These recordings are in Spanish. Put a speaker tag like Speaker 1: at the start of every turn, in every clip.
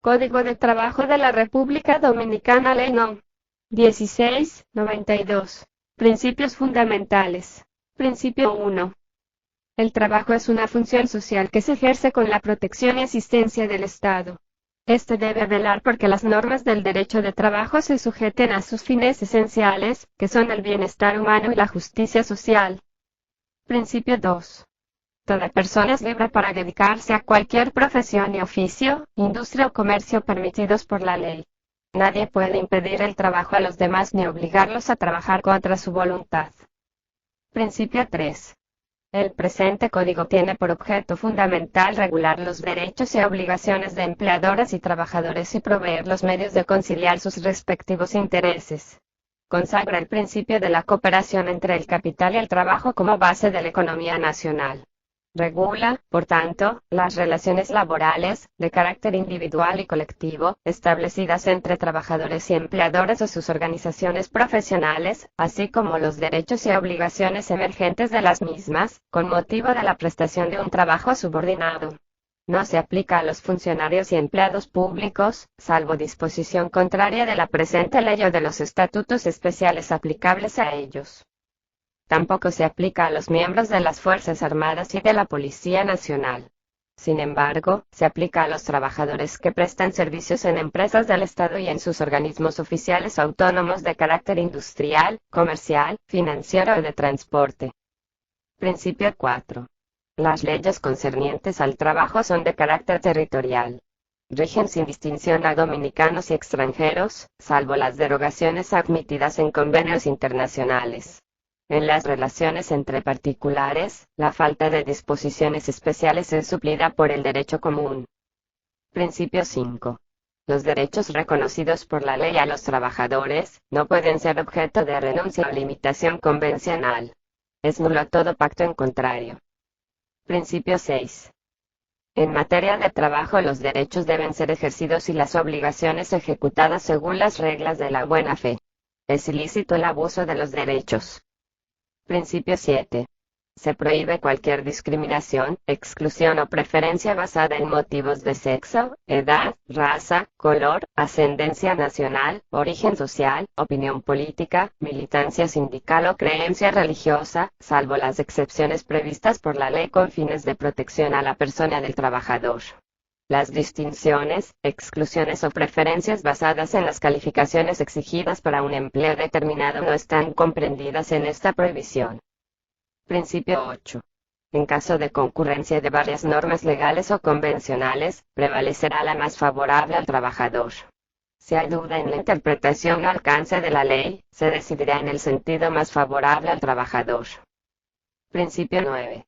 Speaker 1: Código de Trabajo de la República Dominicana, Ley No. 1692. Principios fundamentales. Principio 1. El trabajo es una función social que se ejerce con la protección y asistencia del Estado. Este debe velar porque las normas del derecho de trabajo se sujeten a sus fines esenciales, que son el bienestar humano y la justicia social. Principio 2. Toda persona es libre para dedicarse a cualquier profesión y oficio, industria o comercio permitidos por la ley. Nadie puede impedir el trabajo a los demás ni obligarlos a trabajar contra su voluntad. Principio 3. El presente código tiene por objeto fundamental regular los derechos y obligaciones de empleadores y trabajadores y proveer los medios de conciliar sus respectivos intereses. Consagra el principio de la cooperación entre el capital y el trabajo como base de la economía nacional. Regula, por tanto, las relaciones laborales, de carácter individual y colectivo, establecidas entre trabajadores y empleadores o sus organizaciones profesionales, así como los derechos y obligaciones emergentes de las mismas, con motivo de la prestación de un trabajo subordinado. No se aplica a los funcionarios y empleados públicos, salvo disposición contraria de la presente ley o de los estatutos especiales aplicables a ellos. Tampoco se aplica a los miembros de las Fuerzas Armadas y de la Policía Nacional. Sin embargo, se aplica a los trabajadores que prestan servicios en empresas del Estado y en sus organismos oficiales autónomos de carácter industrial, comercial, financiero o de transporte. Principio 4. Las leyes concernientes al trabajo son de carácter territorial. Rigen sin distinción a dominicanos y extranjeros, salvo las derogaciones admitidas en convenios internacionales. En las relaciones entre particulares, la falta de disposiciones especiales es suplida por el derecho común. Principio 5. Los derechos reconocidos por la ley a los trabajadores, no pueden ser objeto de renuncia o limitación convencional. Es nulo todo pacto en contrario. Principio 6. En materia de trabajo los derechos deben ser ejercidos y las obligaciones ejecutadas según las reglas de la buena fe. Es ilícito el abuso de los derechos. Principio 7. Se prohíbe cualquier discriminación, exclusión o preferencia basada en motivos de sexo, edad, raza, color, ascendencia nacional, origen social, opinión política, militancia sindical o creencia religiosa, salvo las excepciones previstas por la ley con fines de protección a la persona del trabajador. Las distinciones, exclusiones o preferencias basadas en las calificaciones exigidas para un empleo determinado no están comprendidas en esta prohibición. Principio 8. En caso de concurrencia de varias normas legales o convencionales, prevalecerá la más favorable al trabajador. Si hay duda en la interpretación o alcance de la ley, se decidirá en el sentido más favorable al trabajador. Principio 9.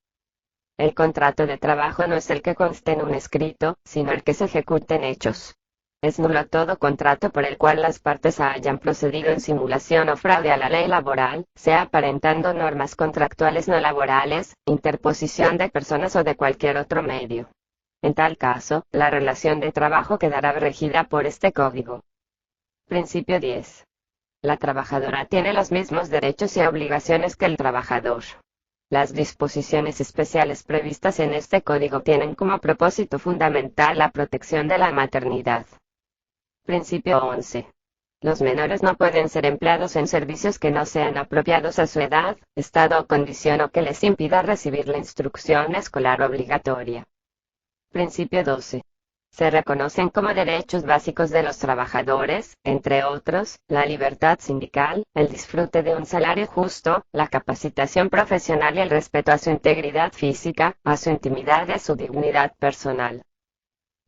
Speaker 1: El contrato de trabajo no es el que conste en un escrito, sino el que se ejecute en hechos. Es nulo todo contrato por el cual las partes hayan procedido en simulación o fraude a la ley laboral, sea aparentando normas contractuales no laborales, interposición de personas o de cualquier otro medio. En tal caso, la relación de trabajo quedará regida por este código. Principio 10. La trabajadora tiene los mismos derechos y obligaciones que el trabajador. Las disposiciones especiales previstas en este código tienen como propósito fundamental la protección de la maternidad. Principio 11. Los menores no pueden ser empleados en servicios que no sean apropiados a su edad, estado o condición o que les impida recibir la instrucción escolar obligatoria. Principio 12. Se reconocen como derechos básicos de los trabajadores, entre otros, la libertad sindical, el disfrute de un salario justo, la capacitación profesional y el respeto a su integridad física, a su intimidad y a su dignidad personal.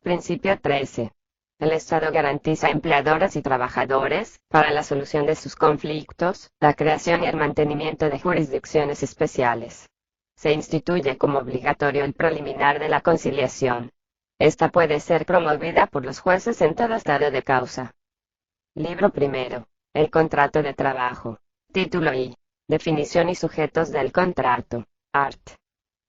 Speaker 1: Principio 13. El Estado garantiza a empleadores y trabajadores, para la solución de sus conflictos, la creación y el mantenimiento de jurisdicciones especiales. Se instituye como obligatorio el preliminar de la conciliación. Esta puede ser promovida por los jueces en todo estado de causa. Libro primero. El contrato de trabajo. Título I. Definición y sujetos del contrato. Art.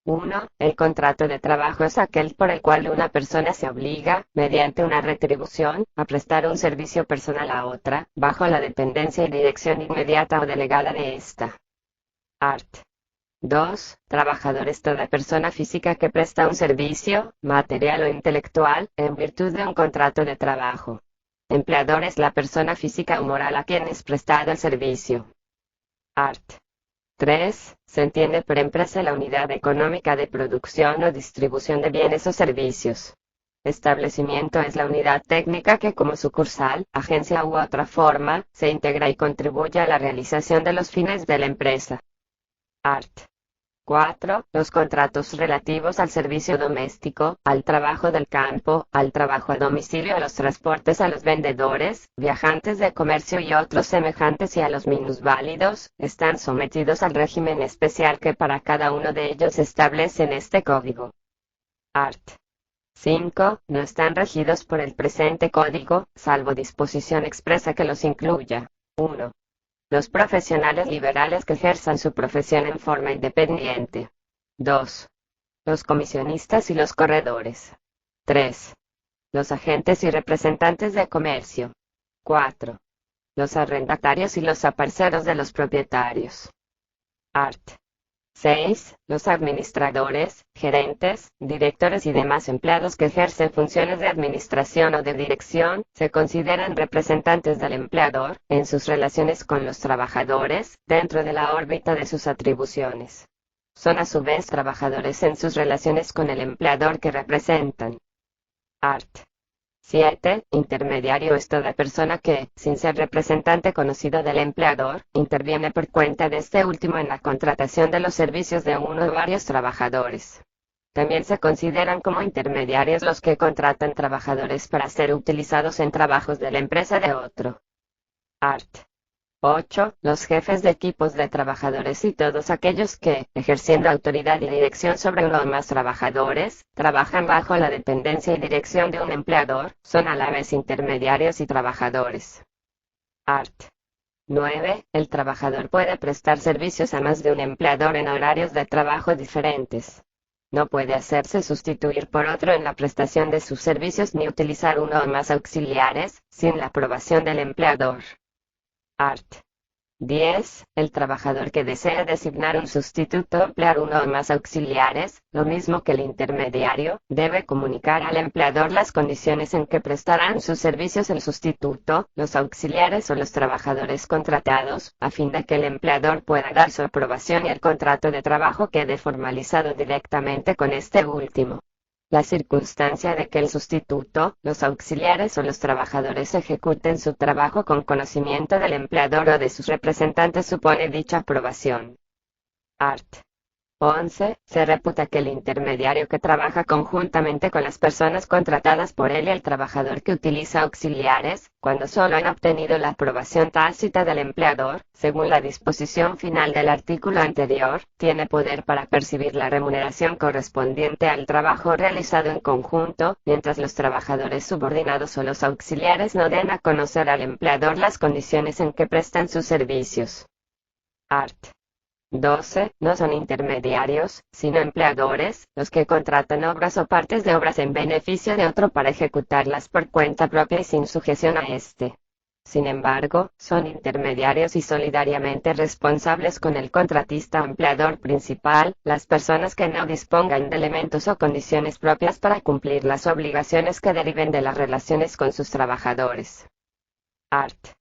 Speaker 1: 1. El contrato de trabajo es aquel por el cual una persona se obliga, mediante una retribución, a prestar un servicio personal a otra, bajo la dependencia y dirección inmediata o delegada de ésta. Art. 2. Trabajador es toda persona física que presta un servicio, material o intelectual, en virtud de un contrato de trabajo. Empleador es la persona física o moral a quien es prestado el servicio. Art. 3. Se entiende por empresa la unidad económica de producción o distribución de bienes o servicios. Establecimiento es la unidad técnica que como sucursal, agencia u otra forma, se integra y contribuye a la realización de los fines de la empresa. Art. 4. Los contratos relativos al servicio doméstico, al trabajo del campo, al trabajo a domicilio, a los transportes a los vendedores, viajantes de comercio y otros semejantes y a los minusválidos, están sometidos al régimen especial que para cada uno de ellos establece en este código. Art. 5. No están regidos por el presente código, salvo disposición expresa que los incluya. 1. Los profesionales liberales que ejerzan su profesión en forma independiente. 2. Los comisionistas y los corredores. 3. Los agentes y representantes de comercio. 4. Los arrendatarios y los aparceros de los propietarios. Art. 6. Los administradores, gerentes, directores y demás empleados que ejercen funciones de administración o de dirección, se consideran representantes del empleador, en sus relaciones con los trabajadores, dentro de la órbita de sus atribuciones. Son a su vez trabajadores en sus relaciones con el empleador que representan. Art. 7. Intermediario es toda persona que, sin ser representante conocido del empleador, interviene por cuenta de este último en la contratación de los servicios de uno o varios trabajadores. También se consideran como intermediarios los que contratan trabajadores para ser utilizados en trabajos de la empresa de otro. Art. 8. Los jefes de equipos de trabajadores y todos aquellos que, ejerciendo autoridad y dirección sobre uno o más trabajadores, trabajan bajo la dependencia y dirección de un empleador, son a la vez intermediarios y trabajadores. Art. 9. El trabajador puede prestar servicios a más de un empleador en horarios de trabajo diferentes. No puede hacerse sustituir por otro en la prestación de sus servicios ni utilizar uno o más auxiliares, sin la aprobación del empleador. Art. 10. El trabajador que desea designar un sustituto o emplear uno o más auxiliares, lo mismo que el intermediario, debe comunicar al empleador las condiciones en que prestarán sus servicios el sustituto, los auxiliares o los trabajadores contratados, a fin de que el empleador pueda dar su aprobación y el contrato de trabajo quede formalizado directamente con este último. La circunstancia de que el sustituto, los auxiliares o los trabajadores ejecuten su trabajo con conocimiento del empleador o de sus representantes supone dicha aprobación. Art. 11. Se reputa que el intermediario que trabaja conjuntamente con las personas contratadas por él y el trabajador que utiliza auxiliares, cuando solo han obtenido la aprobación tácita del empleador, según la disposición final del artículo anterior, tiene poder para percibir la remuneración correspondiente al trabajo realizado en conjunto, mientras los trabajadores subordinados o los auxiliares no den a conocer al empleador las condiciones en que prestan sus servicios. Art. 12. No son intermediarios, sino empleadores, los que contratan obras o partes de obras en beneficio de otro para ejecutarlas por cuenta propia y sin sujeción a éste. Sin embargo, son intermediarios y solidariamente responsables con el contratista o empleador principal, las personas que no dispongan de elementos o condiciones propias para cumplir las obligaciones que deriven de las relaciones con sus trabajadores. Art.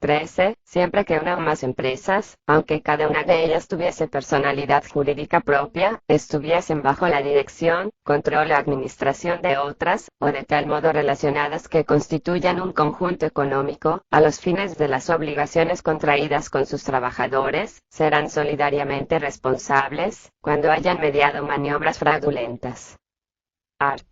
Speaker 1: 13. Siempre que una o más empresas, aunque cada una de ellas tuviese personalidad jurídica propia, estuviesen bajo la dirección, control o administración de otras, o de tal modo relacionadas que constituyan un conjunto económico, a los fines de las obligaciones contraídas con sus trabajadores, serán solidariamente responsables, cuando hayan mediado maniobras fraudulentas. Art.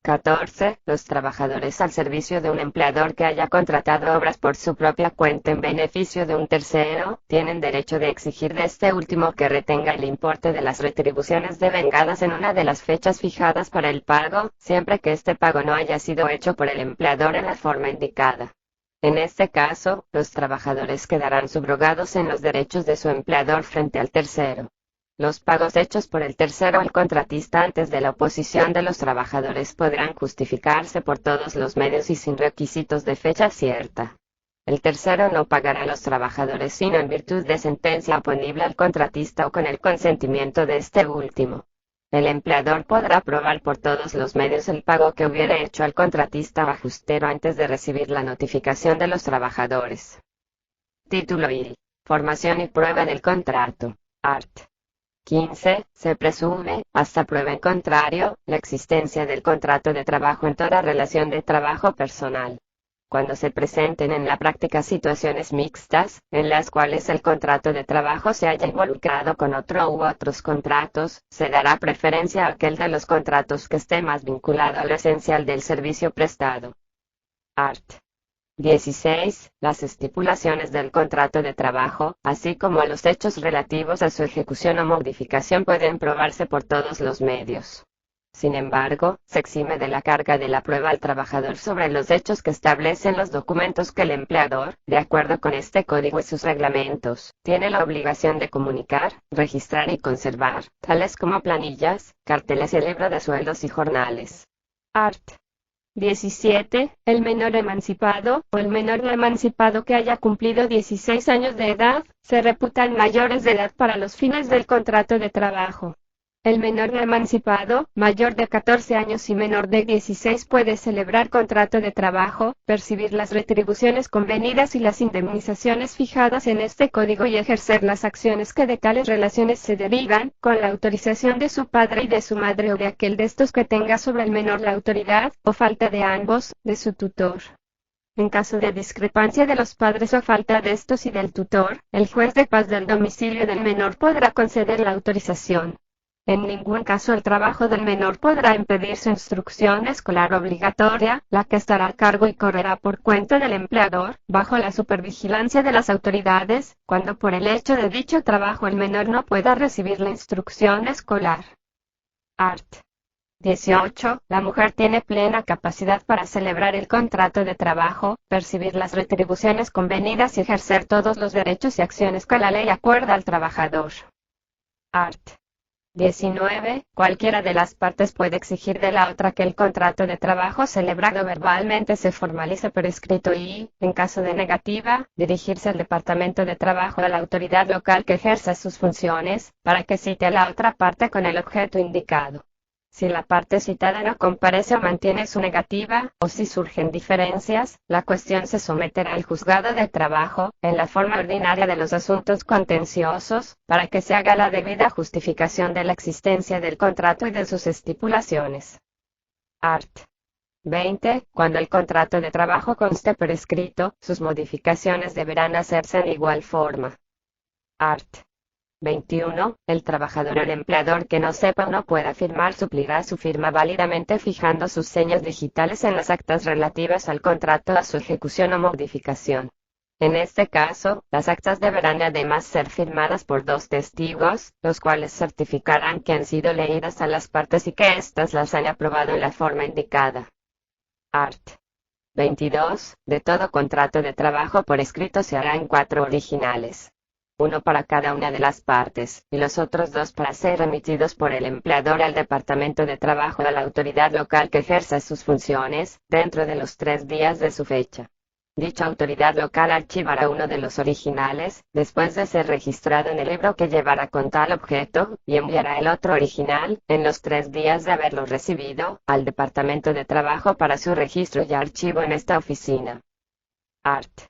Speaker 1: 14. Los trabajadores al servicio de un empleador que haya contratado obras por su propia cuenta en beneficio de un tercero, tienen derecho de exigir de este último que retenga el importe de las retribuciones devengadas en una de las fechas fijadas para el pago, siempre que este pago no haya sido hecho por el empleador en la forma indicada. En este caso, los trabajadores quedarán subrogados en los derechos de su empleador frente al tercero. Los pagos hechos por el tercero al contratista antes de la oposición de los trabajadores podrán justificarse por todos los medios y sin requisitos de fecha cierta. El tercero no pagará a los trabajadores sino en virtud de sentencia oponible al contratista o con el consentimiento de este último. El empleador podrá probar por todos los medios el pago que hubiera hecho al contratista o ajustero antes de recibir la notificación de los trabajadores. Título I. Formación y prueba del contrato. Art. 15. Se presume, hasta prueba en contrario, la existencia del contrato de trabajo en toda relación de trabajo personal. Cuando se presenten en la práctica situaciones mixtas, en las cuales el contrato de trabajo se haya involucrado con otro u otros contratos, se dará preferencia a aquel de los contratos que esté más vinculado a lo esencial del servicio prestado. Art. 16. Las estipulaciones del contrato de trabajo, así como los hechos relativos a su ejecución o modificación pueden probarse por todos los medios. Sin embargo, se exime de la carga de la prueba al trabajador sobre los hechos que establecen los documentos que el empleador, de acuerdo con este código y sus reglamentos, tiene la obligación de comunicar, registrar y conservar, tales como planillas, carteles y libro de sueldos y jornales. Art. 17. El menor emancipado, o el menor no emancipado que haya cumplido 16 años de edad, se reputan mayores de edad para los fines del contrato de trabajo. El menor no emancipado, mayor de 14 años y menor de 16 puede celebrar contrato de trabajo, percibir las retribuciones convenidas y las indemnizaciones fijadas en este código y ejercer las acciones que de tales relaciones se derivan, con la autorización de su padre y de su madre o de aquel de estos que tenga sobre el menor la autoridad, o falta de ambos, de su tutor. En caso de discrepancia de los padres o falta de estos y del tutor, el juez de paz del domicilio del menor podrá conceder la autorización. En ningún caso el trabajo del menor podrá impedir su instrucción escolar obligatoria, la que estará a cargo y correrá por cuenta del empleador, bajo la supervigilancia de las autoridades, cuando por el hecho de dicho trabajo el menor no pueda recibir la instrucción escolar. Art. 18. La mujer tiene plena capacidad para celebrar el contrato de trabajo, percibir las retribuciones convenidas y ejercer todos los derechos y acciones que la ley acuerda al trabajador. Art. 19. Cualquiera de las partes puede exigir de la otra que el contrato de trabajo celebrado verbalmente se formalice por escrito y, en caso de negativa, dirigirse al Departamento de Trabajo o a la autoridad local que ejerza sus funciones, para que cite a la otra parte con el objeto indicado. Si la parte citada no comparece o mantiene su negativa, o si surgen diferencias, la cuestión se someterá al juzgado de trabajo, en la forma ordinaria de los asuntos contenciosos, para que se haga la debida justificación de la existencia del contrato y de sus estipulaciones. Art. 20. Cuando el contrato de trabajo conste por escrito, sus modificaciones deberán hacerse en igual forma. Art. 21. El trabajador o el empleador que no sepa o no pueda firmar suplirá su firma válidamente fijando sus señas digitales en las actas relativas al contrato a su ejecución o modificación. En este caso, las actas deberán además ser firmadas por 2 testigos, los cuales certificarán que han sido leídas a las partes y que éstas las han aprobado en la forma indicada. Art. 22. De todo contrato de trabajo por escrito se hará en 4 originales. Uno para cada una de las partes, y los otros 2 para ser remitidos por el empleador al Departamento de Trabajo o a la autoridad local que ejerza sus funciones, dentro de los 3 días de su fecha. Dicha autoridad local archivará uno de los originales, después de ser registrado en el libro que llevará con tal objeto, y enviará el otro original, en los 3 días de haberlo recibido, al Departamento de Trabajo para su registro y archivo en esta oficina. Art.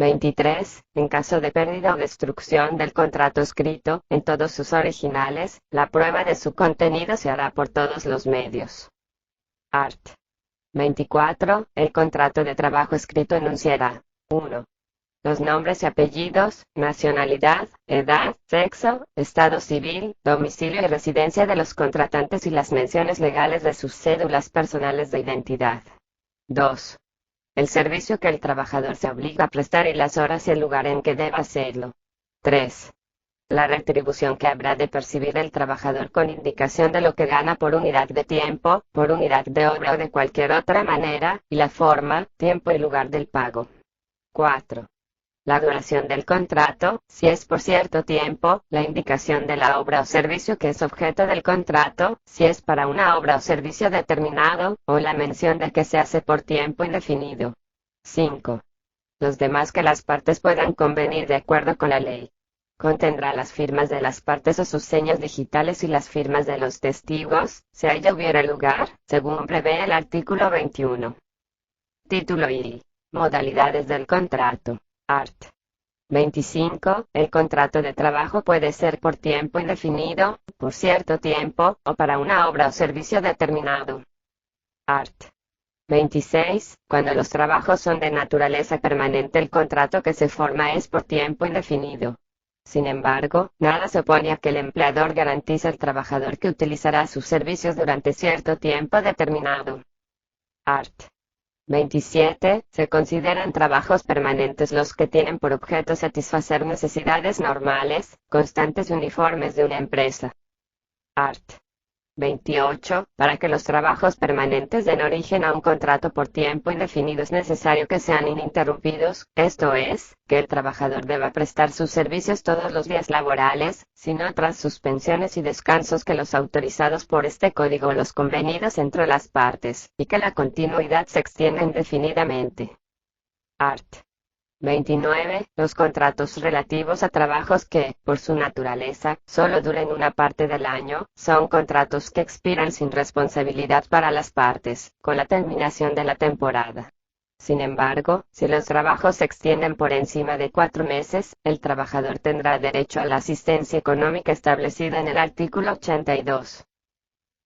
Speaker 1: 23. En caso de pérdida o destrucción del contrato escrito, en todos sus originales, la prueba de su contenido se hará por todos los medios. Art. 24. El contrato de trabajo escrito enunciará: 1. Los nombres y apellidos, nacionalidad, edad, sexo, estado civil, domicilio y residencia de los contratantes y las menciones legales de sus cédulas personales de identidad. 2. El servicio que el trabajador se obliga a prestar y las horas y el lugar en que deba hacerlo. 3. La retribución que habrá de percibir el trabajador con indicación de lo que gana por unidad de tiempo, por unidad de obra o de cualquier otra manera, y la forma, tiempo y lugar del pago. 4. La duración del contrato, si es por cierto tiempo, la indicación de la obra o servicio que es objeto del contrato, si es para una obra o servicio determinado, o la mención de que se hace por tiempo indefinido. 5. Los demás que las partes puedan convenir de acuerdo con la ley. Contendrá las firmas de las partes o sus señas digitales y las firmas de los testigos, si ello hubiera lugar, según prevé el artículo 21. Título I. Modalidades del contrato. Art. 25. El contrato de trabajo puede ser por tiempo indefinido, por cierto tiempo, o para una obra o servicio determinado. Art. 26. Cuando los trabajos son de naturaleza permanente, el contrato que se forma es por tiempo indefinido. Sin embargo, nada se opone a que el empleador garantice al trabajador que utilizará sus servicios durante cierto tiempo determinado. Art. 27. Se consideran trabajos permanentes los que tienen por objeto satisfacer necesidades normales, constantes y uniformes de una empresa. Art. 28. Para que los trabajos permanentes den origen a un contrato por tiempo indefinido es necesario que sean ininterrumpidos, esto es, que el trabajador deba prestar sus servicios todos los días laborales, sin otras suspensiones y descansos que los autorizados por este código o los convenidos entre las partes, y que la continuidad se extienda indefinidamente. Art. 29. Los contratos relativos a trabajos que, por su naturaleza, solo duren una parte del año, son contratos que expiran sin responsabilidad para las partes, con la terminación de la temporada. Sin embargo, si los trabajos se extienden por encima de 4 meses, el trabajador tendrá derecho a la asistencia económica establecida en el artículo 82.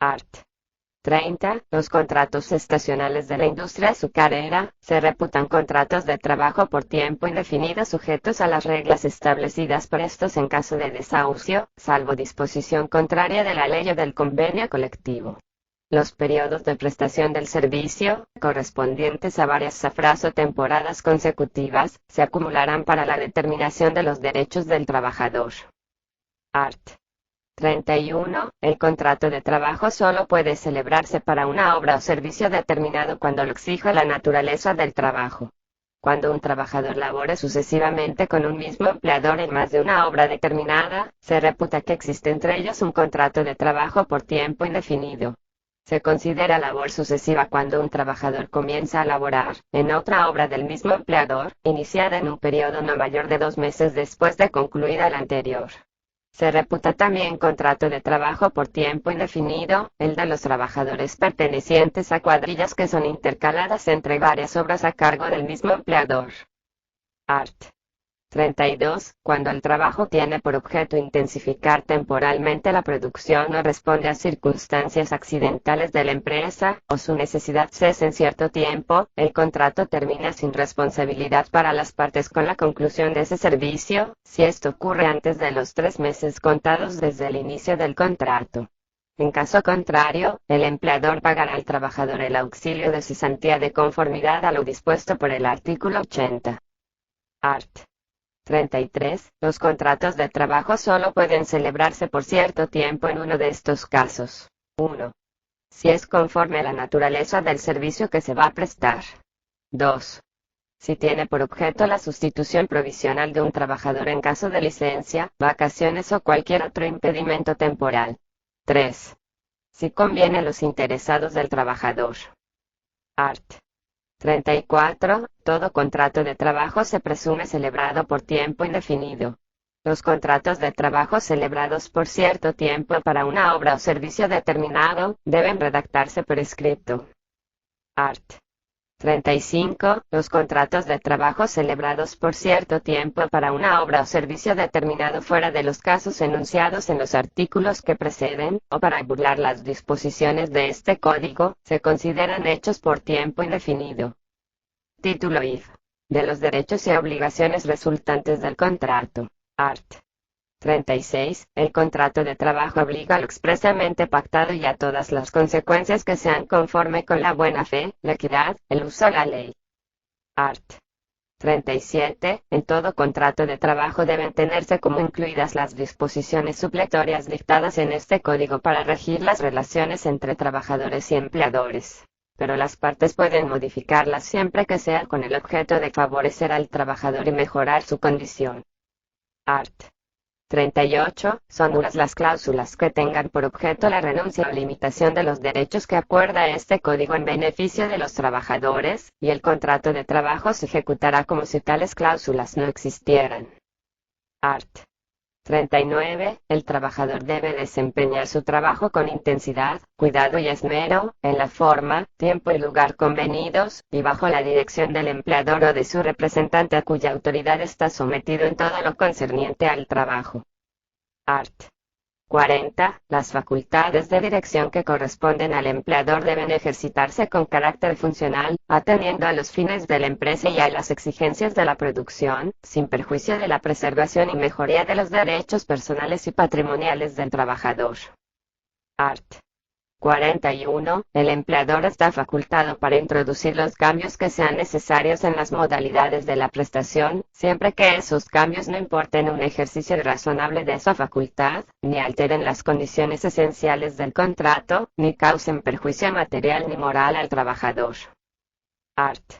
Speaker 1: Art. 30. Los contratos estacionales de la industria azucarera se reputan contratos de trabajo por tiempo indefinido sujetos a las reglas establecidas por estos en caso de desahucio, salvo disposición contraria de la ley o del convenio colectivo. Los periodos de prestación del servicio, correspondientes a varias zafras o temporadas consecutivas, se acumularán para la determinación de los derechos del trabajador. Art. 31. El contrato de trabajo solo puede celebrarse para una obra o servicio determinado cuando lo exija la naturaleza del trabajo. Cuando un trabajador labore sucesivamente con un mismo empleador en más de una obra determinada, se reputa que existe entre ellos un contrato de trabajo por tiempo indefinido. Se considera labor sucesiva cuando un trabajador comienza a laborar en otra obra del mismo empleador, iniciada en un periodo no mayor de 2 meses después de concluida la anterior. Se reputa también contrato de trabajo por tiempo indefinido, el de los trabajadores pertenecientes a cuadrillas que son intercaladas entre varias obras a cargo del mismo empleador. Art. 32. Cuando el trabajo tiene por objeto intensificar temporalmente la producción o responde a circunstancias accidentales de la empresa, o su necesidad cesa en cierto tiempo, el contrato termina sin responsabilidad para las partes con la conclusión de ese servicio, si esto ocurre antes de los 3 meses contados desde el inicio del contrato. En caso contrario, el empleador pagará al trabajador el auxilio de cesantía de conformidad a lo dispuesto por el artículo 80. Art. 33. Los contratos de trabajo solo pueden celebrarse por cierto tiempo en uno de estos casos. 1. Si es conforme a la naturaleza del servicio que se va a prestar. 2. Si tiene por objeto la sustitución provisional de un trabajador en caso de licencia, vacaciones o cualquier otro impedimento temporal. 3. Si conviene a los interesados del trabajador. Art. 34. Todo contrato de trabajo se presume celebrado por tiempo indefinido. Los contratos de trabajo celebrados por cierto tiempo para una obra o servicio determinado deben redactarse por escrito. Art. 35. Los contratos de trabajo celebrados por cierto tiempo para una obra o servicio determinado fuera de los casos enunciados en los artículos que preceden, o para burlar las disposiciones de este código, se consideran hechos por tiempo indefinido. Título I. De los derechos y obligaciones resultantes del contrato. Art. 36. El contrato de trabajo obliga a lo expresamente pactado y a todas las consecuencias que sean conforme con la buena fe, la equidad, el uso de la ley. Art. 37. En todo contrato de trabajo deben tenerse como incluidas las disposiciones supletorias dictadas en este código para regir las relaciones entre trabajadores y empleadores. Pero las partes pueden modificarlas siempre que sea con el objeto de favorecer al trabajador y mejorar su condición. Art. 38. Son nulas las cláusulas que tengan por objeto la renuncia o limitación de los derechos que acuerda este código en beneficio de los trabajadores, y el contrato de trabajo se ejecutará como si tales cláusulas no existieran. Art. 39. El trabajador debe desempeñar su trabajo con intensidad, cuidado y esmero, en la forma, tiempo y lugar convenidos, y bajo la dirección del empleador o de su representante a cuya autoridad está sometido en todo lo concerniente al trabajo. Art. 40. Las facultades de dirección que corresponden al empleador deben ejercitarse con carácter funcional, atendiendo a los fines de la empresa y a las exigencias de la producción, sin perjuicio de la preservación y mejoría de los derechos personales y patrimoniales del trabajador. Art. 41. El empleador está facultado para introducir los cambios que sean necesarios en las modalidades de la prestación, siempre que esos cambios no importen un ejercicio razonable de esa facultad, ni alteren las condiciones esenciales del contrato, ni causen perjuicio material ni moral al trabajador. Art.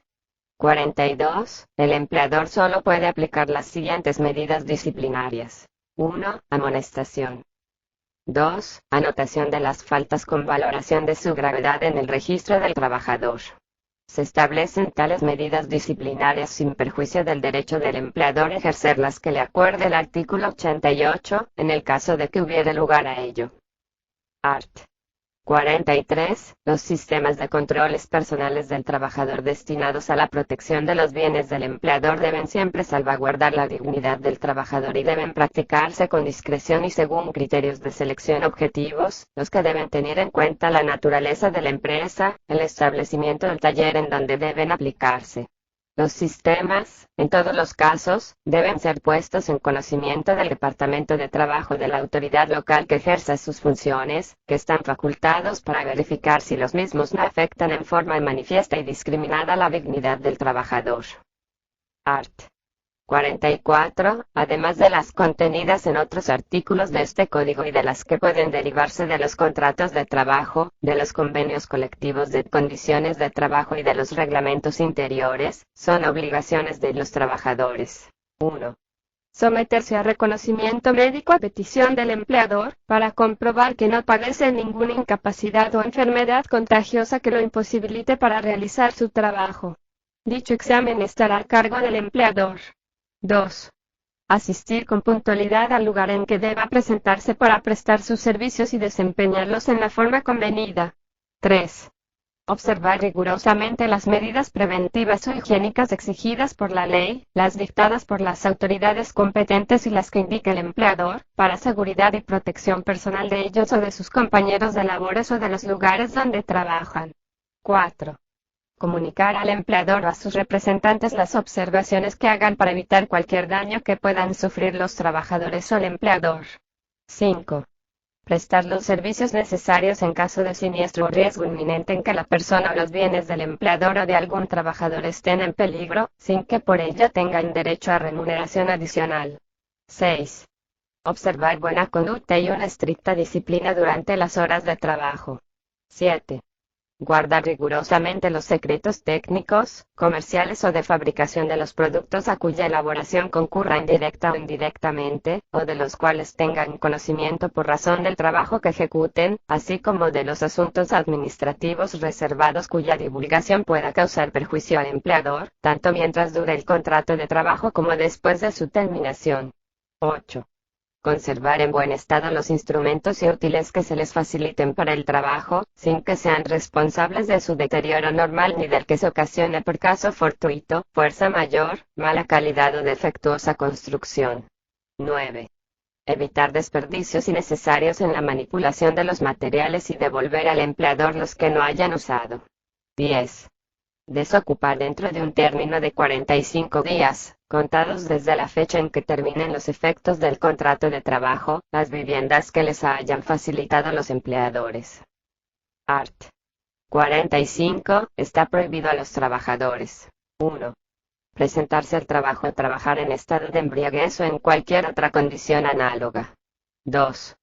Speaker 1: 42. El empleador solo puede aplicar las siguientes medidas disciplinarias. 1. Amonestación. 2. Anotación de las faltas con valoración de su gravedad en el registro del trabajador. Se establecen tales medidas disciplinarias sin perjuicio del derecho del empleador a ejercer las que le acuerde el artículo 88, en el caso de que hubiere lugar a ello. Art. 43. Los sistemas de controles personales del trabajador destinados a la protección de los bienes del empleador deben siempre salvaguardar la dignidad del trabajador y deben practicarse con discreción y según criterios de selección objetivos, los que deben tener en cuenta la naturaleza de la empresa, el establecimiento del taller en donde deben aplicarse. Los sistemas, en todos los casos, deben ser puestos en conocimiento del Departamento de Trabajo de la autoridad local que ejerza sus funciones, que están facultados para verificar si los mismos no afectan en forma manifiesta y discriminada la dignidad del trabajador. Art. 44. Además de las contenidas en otros artículos de este código y de las que pueden derivarse de los contratos de trabajo, de los convenios colectivos de condiciones de trabajo y de los reglamentos interiores, son obligaciones de los trabajadores. 1. Someterse a reconocimiento médico a petición del empleador, para comprobar que no padece ninguna incapacidad o enfermedad contagiosa que lo imposibilite para realizar su trabajo. Dicho examen estará a cargo del empleador. 2. Asistir con puntualidad al lugar en que deba presentarse para prestar sus servicios y desempeñarlos en la forma convenida. 3. Observar rigurosamente las medidas preventivas o higiénicas exigidas por la ley, las dictadas por las autoridades competentes y las que indique el empleador, para seguridad y protección personal de ellos o de sus compañeros de labores o de los lugares donde trabajan. 4. Comunicar al empleador o a sus representantes las observaciones que hagan para evitar cualquier daño que puedan sufrir los trabajadores o el empleador. 5. Prestar los servicios necesarios en caso de siniestro o riesgo inminente en que la persona o los bienes del empleador o de algún trabajador estén en peligro, sin que por ello tengan derecho a remuneración adicional. 6. Observar buena conducta y una estricta disciplina durante las horas de trabajo. 7. Guardar rigurosamente los secretos técnicos, comerciales o de fabricación de los productos a cuya elaboración concurran directa o indirectamente, o de los cuales tengan conocimiento por razón del trabajo que ejecuten, así como de los asuntos administrativos reservados cuya divulgación pueda causar perjuicio al empleador, tanto mientras dure el contrato de trabajo como después de su terminación. 8. Conservar en buen estado los instrumentos y útiles que se les faciliten para el trabajo, sin que sean responsables de su deterioro normal ni del que se ocasione por caso fortuito, fuerza mayor, mala calidad o defectuosa construcción. 9. Evitar desperdicios innecesarios en la manipulación de los materiales y devolver al empleador los que no hayan usado. 10. Desocupar dentro de un término de 45 días, contados desde la fecha en que terminen los efectos del contrato de trabajo, las viviendas que les hayan facilitado los empleadores. Art. 45. Está prohibido a los trabajadores. 1. Presentarse al trabajo o trabajar en estado de embriaguez o en cualquier otra condición análoga. 2.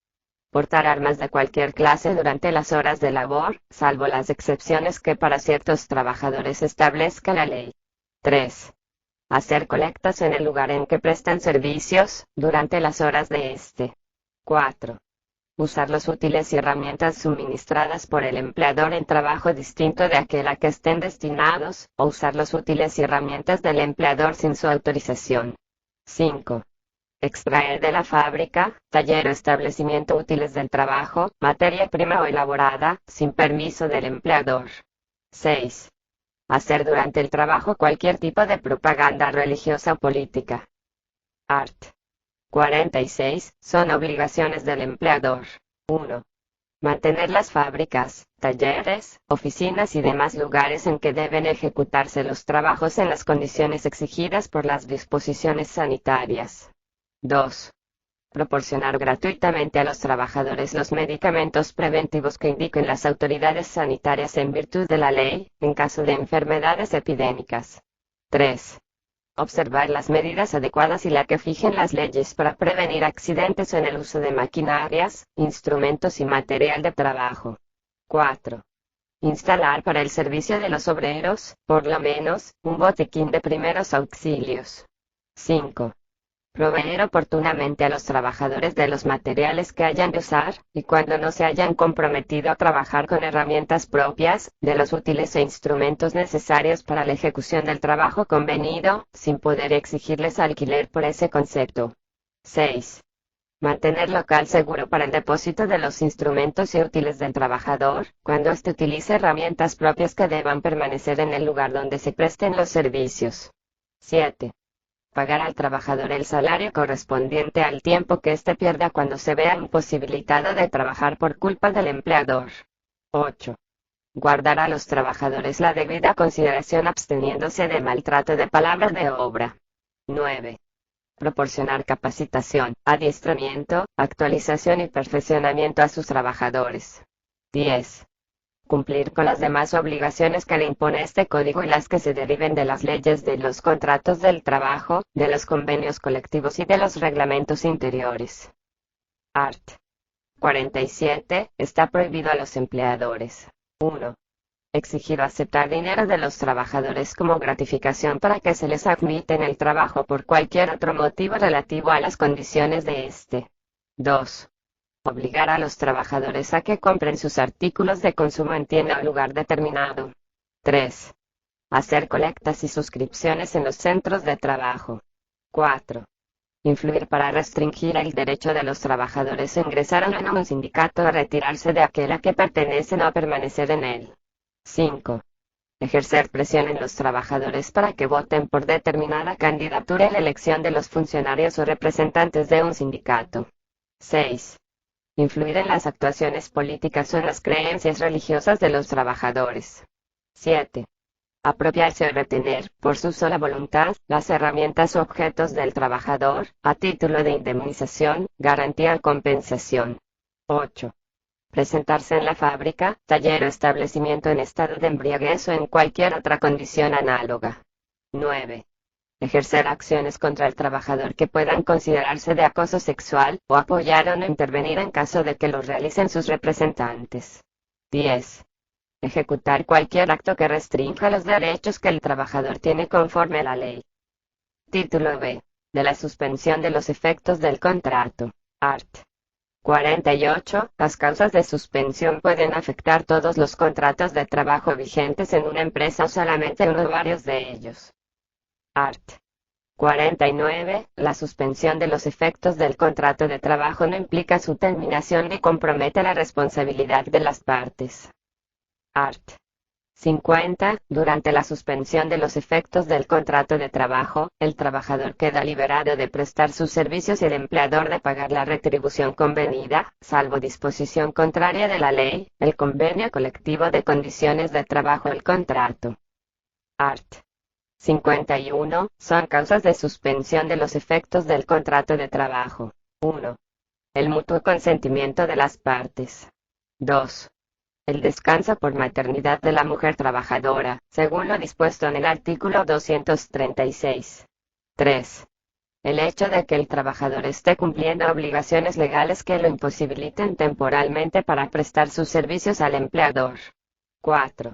Speaker 1: Portar armas de cualquier clase durante las horas de labor, salvo las excepciones que para ciertos trabajadores establezca la ley. 3. Hacer colectas en el lugar en que prestan servicios, durante las horas de este. 4. Usar los útiles y herramientas suministradas por el empleador en trabajo distinto de aquel a que estén destinados, o usar los útiles y herramientas del empleador sin su autorización. 5. Extraer de la fábrica, taller o establecimiento útiles del trabajo, materia prima o elaborada, sin permiso del empleador. 6. Hacer durante el trabajo cualquier tipo de propaganda religiosa o política. Art. 46. Son obligaciones del empleador. 1. Mantener las fábricas, talleres, oficinas y demás lugares en que deben ejecutarse los trabajos en las condiciones exigidas por las disposiciones sanitarias. 2. Proporcionar gratuitamente a los trabajadores los medicamentos preventivos que indiquen las autoridades sanitarias en virtud de la ley, en caso de enfermedades epidémicas. 3. Observar las medidas adecuadas y la que fijen las leyes para prevenir accidentes en el uso de maquinarias, instrumentos y material de trabajo. 4. Instalar para el servicio de los obreros, por lo menos, un botiquín de primeros auxilios. 5. Proveer oportunamente a los trabajadores de los materiales que hayan de usar, y cuando no se hayan comprometido a trabajar con herramientas propias, de los útiles e instrumentos necesarios para la ejecución del trabajo convenido, sin poder exigirles alquiler por ese concepto. 6. Mantener local seguro para el depósito de los instrumentos y útiles del trabajador, cuando éste utilice herramientas propias que deban permanecer en el lugar donde se presten los servicios. 7. Pagar al trabajador el salario correspondiente al tiempo que éste pierda cuando se vea imposibilitado de trabajar por culpa del empleador. 8. Guardar a los trabajadores la debida consideración absteniéndose de maltrato de palabras de obra. 9. Proporcionar capacitación, adiestramiento, actualización y perfeccionamiento a sus trabajadores. 10. Cumplir con las demás obligaciones que le impone este código y las que se deriven de las leyes de los contratos del trabajo, de los convenios colectivos y de los reglamentos interiores. Art. 47. Está prohibido a los empleadores. 1. Exigir o aceptar dinero de los trabajadores como gratificación para que se les admita en el trabajo por cualquier otro motivo relativo a las condiciones de este. 2. Obligar a los trabajadores a que compren sus artículos de consumo en tienda o lugar determinado. 3. Hacer colectas y suscripciones en los centros de trabajo. 4. Influir para restringir el derecho de los trabajadores a ingresar en un sindicato o a retirarse de aquel a que pertenecen o a permanecer en él. 5. Ejercer presión en los trabajadores para que voten por determinada candidatura en la elección de los funcionarios o representantes de un sindicato. 6. Influir en las actuaciones políticas o en las creencias religiosas de los trabajadores. 7. Apropiarse o retener, por su sola voluntad, las herramientas o objetos del trabajador, a título de indemnización, garantía o compensación. 8. Presentarse en la fábrica, taller o establecimiento en estado de embriaguez o en cualquier otra condición análoga. 9. Ejercer acciones contra el trabajador que puedan considerarse de acoso sexual, o apoyar o no intervenir en caso de que lo realicen sus representantes. 10. Ejecutar cualquier acto que restrinja los derechos que el trabajador tiene conforme a la ley. Título B. De la suspensión de los efectos del contrato. Art. 48. Las causas de suspensión pueden afectar todos los contratos de trabajo vigentes en una empresa o solamente uno o varios de ellos. Art. 49. La suspensión de los efectos del contrato de trabajo no implica su terminación ni compromete la responsabilidad de las partes. Art. 50. Durante la suspensión de los efectos del contrato de trabajo, el trabajador queda liberado de prestar sus servicios y el empleador de pagar la retribución convenida, salvo disposición contraria de la ley, el convenio colectivo de condiciones de trabajo o el contrato. Art. 51. Son causas de suspensión de los efectos del contrato de trabajo. 1. El mutuo consentimiento de las partes. 2. El descanso por maternidad de la mujer trabajadora, según lo dispuesto en el artículo 236. 3. El hecho de que el trabajador esté cumpliendo obligaciones legales que lo imposibiliten temporalmente para prestar sus servicios al empleador. 4.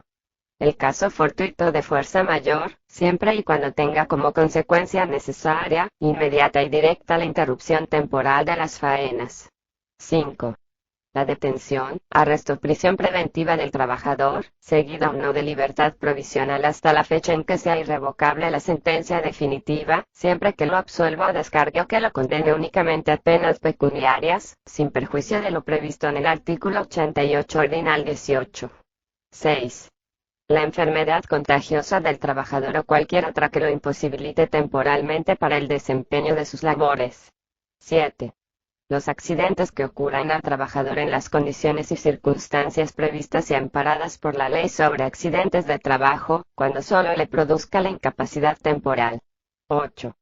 Speaker 1: El caso fortuito de fuerza mayor, siempre y cuando tenga como consecuencia necesaria, inmediata y directa la interrupción temporal de las faenas. 5. La detención, arresto o prisión preventiva del trabajador, seguida o no de libertad provisional hasta la fecha en que sea irrevocable la sentencia definitiva, siempre que lo absuelva o descargue o que lo condene únicamente a penas pecuniarias, sin perjuicio de lo previsto en el artículo 88 ordinal 18. 6. La enfermedad contagiosa del trabajador o cualquier otra que lo imposibilite temporalmente para el desempeño de sus labores. 7. Los accidentes que ocurran al trabajador en las condiciones y circunstancias previstas y amparadas por la Ley sobre Accidentes de Trabajo, cuando solo le produzca la incapacidad temporal. 8.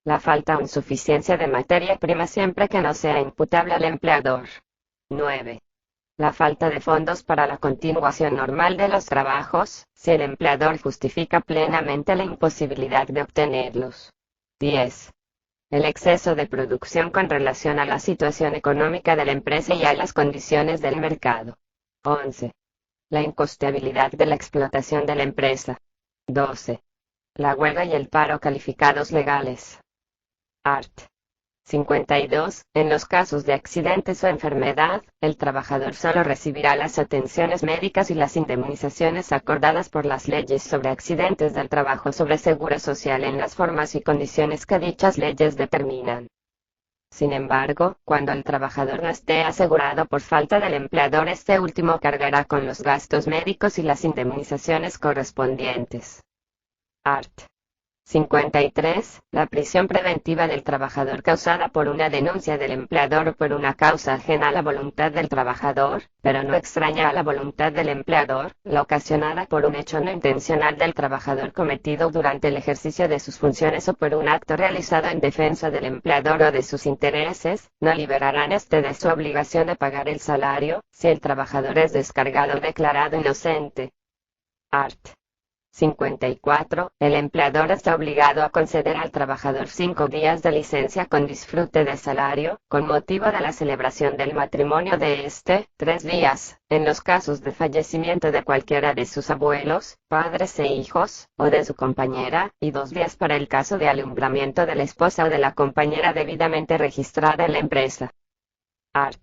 Speaker 1: La falta o insuficiencia de materia prima siempre que no sea imputable al empleador. 9. La falta de fondos para la continuación normal de los trabajos, si el empleador justifica plenamente la imposibilidad de obtenerlos. 10. El exceso de producción con relación a la situación económica de la empresa y a las condiciones del mercado. 11. La incosteabilidad de la explotación de la empresa. 12. La huelga y el paro calificados legales. Art. 52. En los casos de accidentes o enfermedad, el trabajador solo recibirá las atenciones médicas y las indemnizaciones acordadas por las leyes sobre accidentes del trabajo sobre seguro social en las formas y condiciones que dichas leyes determinan. Sin embargo, cuando el trabajador no esté asegurado por falta del empleador, este último cargará con los gastos médicos y las indemnizaciones correspondientes. Art. 53. La prisión preventiva del trabajador causada por una denuncia del empleador o por una causa ajena a la voluntad del trabajador, pero no extraña a la voluntad del empleador, la ocasionada por un hecho no intencional del trabajador cometido durante el ejercicio de sus funciones o por un acto realizado en defensa del empleador o de sus intereses, no liberarán este de su obligación de pagar el salario, si el trabajador es descargado o declarado inocente. Art. 54. El empleador está obligado a conceder al trabajador 5 días de licencia con disfrute de salario, con motivo de la celebración del matrimonio de 3 días, en los casos de fallecimiento de cualquiera de sus abuelos, padres e hijos, o de su compañera, y 2 días para el caso de alumbramiento de la esposa o de la compañera debidamente registrada en la empresa. Art.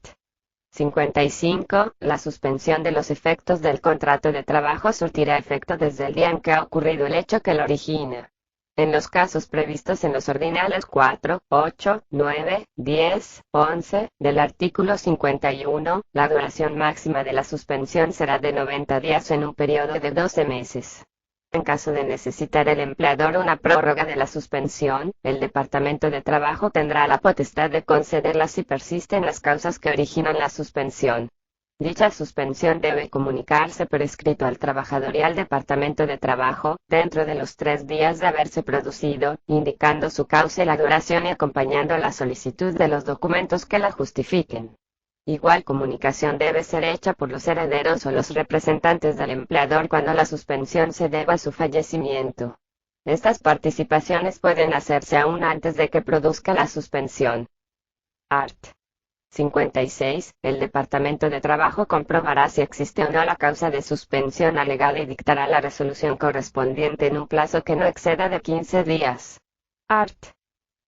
Speaker 1: 55. La suspensión de los efectos del contrato de trabajo surtirá efecto desde el día en que ha ocurrido el hecho que lo origina. En los casos previstos en los ordinales 4, 8, 9, 10, 11 del artículo 51, la duración máxima de la suspensión será de 90 días en un periodo de 12 meses. En caso de necesitar el empleador una prórroga de la suspensión, el Departamento de Trabajo tendrá la potestad de concederla si persisten las causas que originan la suspensión. Dicha suspensión debe comunicarse por escrito al trabajador y al Departamento de Trabajo, dentro de los 3 días de haberse producido, indicando su causa y la duración y acompañando la solicitud de los documentos que la justifiquen. Igual comunicación debe ser hecha por los herederos o los representantes del empleador cuando la suspensión se deba a su fallecimiento. Estas participaciones pueden hacerse aún antes de que produzca la suspensión. Art. 56. El Departamento de Trabajo comprobará si existe o no la causa de suspensión alegada y dictará la resolución correspondiente en un plazo que no exceda de 15 días. Art.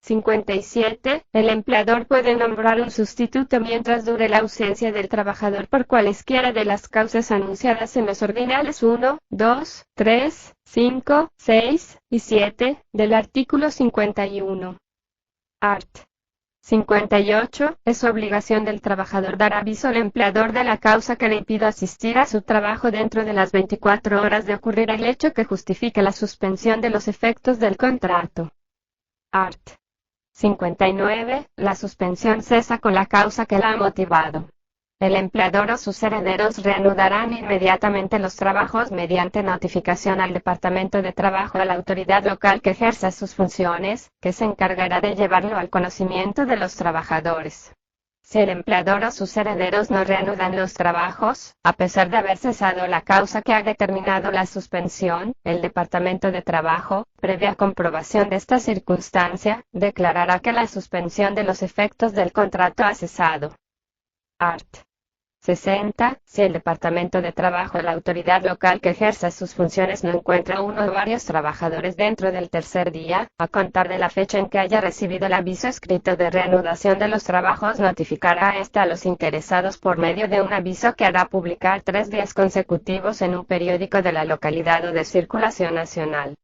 Speaker 1: 57. El empleador puede nombrar un sustituto mientras dure la ausencia del trabajador por cualesquiera de las causas anunciadas en los ordinales 1, 2, 3, 5, 6 y 7 del artículo 51. Art. 58. Es obligación del trabajador dar aviso al empleador de la causa que le impida asistir a su trabajo dentro de las 24 horas de ocurrir el hecho que justifique la suspensión de los efectos del contrato. Art. 59. La suspensión cesa con la causa que la ha motivado. El empleador o sus herederos reanudarán inmediatamente los trabajos mediante notificación al Departamento de Trabajo a la autoridad local que ejerza sus funciones, que se encargará de llevarlo al conocimiento de los trabajadores. Si el empleador o sus herederos no reanudan los trabajos, a pesar de haber cesado la causa que ha determinado la suspensión, el Departamento de Trabajo, previa comprobación de esta circunstancia, declarará que la suspensión de los efectos del contrato ha cesado. Art. 60. Si el Departamento de Trabajo o la autoridad local que ejerza sus funciones no encuentra uno o varios trabajadores dentro del tercer día, a contar de la fecha en que haya recibido el aviso escrito de reanudación de los trabajos, notificará a los interesados por medio de un aviso que hará publicar 3 días consecutivos en un periódico de la localidad o de circulación nacional.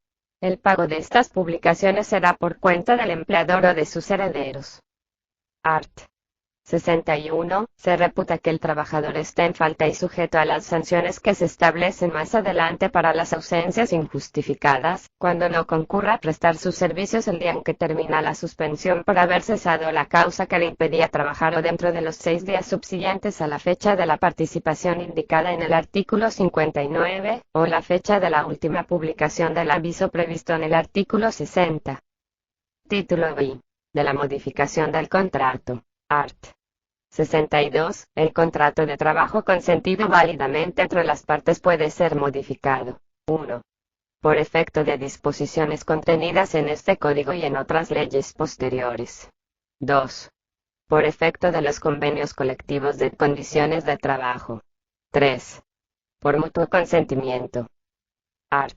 Speaker 1: El pago de estas publicaciones será por cuenta del empleador o de sus herederos. Art. 61. Se reputa que el trabajador está en falta y sujeto a las sanciones que se establecen más adelante para las ausencias injustificadas, cuando no concurra a prestar sus servicios el día en que termina la suspensión por haber cesado la causa que le impedía trabajar o dentro de los 6 días subsiguientes a la fecha de la participación indicada en el artículo 59, o la fecha de la última publicación del aviso previsto en el artículo 60. Título B. De la modificación del contrato. Art. 62. El contrato de trabajo consentido válidamente entre las partes puede ser modificado. 1. Por efecto de disposiciones contenidas en este código y en otras leyes posteriores. 2. Por efecto de los convenios colectivos de condiciones de trabajo. 3. Por mutuo consentimiento. Art.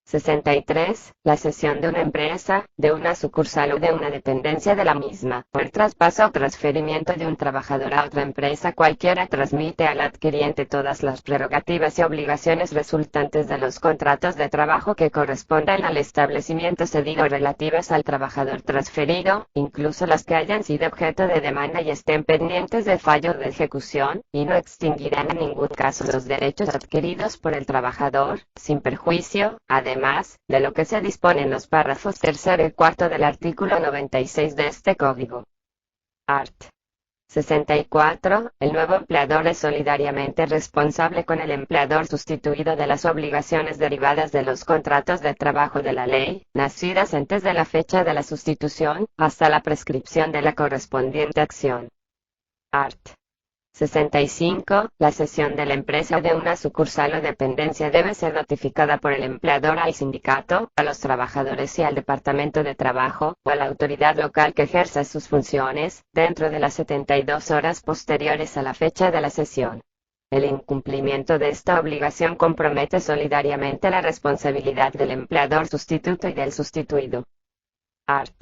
Speaker 1: 63. La cesión de una empresa, de una sucursal o de una dependencia de la misma, o el traspaso o transferimiento de un trabajador a otra empresa cualquiera transmite al adquiriente todas las prerrogativas y obligaciones resultantes de los contratos de trabajo que correspondan al establecimiento cedido relativas al trabajador transferido, incluso las que hayan sido objeto de demanda y estén pendientes de fallo de ejecución, y no extinguirán en ningún caso los derechos adquiridos por el trabajador, sin perjuicio, además, de lo que se dispone en los párrafos 3 y 4 del artículo 96 de este código. Art. 64. El nuevo empleador es solidariamente responsable con el empleador sustituido de las obligaciones derivadas de los contratos de trabajo de la ley, nacidas antes de la fecha de la sustitución, hasta la prescripción de la correspondiente acción. Art. 65. La cesión de la empresa o de una sucursal o dependencia debe ser notificada por el empleador al sindicato, a los trabajadores y al Departamento de Trabajo, o a la autoridad local que ejerza sus funciones, dentro de las 72 horas posteriores a la fecha de la cesión. El incumplimiento de esta obligación compromete solidariamente la responsabilidad del empleador sustituto y del sustituido. Art.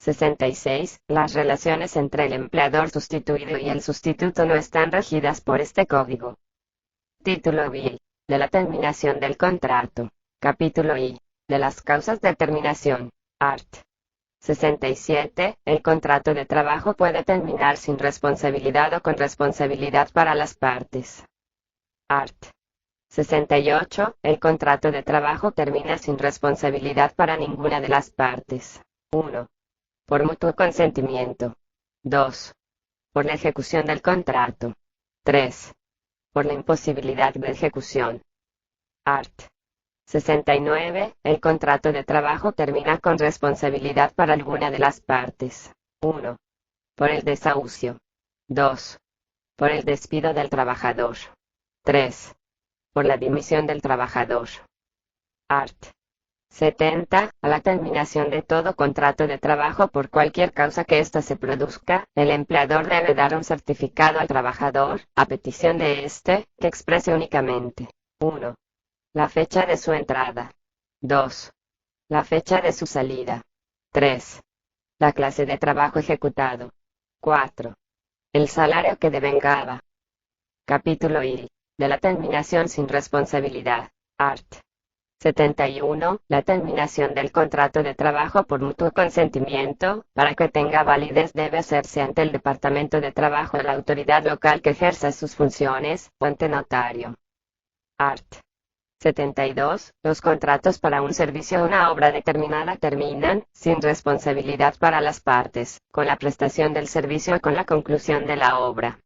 Speaker 1: 66. Las relaciones entre el empleador sustituido y el sustituto no están regidas por este código. Título B. De la terminación del contrato. Capítulo I. De las causas de terminación. Art. 67. El contrato de trabajo puede terminar sin responsabilidad o con responsabilidad para las partes. Art. 68. El contrato de trabajo termina sin responsabilidad para ninguna de las partes. 1. Por mutuo consentimiento. 2. Por la ejecución del contrato. 3. Por la imposibilidad de ejecución. Art. 69. El contrato de trabajo termina con responsabilidad para alguna de las partes. 1. Por el desahucio. 2. Por el despido del trabajador. 3. Por la dimisión del trabajador. Art. 70. A la terminación de todo contrato de trabajo por cualquier causa que ésta se produzca, el empleador debe dar un certificado al trabajador, a petición de éste, que exprese únicamente: 1. La fecha de su entrada. 2. La fecha de su salida. 3. La clase de trabajo ejecutado. 4. El salario que devengaba. Capítulo I. De la terminación sin responsabilidad. Art. 71. La terminación del contrato de trabajo por mutuo consentimiento, para que tenga validez debe hacerse ante el Departamento de Trabajo o la autoridad local que ejerza sus funciones, o ante notario. Art. 72. Los contratos para un servicio o una obra determinada terminan, sin responsabilidad para las partes, con la prestación del servicio o con la conclusión de la obra.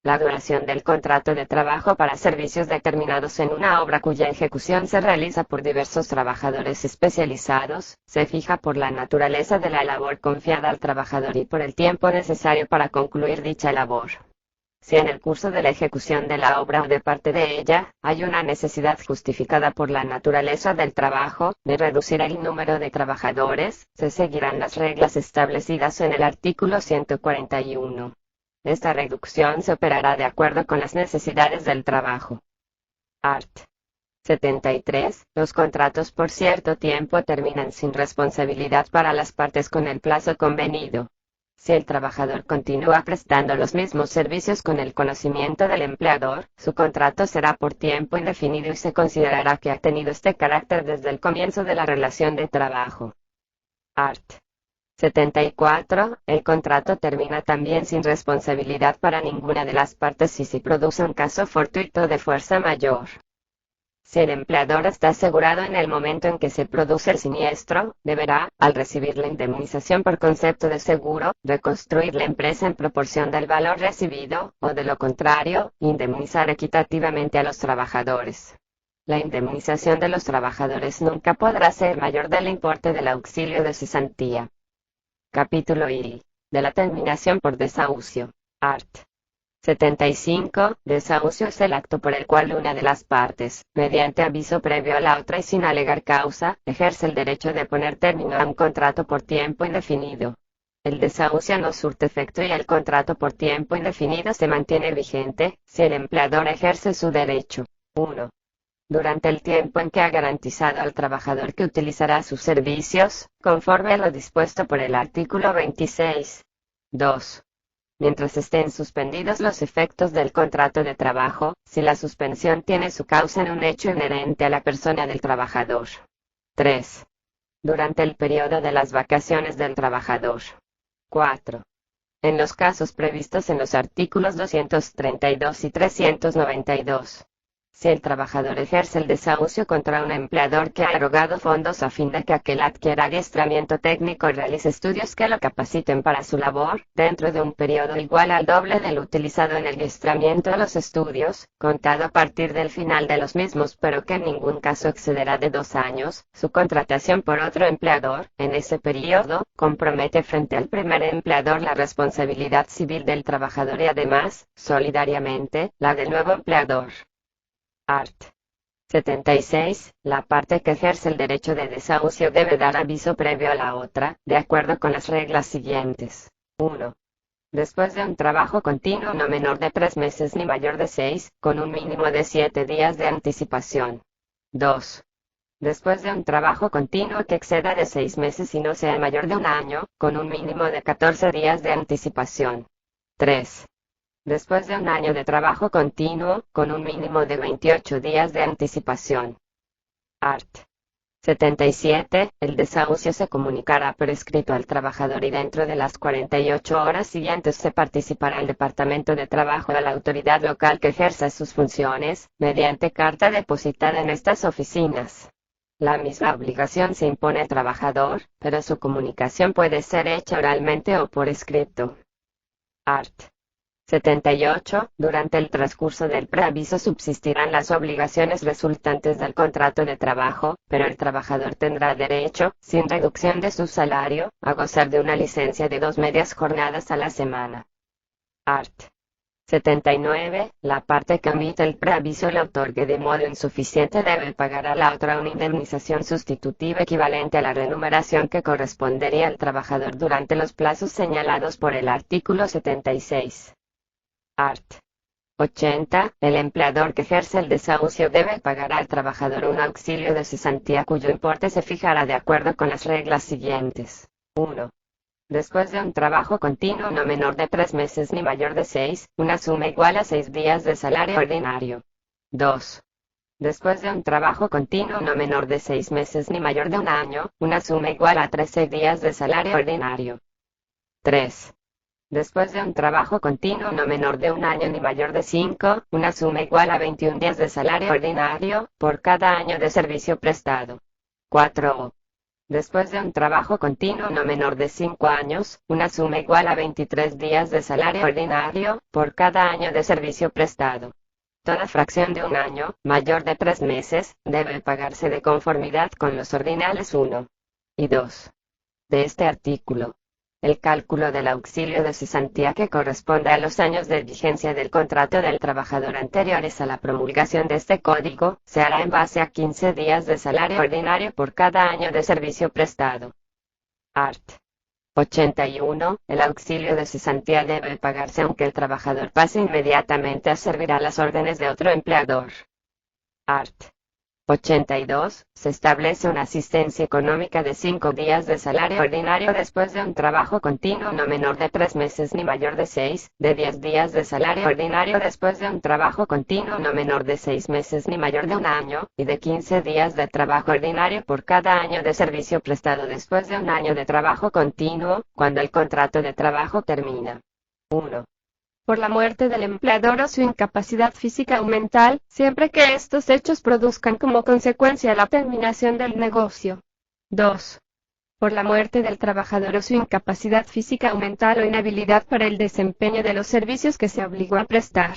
Speaker 1: La duración del contrato de trabajo para servicios determinados en una obra cuya ejecución se realiza por diversos trabajadores especializados, se fija por la naturaleza de la labor confiada al trabajador y por el tiempo necesario para concluir dicha labor. Si en el curso de la ejecución de la obra o de parte de ella, hay una necesidad justificada por la naturaleza del trabajo, de reducir el número de trabajadores, se seguirán las reglas establecidas en el artículo 141. Esta reducción se operará de acuerdo con las necesidades del trabajo. Art. 73. Los contratos por cierto tiempo terminan sin responsabilidad para las partes con el plazo convenido. Si el trabajador continúa prestando los mismos servicios con el conocimiento del empleador, su contrato será por tiempo indefinido y se considerará que ha tenido este carácter desde el comienzo de la relación de trabajo. Art. 74. El contrato termina también sin responsabilidad para ninguna de las partes si se produce un caso fortuito de fuerza mayor. Si el empleador está asegurado en el momento en que se produce el siniestro, deberá, al recibir la indemnización por concepto de seguro, reconstruir la empresa en proporción del valor recibido, o de lo contrario, indemnizar equitativamente a los trabajadores. La indemnización de los trabajadores nunca podrá ser mayor del importe del auxilio de cesantía. Capítulo I. De la terminación por desahucio. Art. 75. Desahucio es el acto por el cual una de las partes, mediante aviso previo a la otra y sin alegar causa, ejerce el derecho de poner término a un contrato por tiempo indefinido. El desahucio no surte efecto y el contrato por tiempo indefinido se mantiene vigente, si el empleador ejerce su derecho. 1. Durante el tiempo en que ha garantizado al trabajador que utilizará sus servicios, conforme a lo dispuesto por el artículo 26. 2. Mientras estén suspendidos los efectos del contrato de trabajo, si la suspensión tiene su causa en un hecho inherente a la persona del trabajador. 3. Durante el periodo de las vacaciones del trabajador. 4. En los casos previstos en los artículos 232 y 392. Si el trabajador ejerce el desahucio contra un empleador que ha erogado fondos a fin de que aquel adquiera adiestramiento técnico y realice estudios que lo capaciten para su labor, dentro de un periodo igual al doble del utilizado en el adiestramiento de los estudios, contado a partir del final de los mismos pero que en ningún caso excederá de 2 años, su contratación por otro empleador, en ese periodo, compromete frente al primer empleador la responsabilidad civil del trabajador y además, solidariamente, la del nuevo empleador. Art. 76. La parte que ejerce el derecho de desahucio debe dar aviso previo a la otra, de acuerdo con las reglas siguientes. 1. Después de un trabajo continuo no menor de 3 meses ni mayor de 6, con un mínimo de 7 días de anticipación. 2. Después de un trabajo continuo que exceda de 6 meses y no sea mayor de un año, con un mínimo de 14 días de anticipación. 3. Después de un año de trabajo continuo, con un mínimo de 28 días de anticipación. Art. 77. El desahucio se comunicará por escrito al trabajador y dentro de las 48 horas siguientes se participará el Departamento de Trabajo de la autoridad local que ejerza sus funciones, mediante carta depositada en estas oficinas. La misma obligación se impone al trabajador, pero su comunicación puede ser hecha oralmente o por escrito. Art. 78. Durante el transcurso del preaviso subsistirán las obligaciones resultantes del contrato de trabajo, pero el trabajador tendrá derecho, sin reducción de su salario, a gozar de una licencia de 2 medias jornadas a la semana. Art. 79. La parte que omite el preaviso le otorgue de modo insuficiente debe pagar a la otra una indemnización sustitutiva equivalente a la remuneración que correspondería al trabajador durante los plazos señalados por el artículo 76. Art. 80. El empleador que ejerce el desahucio debe pagar al trabajador un auxilio de cesantía cuyo importe se fijará de acuerdo con las reglas siguientes. 1. Después de un trabajo continuo no menor de 3 meses ni mayor de 6, una suma igual a 6 días de salario ordinario. 2. Después de un trabajo continuo no menor de 6 meses ni mayor de un año, una suma igual a 13 días de salario ordinario. 3. Después de un trabajo continuo no menor de un año ni mayor de 5, una suma igual a 21 días de salario ordinario, por cada año de servicio prestado. 4. Después de un trabajo continuo no menor de 5 años, una suma igual a 23 días de salario ordinario, por cada año de servicio prestado. Toda fracción de un año, mayor de 3 meses, debe pagarse de conformidad con los ordinales 1 y 2 de este artículo. El cálculo del auxilio de cesantía que corresponde a los años de vigencia del contrato del trabajador anteriores a la promulgación de este código, se hará en base a 15 días de salario ordinario por cada año de servicio prestado. Art. 81. El auxilio de cesantía debe pagarse aunque el trabajador pase inmediatamente a servir a las órdenes de otro empleador. Art. 82. Se establece una asistencia económica de 5 días de salario ordinario después de un trabajo continuo no menor de 3 meses ni mayor de 6, de 10 días de salario ordinario después de un trabajo continuo no menor de 6 meses ni mayor de un año, y de 15 días de trabajo ordinario por cada año de servicio prestado después de un año de trabajo continuo, cuando el contrato de trabajo termina. 1. Por la muerte del empleador o su incapacidad física o mental, siempre que estos hechos produzcan como consecuencia la terminación del negocio. 2. Por la muerte del trabajador o su incapacidad física o mental o inhabilidad para el desempeño de los servicios que se obligó a prestar.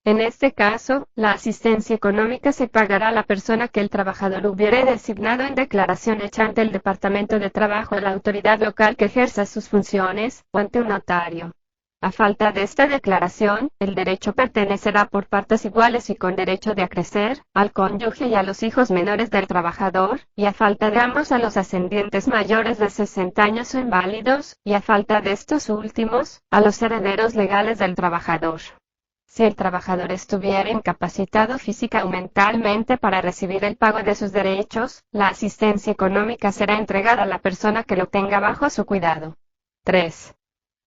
Speaker 1: En este caso, la asistencia económica se pagará a la persona que el trabajador hubiere designado en declaración hecha ante el Departamento de Trabajo o la autoridad local que ejerza sus funciones, o ante un notario. A falta de esta declaración, el derecho pertenecerá por partes iguales y con derecho de acrecer, al cónyuge y a los hijos menores del trabajador, y a falta de ambos a los ascendientes mayores de 60 años o inválidos, y a falta de estos últimos, a los herederos legales del trabajador. Si el trabajador estuviera incapacitado física o mentalmente para recibir el pago de sus derechos, la asistencia económica será entregada a la persona que lo tenga bajo su cuidado. 3.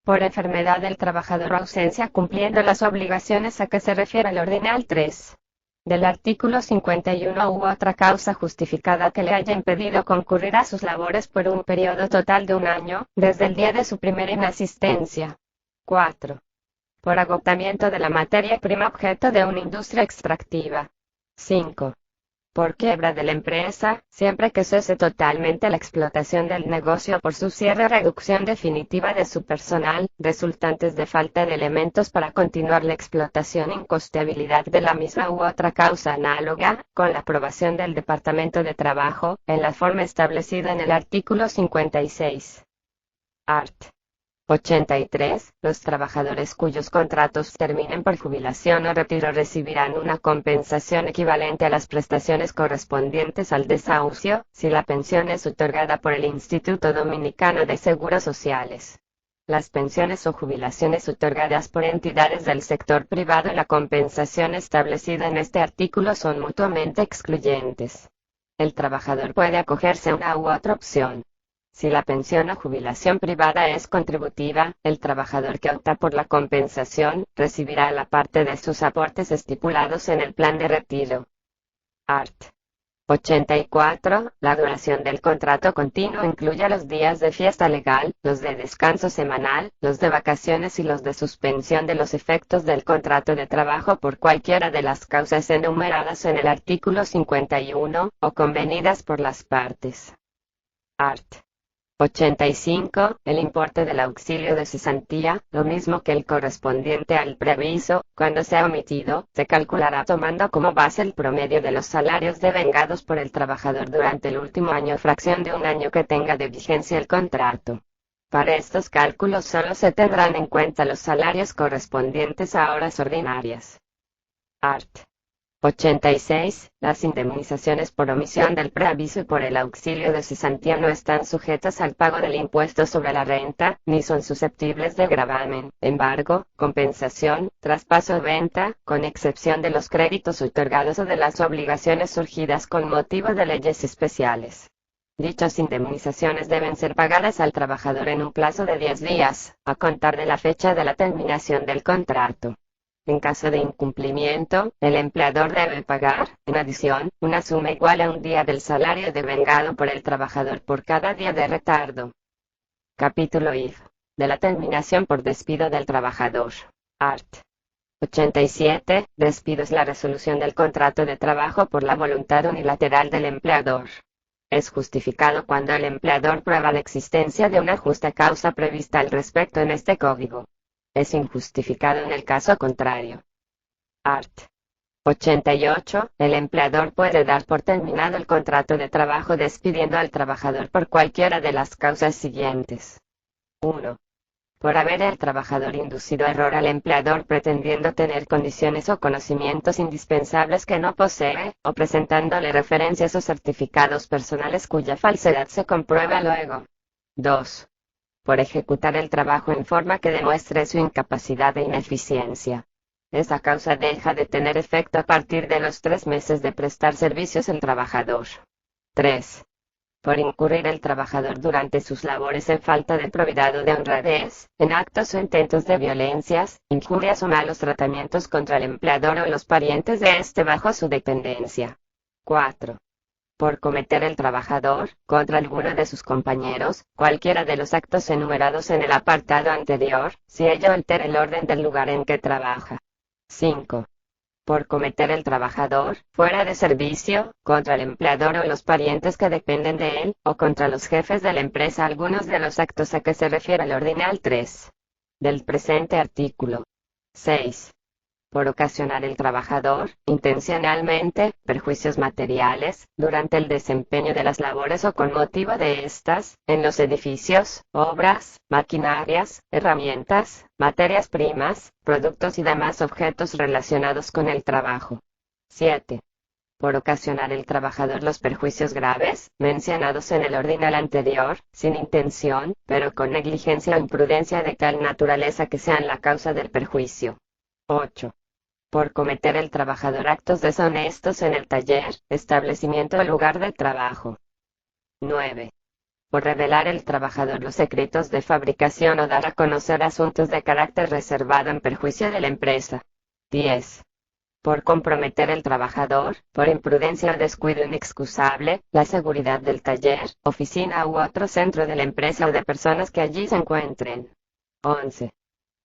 Speaker 1: Por enfermedad del trabajador o ausencia cumpliendo las obligaciones a que se refiere el ordinal 3. Del artículo 51 u otra causa justificada que le haya impedido concurrir a sus labores por un periodo total de un año, desde el día de su primera inasistencia. 4. Por agotamiento de la materia prima objeto de una industria extractiva. 5. Por quiebra de la empresa, siempre que cese totalmente la explotación del negocio por su cierre o reducción definitiva de su personal, resultantes de falta de elementos para continuar la explotación, incosteabilidad de la misma u otra causa análoga, con la aprobación del Departamento de Trabajo, en la forma establecida en el artículo 56. Art. 83. Los trabajadores cuyos contratos terminen por jubilación o retiro recibirán una compensación equivalente a las prestaciones correspondientes al desahucio, si la pensión es otorgada por el Instituto Dominicano de Seguros Sociales. Las pensiones o jubilaciones otorgadas por entidades del sector privado y la compensación establecida en este artículo son mutuamente excluyentes. El trabajador puede acogerse a una u otra opción. Si la pensión o jubilación privada es contributiva, el trabajador que opta por la compensación, recibirá la parte de sus aportes estipulados en el plan de retiro. Art. 84. La duración del contrato continuo incluye los días de fiesta legal, los de descanso semanal, los de vacaciones y los de suspensión de los efectos del contrato de trabajo por cualquiera de las causas enumeradas en el artículo 51, o convenidas por las partes. Art. 85. El importe del auxilio de cesantía, lo mismo que el correspondiente al preaviso, cuando sea omitido, se calculará tomando como base el promedio de los salarios devengados por el trabajador durante el último año, fracción de un año que tenga de vigencia el contrato. Para estos cálculos solo se tendrán en cuenta los salarios correspondientes a horas ordinarias. Art. 86. Las indemnizaciones por omisión del preaviso y por el auxilio de cesantía no están sujetas al pago del impuesto sobre la renta, ni son susceptibles de gravamen, embargo, compensación, traspaso o venta, con excepción de los créditos otorgados o de las obligaciones surgidas con motivo de leyes especiales. Dichas indemnizaciones deben ser pagadas al trabajador en un plazo de 10 días, a contar de la fecha de la terminación del contrato. En caso de incumplimiento, el empleador debe pagar, en adición, una suma igual a un día del salario devengado por el trabajador por cada día de retardo. Capítulo IV. De la terminación por despido del trabajador. Art. 87. Despido es la resolución del contrato de trabajo por la voluntad unilateral del empleador. Es justificado cuando el empleador prueba la existencia de una justa causa prevista al respecto en este código. Es injustificado en el caso contrario. Art. 88. El empleador puede dar por terminado el contrato de trabajo despidiendo al trabajador por cualquiera de las causas siguientes. 1. Por haber el trabajador inducido a error al empleador pretendiendo tener condiciones o conocimientos indispensables que no posee, o presentándole referencias o certificados personales cuya falsedad se comprueba luego. 2. por ejecutar el trabajo en forma que demuestre su incapacidad e ineficiencia. Esa causa deja de tener efecto a partir de los 3 meses de prestar servicios el trabajador. 3. Por incurrir el trabajador durante sus labores en falta de probidad o de honradez, en actos o intentos de violencias, injurias o malos tratamientos contra el empleador o los parientes de éste bajo su dependencia. 4. Por cometer el trabajador, contra alguno de sus compañeros, cualquiera de los actos enumerados en el apartado anterior, si ello altera el orden del lugar en que trabaja. 5. Por cometer el trabajador, fuera de servicio, contra el empleador o los parientes que dependen de él, o contra los jefes de la empresa algunos de los actos a que se refiere el ordinal 3 del presente artículo. 6. Por ocasionar el trabajador, intencionalmente, perjuicios materiales, durante el desempeño de las labores o con motivo de estas, en los edificios, obras, maquinarias, herramientas, materias primas, productos y demás objetos relacionados con el trabajo. 7. Por ocasionar el trabajador los perjuicios graves, mencionados en el ordinal anterior, sin intención, pero con negligencia o imprudencia de tal naturaleza que sean la causa del perjuicio. 8. Por cometer el trabajador actos deshonestos en el taller, establecimiento o lugar de trabajo. 9. Por revelar el trabajador los secretos de fabricación o dar a conocer asuntos de carácter reservado en perjuicio de la empresa. 10. Por comprometer el trabajador, por imprudencia o descuido inexcusable, la seguridad del taller, oficina u otro centro de la empresa o de personas que allí se encuentren. 11.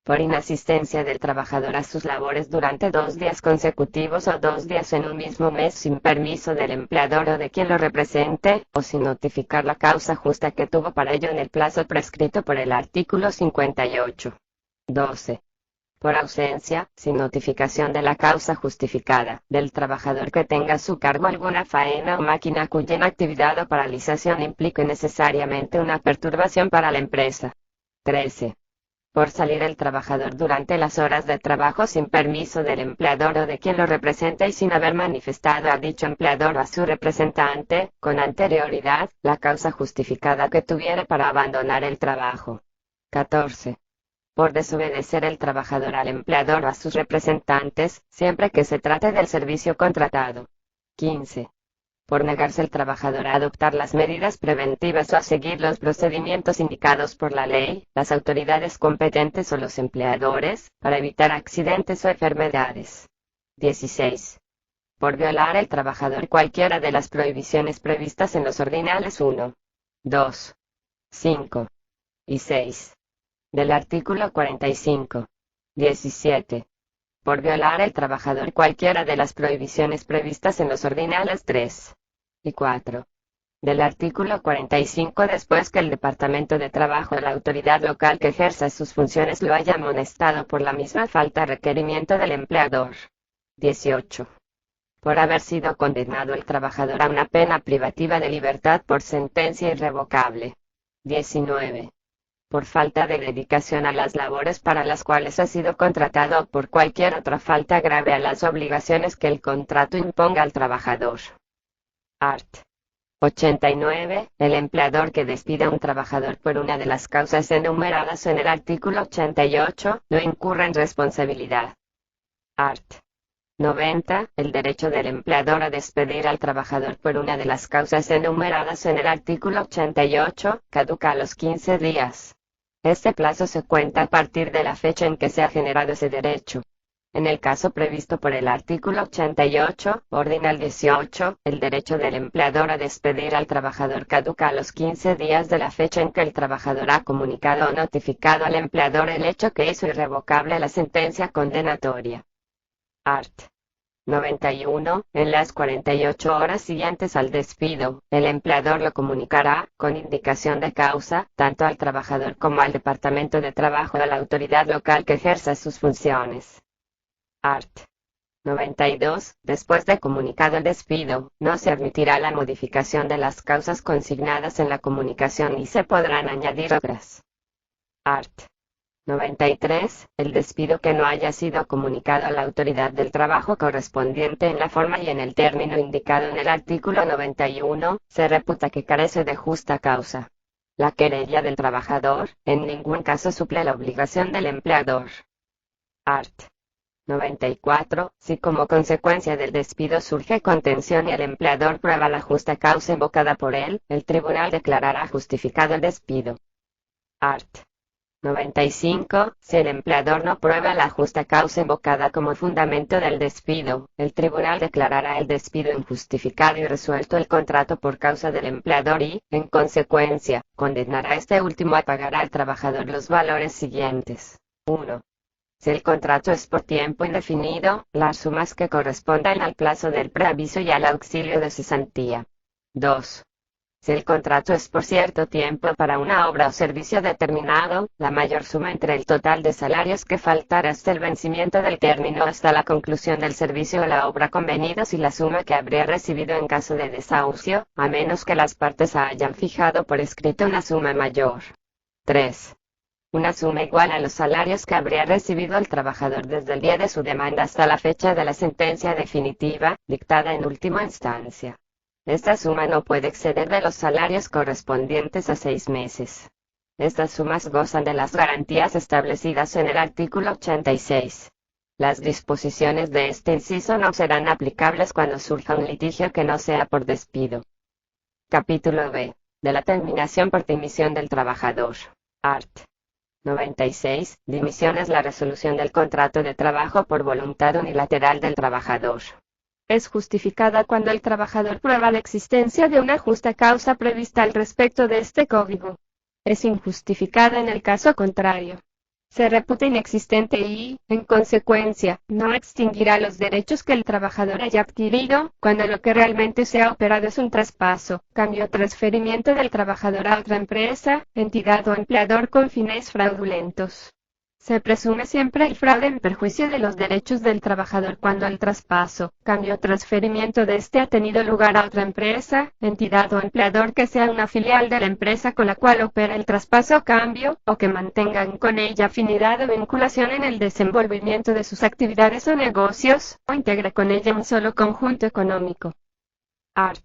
Speaker 1: Por inasistencia del trabajador a sus labores durante 2 días consecutivos o 2 días en un mismo mes sin permiso del empleador o de quien lo represente, o sin notificar la causa justa que tuvo para ello en el plazo prescrito por el artículo 58. 12. Por ausencia, sin notificación de la causa justificada, del trabajador que tenga a su cargo alguna faena o máquina cuya inactividad o paralización implique necesariamente una perturbación para la empresa. 13. Por salir el trabajador durante las horas de trabajo sin permiso del empleador o de quien lo representa y sin haber manifestado a dicho empleador o a su representante, con anterioridad, la causa justificada que tuviera para abandonar el trabajo. 14. Por desobedecer el trabajador al empleador o a sus representantes, siempre que se trate del servicio contratado. 15. Por negarse el trabajador a adoptar las medidas preventivas o a seguir los procedimientos indicados por la ley, las autoridades competentes o los empleadores, para evitar accidentes o enfermedades. 16. Por violar el trabajador cualquiera de las prohibiciones previstas en los ordinales 1, 2, 5 y 6 del artículo 45. 17. Por violar el trabajador cualquiera de las prohibiciones previstas en los ordinales 3 y 4 del artículo 45 después que el Departamento de Trabajo o la autoridad local que ejerza sus funciones lo haya amonestado por la misma falta a requerimiento del empleador. 18. Por haber sido condenado el trabajador a una pena privativa de libertad por sentencia irrevocable. 19. Por falta de dedicación a las labores para las cuales ha sido contratado o por cualquier otra falta grave a las obligaciones que el contrato imponga al trabajador. Art. 89. El empleador que despide a un trabajador por una de las causas enumeradas en el artículo 88, no incurre en responsabilidad. Art. 90. El derecho del empleador a despedir al trabajador por una de las causas enumeradas en el artículo 88, caduca a los 15 días. Este plazo se cuenta a partir de la fecha en que se ha generado ese derecho. En el caso previsto por el artículo 88, ordinal 18, el derecho del empleador a despedir al trabajador caduca a los 15 días de la fecha en que el trabajador ha comunicado o notificado al empleador el hecho que hizo irrevocable la sentencia condenatoria. Art. 91. En las 48 horas siguientes al despido, el empleador lo comunicará, con indicación de causa, tanto al trabajador como al Departamento de Trabajo o a la autoridad local que ejerza sus funciones. Art. 92. Después de comunicado el despido, no se admitirá la modificación de las causas consignadas en la comunicación y se podrán añadir otras. Art. 93. El despido que no haya sido comunicado a la autoridad del trabajo correspondiente en la forma y en el término indicado en el artículo 91, se reputa que carece de justa causa. La querella del trabajador, en ningún caso suple la obligación del empleador. Art. 94. Si como consecuencia del despido surge contención y el empleador prueba la justa causa invocada por él, el tribunal declarará justificado el despido. Art. 95. Si el empleador no prueba la justa causa invocada como fundamento del despido, el tribunal declarará el despido injustificado y resuelto el contrato por causa del empleador y, en consecuencia, condenará a este último a pagar al trabajador los valores siguientes. 1. Si el contrato es por tiempo indefinido, las sumas que correspondan al plazo del preaviso y al auxilio de cesantía. 2. Si el contrato es por cierto tiempo para una obra o servicio determinado, la mayor suma entre el total de salarios que faltará hasta el vencimiento del término hasta la conclusión del servicio o la obra convenidos y la suma que habría recibido en caso de desahucio, a menos que las partes hayan fijado por escrito una suma mayor. 3. Una suma igual a los salarios que habría recibido el trabajador desde el día de su demanda hasta la fecha de la sentencia definitiva, dictada en última instancia. Esta suma no puede exceder de los salarios correspondientes a 6 meses. Estas sumas gozan de las garantías establecidas en el artículo 86. Las disposiciones de este inciso no serán aplicables cuando surja un litigio que no sea por despido. Capítulo B. De la terminación por dimisión del trabajador. Art. 96. Dimisión es la resolución del contrato de trabajo por voluntad unilateral del trabajador. Es justificada cuando el trabajador prueba la existencia de una justa causa prevista al respecto de este código. Es injustificada en el caso contrario. Se reputa inexistente y, en consecuencia, no extinguirá los derechos que el trabajador haya adquirido, cuando lo que realmente se ha operado es un traspaso, cambio o transferimiento del trabajador a otra empresa, entidad o empleador con fines fraudulentos. Se presume siempre el fraude en perjuicio de los derechos del trabajador cuando el traspaso, cambio o transferimiento de este ha tenido lugar a otra empresa, entidad o empleador que sea una filial de la empresa con la cual opera el traspaso o cambio, o que mantengan con ella afinidad o vinculación en el desenvolvimiento de sus actividades o negocios, o integre con ella un solo conjunto económico. Art.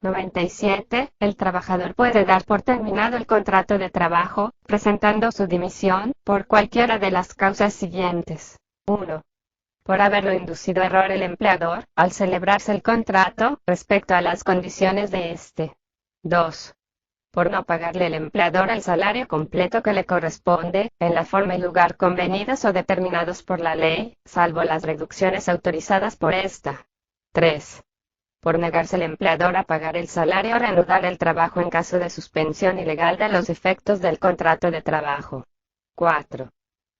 Speaker 1: 97. El trabajador puede dar por terminado el contrato de trabajo, presentando su dimisión, por cualquiera de las causas siguientes. 1. Por haberlo inducido a error el empleador, al celebrarse el contrato, respecto a las condiciones de este. 2. Por no pagarle el empleador el salario completo que le corresponde, en la forma y lugar convenidos o determinados por la ley, salvo las reducciones autorizadas por esta. 3. Por negarse el empleador a pagar el salario o reanudar el trabajo en caso de suspensión ilegal de los efectos del contrato de trabajo. 4.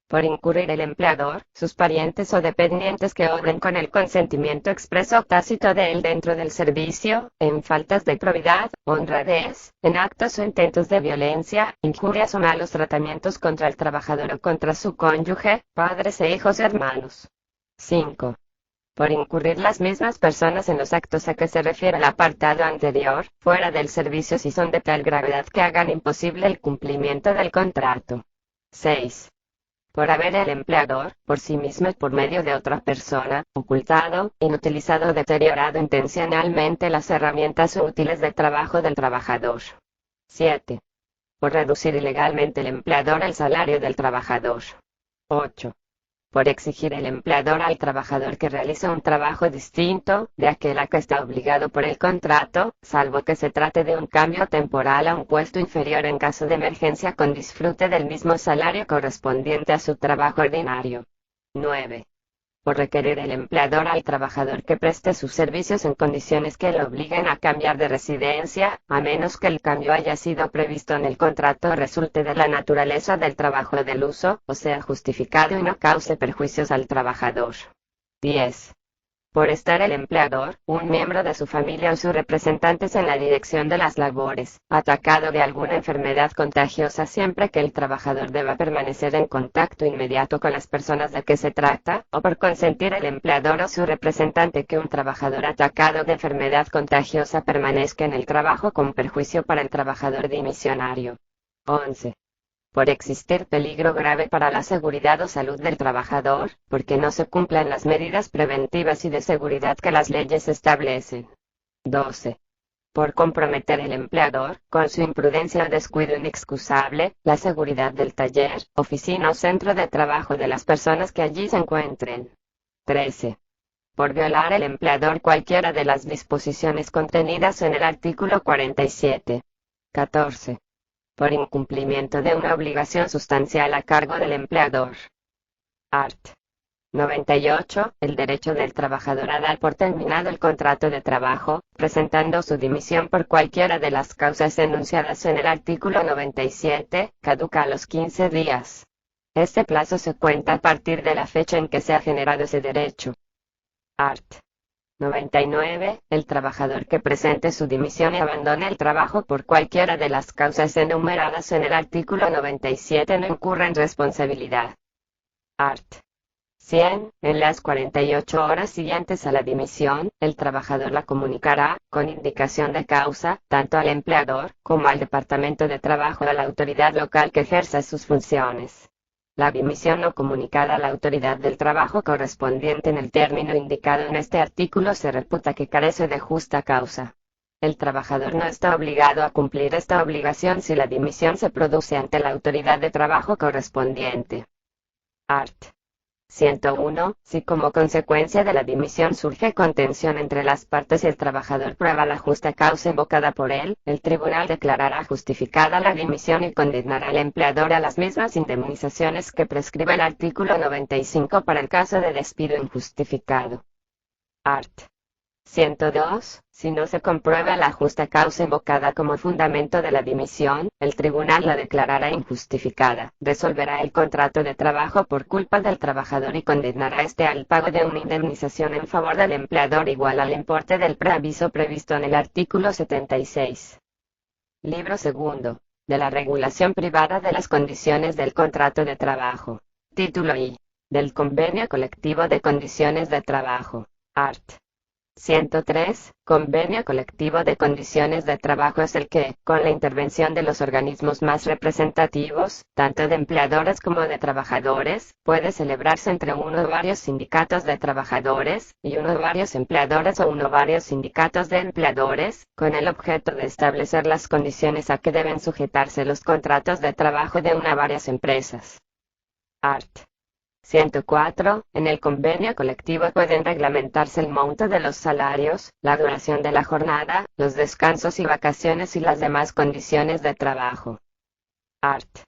Speaker 1: Por incurrir el empleador, sus parientes o dependientes que obren con el consentimiento expreso o tácito de él dentro del servicio, en faltas de probidad, honradez, en actos o intentos de violencia, injurias o malos tratamientos contra el trabajador o contra su cónyuge, padres e hijos y hermanos. 5. Por incurrir las mismas personas en los actos a que se refiere el apartado anterior, fuera del servicio si son de tal gravedad que hagan imposible el cumplimiento del contrato. 6. Por haber el empleador, por sí mismo y por medio de otra persona, ocultado, inutilizado o deteriorado intencionalmente las herramientas útiles de trabajo del trabajador. 7. Por reducir ilegalmente el empleador el salario del trabajador. 8. Por exigir el empleador al trabajador que realice un trabajo distinto de aquel a que está obligado por el contrato, salvo que se trate de un cambio temporal a un puesto inferior en caso de emergencia con disfrute del mismo salario correspondiente a su trabajo ordinario. 9. Por requerir el empleador al trabajador que preste sus servicios en condiciones que lo obliguen a cambiar de residencia, a menos que el cambio haya sido previsto en el contrato o resulte de la naturaleza del trabajo o del uso, o sea justificado y no cause perjuicios al trabajador. 10. Por estar el empleador, un miembro de su familia o sus representantes en la dirección de las labores, atacado de alguna enfermedad contagiosa siempre que el trabajador deba permanecer en contacto inmediato con las personas de que se trata, o por consentir el empleador o su representante que un trabajador atacado de enfermedad contagiosa permanezca en el trabajo con perjuicio para el trabajador dimisionario. 11. Por existir peligro grave para la seguridad o salud del trabajador, porque no se cumplan las medidas preventivas y de seguridad que las leyes establecen. 12. por comprometer el empleador, con su imprudencia o descuido inexcusable, la seguridad del taller, oficina o centro de trabajo de las personas que allí se encuentren. 13. Por violar el empleador cualquiera de las disposiciones contenidas en el artículo 47. 14. Por incumplimiento de una obligación sustancial a cargo del empleador. Art. 98. El derecho del trabajador a dar por terminado el contrato de trabajo, presentando su dimisión por cualquiera de las causas enunciadas en el artículo 97, caduca a los 15 días. Este plazo se cuenta a partir de la fecha en que se ha generado ese derecho. Art. 99. El trabajador que presente su dimisión y abandone el trabajo por cualquiera de las causas enumeradas en el artículo 97 no incurre en responsabilidad. Art. 100. En las 48 horas siguientes a la dimisión, el trabajador la comunicará, con indicación de causa, tanto al empleador, como al Departamento de Trabajo o a la autoridad local que ejerza sus funciones. La dimisión no comunicada a la autoridad del trabajo correspondiente en el término indicado en este artículo se reputa que carece de justa causa. El trabajador no está obligado a cumplir esta obligación si la dimisión se produce ante la autoridad de trabajo correspondiente. Art. 101. Si como consecuencia de la dimisión surge contención entre las partes y el trabajador prueba la justa causa invocada por él, el tribunal declarará justificada la dimisión y condenará al empleador a las mismas indemnizaciones que prescribe el artículo 95 para el caso de despido injustificado. Art. 102. Si no se comprueba la justa causa invocada como fundamento de la dimisión, el tribunal la declarará injustificada, resolverá el contrato de trabajo por culpa del trabajador y condenará a este al pago de una indemnización en favor del empleador igual al importe del preaviso previsto en el artículo 76. Libro segundo. De la regulación privada de las condiciones del contrato de trabajo. Título I. Del convenio colectivo de condiciones de trabajo. Art. 103. Convenio colectivo de condiciones de trabajo es el que, con la intervención de los organismos más representativos, tanto de empleadores como de trabajadores, puede celebrarse entre uno o varios sindicatos de trabajadores, y uno o varios empleadores o uno o varios sindicatos de empleadores, con el objeto de establecer las condiciones a que deben sujetarse los contratos de trabajo de una o varias empresas. Art. 104. En el convenio colectivo pueden reglamentarse el monto de los salarios, la duración de la jornada, los descansos y vacaciones y las demás condiciones de trabajo. Art.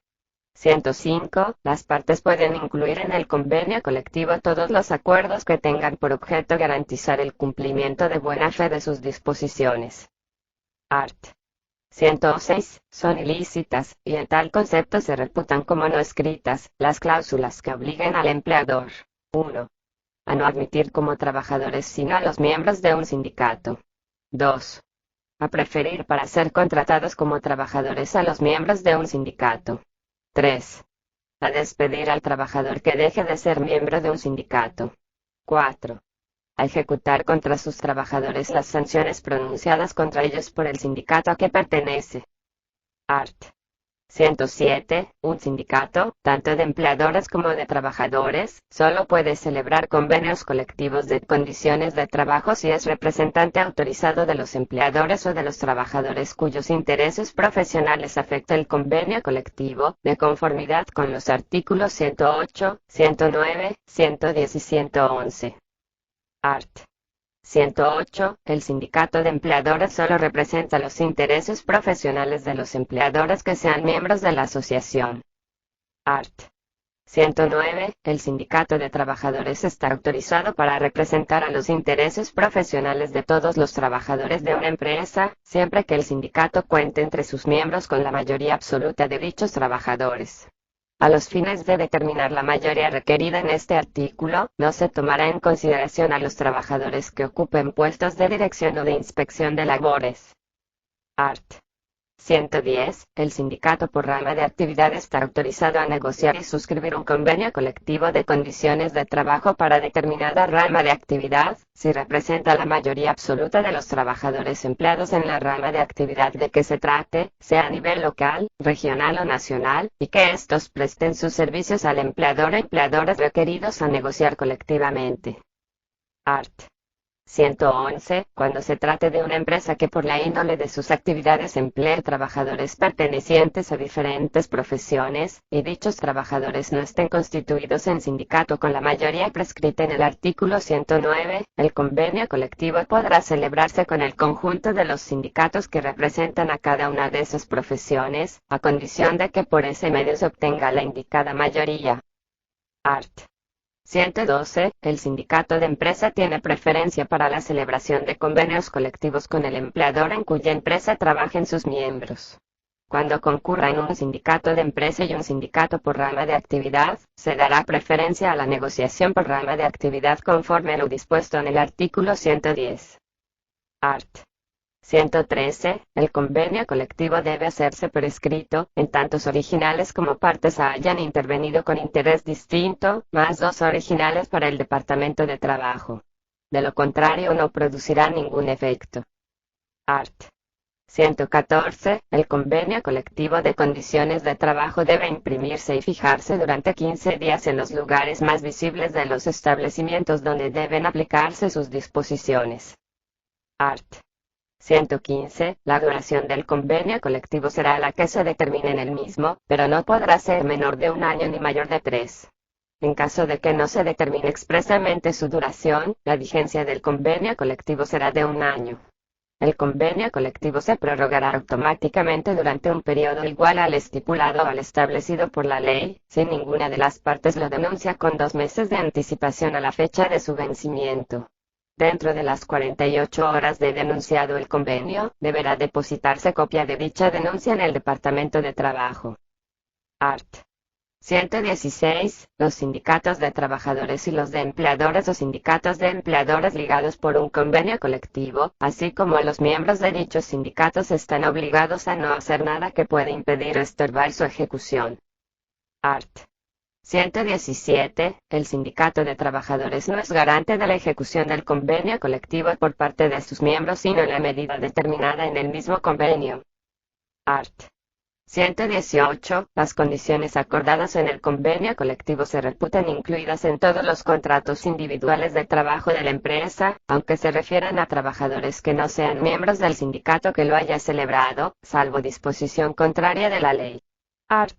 Speaker 1: 105. Las partes pueden incluir en el convenio colectivo todos los acuerdos que tengan por objeto garantizar el cumplimiento de buena fe de sus disposiciones. Art. 106. Son ilícitas, y en tal concepto se reputan como no escritas, las cláusulas que obliguen al empleador. 1. A no admitir como trabajadores sino a los miembros de un sindicato. 2. A preferir para ser contratados como trabajadores a los miembros de un sindicato. 3. A despedir al trabajador que deje de ser miembro de un sindicato. 4. A ejecutar contra sus trabajadores las sanciones pronunciadas contra ellos por el sindicato a que pertenece. Art. 107. Un sindicato, tanto de empleadores como de trabajadores, solo puede celebrar convenios colectivos de condiciones de trabajo si es representante autorizado de los empleadores o de los trabajadores cuyos intereses profesionales afecta el convenio colectivo, de conformidad con los artículos 108, 109, 110 y 111. Art. 108. El sindicato de empleadores solo representa los intereses profesionales de los empleadores que sean miembros de la asociación. Art. 109. El sindicato de trabajadores está autorizado para representar a los intereses profesionales de todos los trabajadores de una empresa, siempre que el sindicato cuente entre sus miembros con la mayoría absoluta de dichos trabajadores. A los fines de determinar la mayoría requerida en este artículo, no se tomará en consideración a los trabajadores que ocupen puestos de dirección o de inspección de labores. Art. 110. El sindicato por rama de actividad está autorizado a negociar y suscribir un convenio colectivo de condiciones de trabajo para determinada rama de actividad, si representa la mayoría absoluta de los trabajadores empleados en la rama de actividad de que se trate, sea a nivel local, regional o nacional, y que estos presten sus servicios al empleador o empleadores requeridos a negociar colectivamente. Art. 111. Cuando se trate de una empresa que por la índole de sus actividades emplee trabajadores pertenecientes a diferentes profesiones, y dichos trabajadores no estén constituidos en sindicato con la mayoría prescrita en el artículo 109, el convenio colectivo podrá celebrarse con el conjunto de los sindicatos que representan a cada una de esas profesiones, a condición de que por ese medio se obtenga la indicada mayoría. Art. 112. El sindicato de empresa tiene preferencia para la celebración de convenios colectivos con el empleador en cuya empresa trabajen sus miembros. Cuando concurran un sindicato de empresa y un sindicato por rama de actividad, se dará preferencia a la negociación por rama de actividad conforme a lo dispuesto en el artículo 110. Art. 113. El convenio colectivo debe hacerse por escrito, en tantos originales como partes hayan intervenido con interés distinto, más 2 originales para el Departamento de Trabajo. De lo contrario no producirá ningún efecto. Art. 114. El convenio colectivo de condiciones de trabajo debe imprimirse y fijarse durante 15 días en los lugares más visibles de los establecimientos donde deben aplicarse sus disposiciones. Art. 115. La duración del convenio colectivo será la que se determine en el mismo, pero no podrá ser menor de 1 año ni mayor de 3. En caso de que no se determine expresamente su duración, la vigencia del convenio colectivo será de 1 año. El convenio colectivo se prorrogará automáticamente durante un periodo igual al estipulado o al establecido por la ley, si ninguna de las partes lo denuncia con 2 meses de anticipación a la fecha de su vencimiento. Dentro de las 48 horas de denunciado el convenio, deberá depositarse copia de dicha denuncia en el Departamento de Trabajo. Art. 116. Los sindicatos de trabajadores y los de empleadores o sindicatos de empleadores ligados por un convenio colectivo, así como los miembros de dichos sindicatos están obligados a no hacer nada que pueda impedir o estorbar su ejecución. Art. 117. El sindicato de trabajadores no es garante de la ejecución del convenio colectivo por parte de sus miembros sino en la medida determinada en el mismo convenio. Art. 118. Las condiciones acordadas en el convenio colectivo se reputan incluidas en todos los contratos individuales de trabajo de la empresa, aunque se refieran a trabajadores que no sean miembros del sindicato que lo haya celebrado, salvo disposición contraria de la ley. Art.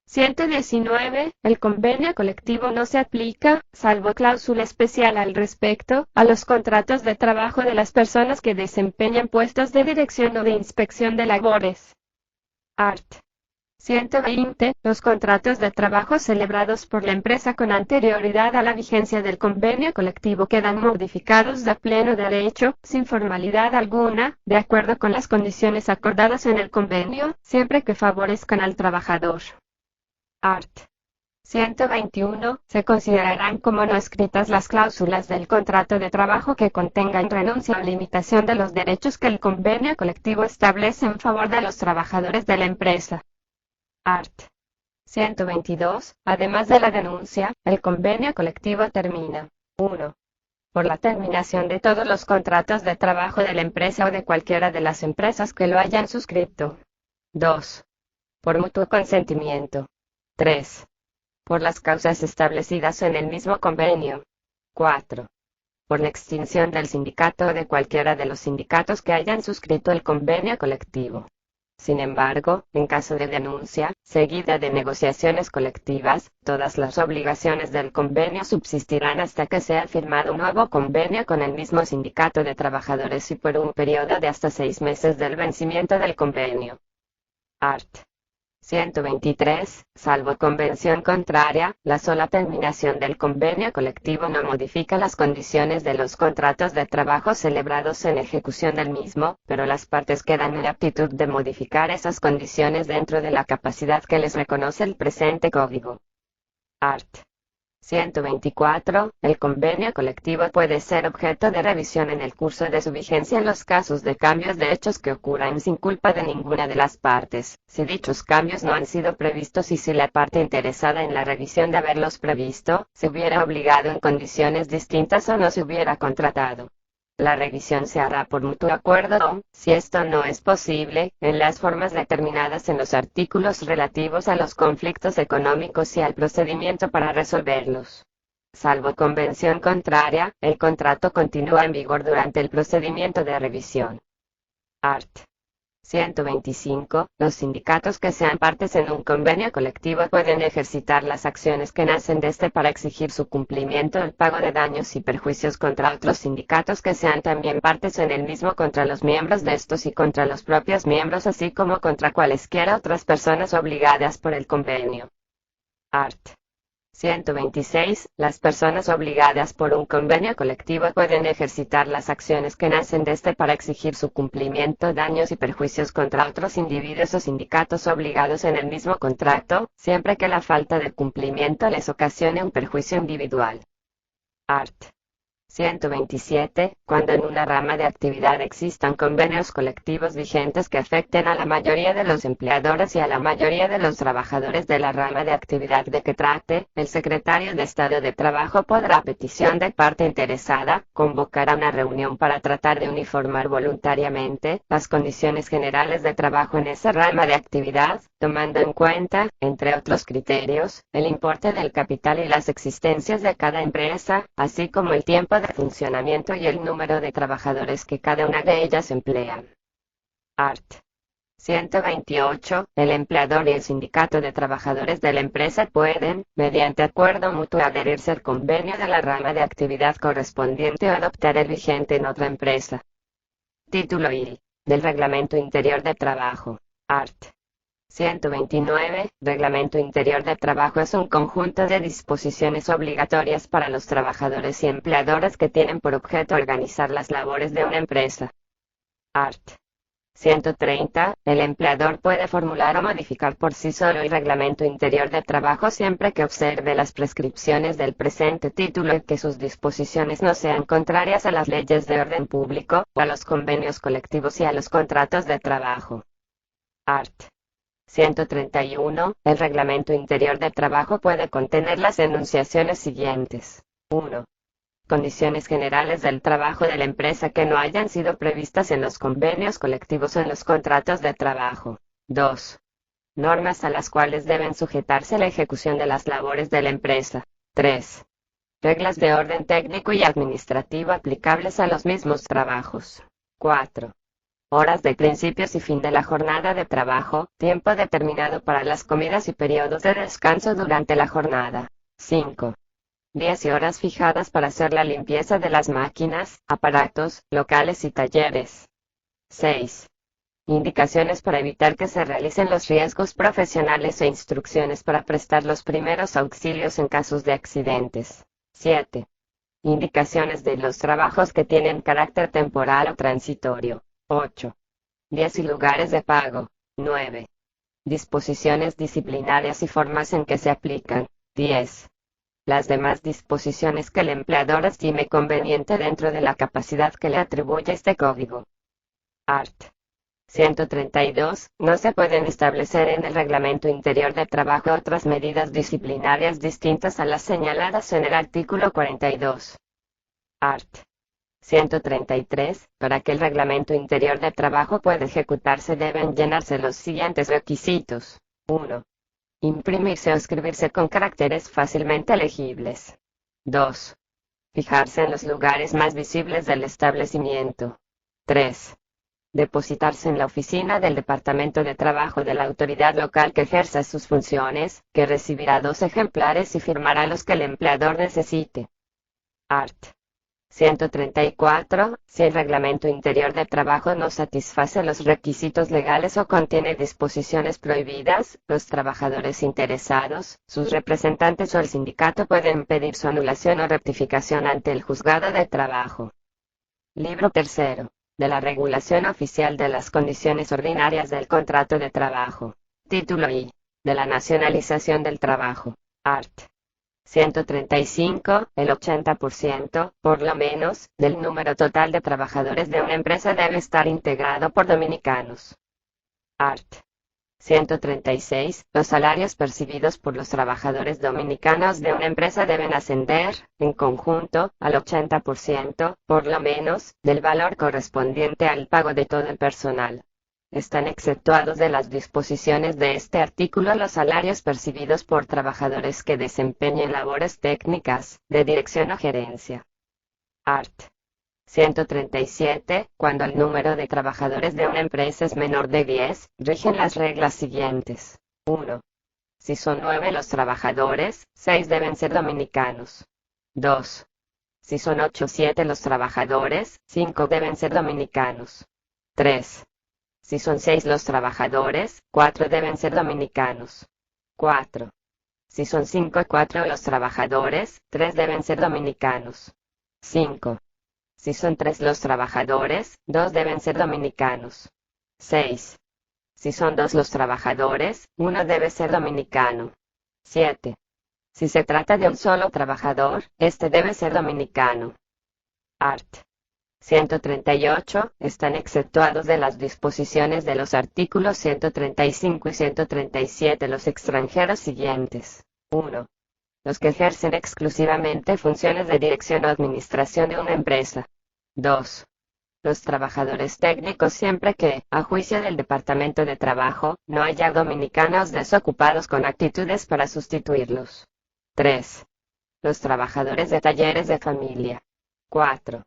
Speaker 1: 119. El convenio colectivo no se aplica, salvo cláusula especial al respecto, a los contratos de trabajo de las personas que desempeñan puestos de dirección o de inspección de labores. Art. 120. Los contratos de trabajo celebrados por la empresa con anterioridad a la vigencia del convenio colectivo quedan modificados de pleno derecho, sin formalidad alguna, de acuerdo con las condiciones acordadas en el convenio, siempre que favorezcan al trabajador. Art. 121. Se considerarán como no escritas las cláusulas del contrato de trabajo que contengan renuncia o limitación de los derechos que el convenio colectivo establece en favor de los trabajadores de la empresa. Art. 122. Además de la denuncia, el convenio colectivo termina. 1. Por la terminación de todos los contratos de trabajo de la empresa o de cualquiera de las empresas que lo hayan suscrito. 2. Por mutuo consentimiento. 3. Por las causas establecidas en el mismo convenio. 4. Por la extinción del sindicato o de cualquiera de los sindicatos que hayan suscrito el convenio colectivo. Sin embargo, en caso de denuncia, seguida de negociaciones colectivas, todas las obligaciones del convenio subsistirán hasta que sea firmado un nuevo convenio con el mismo sindicato de trabajadores y por un periodo de hasta 6 meses del vencimiento del convenio. Art. 123. Salvo convención contraria, la sola terminación del convenio colectivo no modifica las condiciones de los contratos de trabajo celebrados en ejecución del mismo, pero las partes quedan en aptitud de modificar esas condiciones dentro de la capacidad que les reconoce el presente código. Art. 124. El convenio colectivo puede ser objeto de revisión en el curso de su vigencia en los casos de cambios de hechos que ocurran sin culpa de ninguna de las partes, si dichos cambios no han sido previstos y si la parte interesada en la revisión de haberlos previsto, se hubiera obligado en condiciones distintas o no se hubiera contratado. La revisión se hará por mutuo acuerdo o, si esto no es posible, en las formas determinadas en los artículos relativos a los conflictos económicos y al procedimiento para resolverlos. Salvo convención contraria, el contrato continúa en vigor durante el procedimiento de revisión. Art. 125. Los sindicatos que sean partes en un convenio colectivo pueden ejercitar las acciones que nacen de este para exigir su cumplimiento, el pago de daños y perjuicios contra otros sindicatos que sean también partes en el mismo, contra los miembros de estos y contra los propios miembros, así como contra cualesquiera otras personas obligadas por el convenio. Art. 126. Las personas obligadas por un convenio colectivo pueden ejercitar las acciones que nacen de este para exigir su cumplimiento, daños y perjuicios contra otros individuos o sindicatos obligados en el mismo contrato, siempre que la falta de cumplimiento les ocasione un perjuicio individual. Art. 127. Cuando en una rama de actividad existan convenios colectivos vigentes que afecten a la mayoría de los empleadores y a la mayoría de los trabajadores de la rama de actividad de que trate, el secretario de Estado de Trabajo podrá, a petición de parte interesada, convocar a una reunión para tratar de uniformar voluntariamente las condiciones generales de trabajo en esa rama de actividad, tomando en cuenta, entre otros criterios, el importe del capital y las existencias de cada empresa, así como el tiempo de funcionamiento y el número de trabajadores que cada una de ellas emplea. Art. 128. El empleador y el sindicato de trabajadores de la empresa pueden, mediante acuerdo mutuo, adherirse al convenio de la rama de actividad correspondiente o adoptar el vigente en otra empresa. Título I. Del Reglamento Interior de Trabajo. Art. 129. Reglamento Interior de Trabajo es un conjunto de disposiciones obligatorias para los trabajadores y empleadores que tienen por objeto organizar las labores de una empresa. Art. 130. El empleador puede formular o modificar por sí solo el Reglamento Interior de Trabajo siempre que observe las prescripciones del presente título y que sus disposiciones no sean contrarias a las leyes de orden público, o a los convenios colectivos y a los contratos de trabajo. Art. 131. El Reglamento Interior de Trabajo puede contener las enunciaciones siguientes. 1. Condiciones generales del trabajo de la empresa que no hayan sido previstas en los convenios colectivos o en los contratos de trabajo. 2. Normas a las cuales deben sujetarse la ejecución de las labores de la empresa. 3. Reglas de orden técnico y administrativo aplicables a los mismos trabajos. 4. Horas de principios y fin de la jornada de trabajo, tiempo determinado para las comidas y periodos de descanso durante la jornada. 5. Días y horas fijadas para hacer la limpieza de las máquinas, aparatos, locales y talleres. 6. Indicaciones para evitar que se realicen los riesgos profesionales e instrucciones para prestar los primeros auxilios en casos de accidentes. 7. Indicaciones de los trabajos que tienen carácter temporal o transitorio. 8. Días y lugares de pago. 9. Disposiciones disciplinarias y formas en que se aplican. 10. Las demás disposiciones que el empleador estime conveniente dentro de la capacidad que le atribuye este código. Art. 132. No se pueden establecer en el Reglamento Interior de Trabajo otras medidas disciplinarias distintas a las señaladas en el artículo 42. Art. 133. Para que el Reglamento Interior de Trabajo pueda ejecutarse deben llenarse los siguientes requisitos. 1. Imprimirse o escribirse con caracteres fácilmente legibles. 2. Fijarse en los lugares más visibles del establecimiento. 3. Depositarse en la oficina del Departamento de Trabajo de la autoridad local que ejerza sus funciones, que recibirá 2 ejemplares y firmará los que el empleador necesite. Art. 134. Si el Reglamento Interior de Trabajo no satisface los requisitos legales o contiene disposiciones prohibidas, los trabajadores interesados, sus representantes o el sindicato pueden pedir su anulación o rectificación ante el Juzgado de Trabajo. Libro tercero. De la Regulación Oficial de las Condiciones Ordinarias del Contrato de Trabajo. Título I. De la Nacionalización del Trabajo. Art. 135. El 80%, por lo menos, del número total de trabajadores de una empresa debe estar integrado por dominicanos. Art. 136. Los salarios percibidos por los trabajadores dominicanos de una empresa deben ascender, en conjunto, al 80%, por lo menos, del valor correspondiente al pago de todo el personal. Están exceptuados de las disposiciones de este artículo los salarios percibidos por trabajadores que desempeñen labores técnicas, de dirección o gerencia. Art. 137. Cuando el número de trabajadores de una empresa es menor de 10, rigen las reglas siguientes. 1. Si son 9 los trabajadores, 6 deben ser dominicanos. 2. Si son 8 o 7 los trabajadores, 5 deben ser dominicanos. 3. Si son 6 los trabajadores, 4 deben ser dominicanos. 4. Si son 5 o 4 los trabajadores, 3 deben ser dominicanos. 5. Si son 3 los trabajadores, 2 deben ser dominicanos. 6. Si son 2 los trabajadores, 1 debe ser dominicano. 7. Si se trata de un solo trabajador, este debe ser dominicano. Art. 138. Están exceptuados de las disposiciones de los artículos 135 y 137 los extranjeros siguientes. 1. Los que ejercen exclusivamente funciones de dirección o administración de una empresa. 2. Los trabajadores técnicos siempre que, a juicio del Departamento de Trabajo, no haya dominicanos desocupados con actitudes para sustituirlos. 3. Los trabajadores de talleres de familia. 4.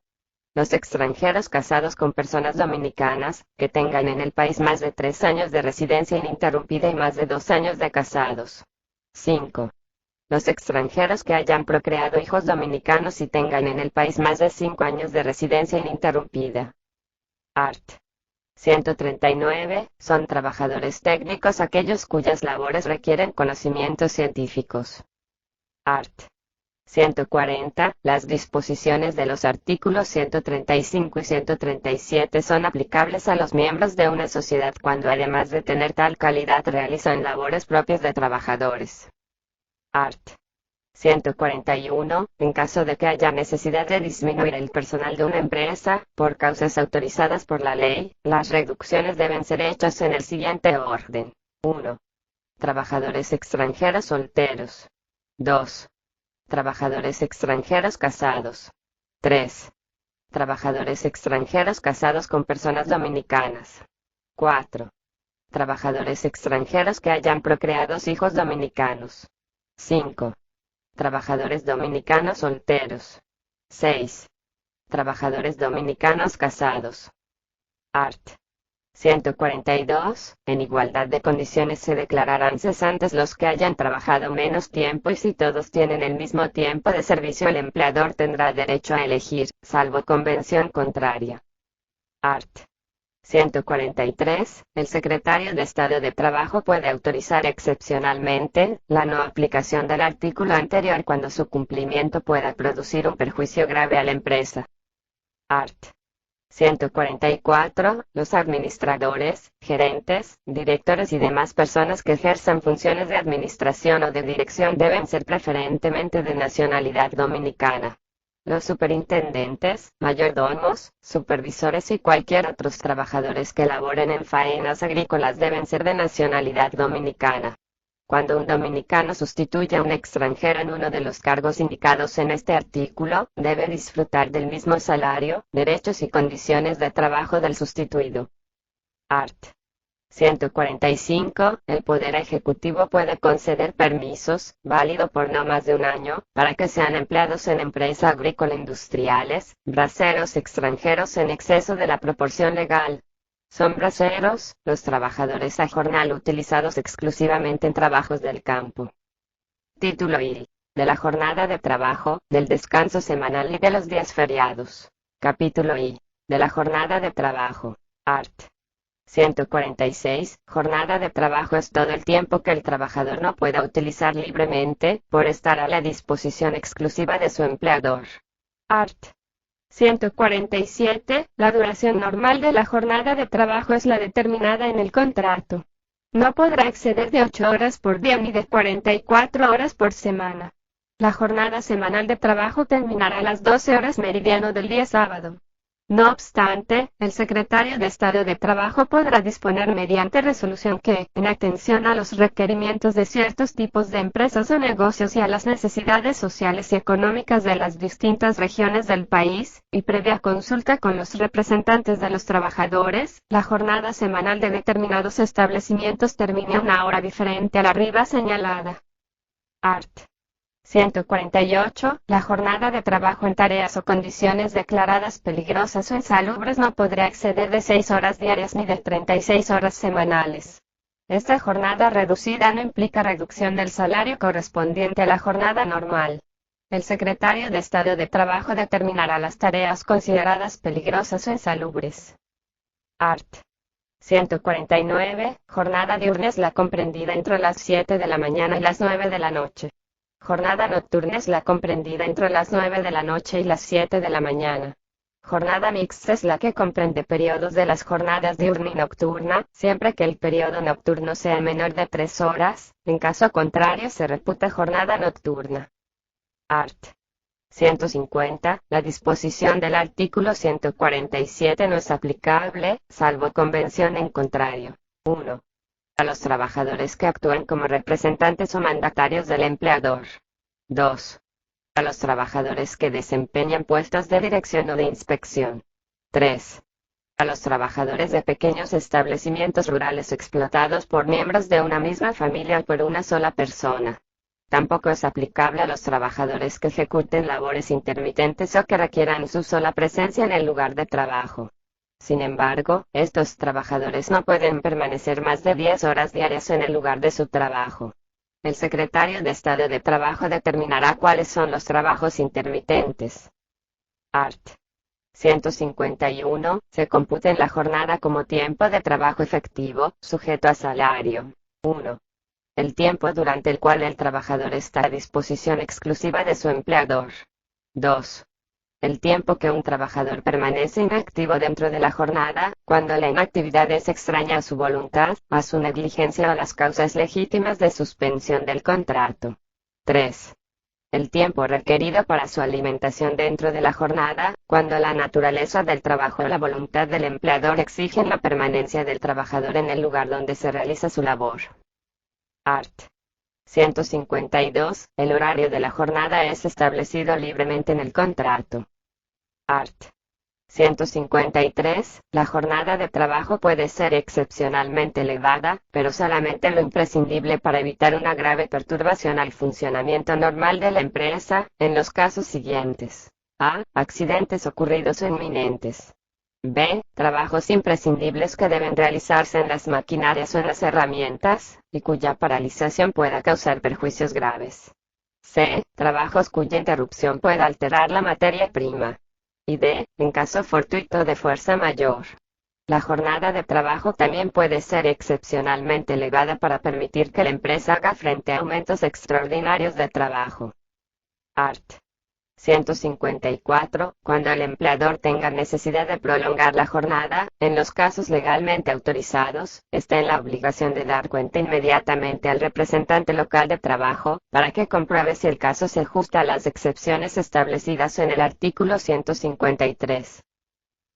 Speaker 1: Los extranjeros casados con personas dominicanas, que tengan en el país más de 3 años de residencia ininterrumpida y más de 2 años de casados. 5. Los extranjeros que hayan procreado hijos dominicanos y tengan en el país más de 5 años de residencia ininterrumpida. Art. 139. Son trabajadores técnicos aquellos cuyas labores requieren conocimientos científicos. Art. 140. Las disposiciones de los artículos 135 y 137 son aplicables a los miembros de una sociedad cuando además de tener tal calidad realizan labores propias de trabajadores. Art. 141. En caso de que haya necesidad de disminuir el personal de una empresa, por causas autorizadas por la ley, las reducciones deben ser hechas en el siguiente orden. 1. Trabajadores extranjeros solteros. 2. Trabajadores extranjeros casados. 3. Trabajadores extranjeros casados con personas dominicanas. 4. Trabajadores extranjeros que hayan procreado hijos dominicanos. 5. Trabajadores dominicanos solteros. 6. Trabajadores dominicanos casados. Art. 142. En igualdad de condiciones se declararán cesantes los que hayan trabajado menos tiempo y si todos tienen el mismo tiempo de servicio el empleador tendrá derecho a elegir, salvo convención contraria. Art. 143. El secretario de Estado de Trabajo puede autorizar excepcionalmente la no aplicación del artículo anterior cuando su cumplimiento pueda producir un perjuicio grave a la empresa. Art. 144. Los administradores, gerentes, directores y demás personas que ejerzan funciones de administración o de dirección deben ser preferentemente de nacionalidad dominicana. Los superintendentes, mayordomos, supervisores y cualquier otros trabajadores que laboren en faenas agrícolas deben ser de nacionalidad dominicana. Cuando un dominicano sustituye a un extranjero en uno de los cargos indicados en este artículo, debe disfrutar del mismo salario, derechos y condiciones de trabajo del sustituido. Art. 145. El Poder Ejecutivo puede conceder permisos, válido por no más de un año, para que sean empleados en empresa agrícola industriales, braceros extranjeros en exceso de la proporción legal. Son braceros, los trabajadores a jornal utilizados exclusivamente en trabajos del campo. Título I. De la jornada de trabajo, del descanso semanal y de los días feriados. Capítulo I. De la jornada de trabajo. Art. 146. Jornada de trabajo es todo el tiempo que el trabajador no pueda utilizar libremente, por estar a la disposición exclusiva de su empleador. Art. 147. La duración normal de la jornada de trabajo es la determinada en el contrato. No podrá exceder de 8 horas por día ni de 44 horas por semana. La jornada semanal de trabajo terminará a las 12 horas meridiano del día sábado. No obstante, el secretario de Estado de Trabajo podrá disponer mediante resolución que, en atención a los requerimientos de ciertos tipos de empresas o negocios y a las necesidades sociales y económicas de las distintas regiones del país, y previa consulta con los representantes de los trabajadores, la jornada semanal de determinados establecimientos termine a una hora diferente a la arriba señalada. Art. 148. La jornada de trabajo en tareas o condiciones declaradas peligrosas o insalubres no podrá exceder de 6 horas diarias ni de 36 horas semanales. Esta jornada reducida no implica reducción del salario correspondiente a la jornada normal. El secretario de Estado de Trabajo determinará las tareas consideradas peligrosas o insalubres. Art. 149. Jornada diurna es la comprendida entre las 7 de la mañana y las 9 de la noche. Jornada nocturna es la comprendida entre las 9 de la noche y las 7 de la mañana. Jornada mixta es la que comprende periodos de las jornadas diurna y nocturna, siempre que el periodo nocturno sea menor de 3 horas, en caso contrario se reputa jornada nocturna. Art. 150. La disposición del artículo 147 no es aplicable, salvo convención en contrario. 1. A los trabajadores que actúan como representantes o mandatarios del empleador. 2. A los trabajadores que desempeñan puestos de dirección o de inspección. 3. A los trabajadores de pequeños establecimientos rurales explotados por miembros de una misma familia o por una sola persona. Tampoco es aplicable a los trabajadores que ejecuten labores intermitentes o que requieran su sola presencia en el lugar de trabajo. Sin embargo, estos trabajadores no pueden permanecer más de 10 horas diarias en el lugar de su trabajo. El secretario de Estado de Trabajo determinará cuáles son los trabajos intermitentes. Art. 151. Se computa en la jornada como tiempo de trabajo efectivo, sujeto a salario. 1. El tiempo durante el cual el trabajador está a disposición exclusiva de su empleador. 2. El tiempo que un trabajador permanece inactivo dentro de la jornada, cuando la inactividad es extraña a su voluntad, a su negligencia o a las causas legítimas de suspensión del contrato. 3. El tiempo requerido para su alimentación dentro de la jornada, cuando la naturaleza del trabajo o la voluntad del empleador exigen la permanencia del trabajador en el lugar donde se realiza su labor. Art. 152. El horario de la jornada es establecido libremente en el contrato. Art. 153. La jornada de trabajo puede ser excepcionalmente elevada, pero solamente lo imprescindible para evitar una grave perturbación al funcionamiento normal de la empresa, en los casos siguientes. A. Accidentes ocurridos o inminentes. B. Trabajos imprescindibles que deben realizarse en las maquinarias o en las herramientas, y cuya paralización pueda causar perjuicios graves. C. Trabajos cuya interrupción pueda alterar la materia prima. Y D. En caso fortuito de fuerza mayor. La jornada de trabajo también puede ser excepcionalmente elevada para permitir que la empresa haga frente a aumentos extraordinarios de trabajo. Art. 154. Cuando el empleador tenga necesidad de prolongar la jornada, en los casos legalmente autorizados, está en la obligación de dar cuenta inmediatamente al representante local de trabajo, para que compruebe si el caso se ajusta a las excepciones establecidas en el artículo 153.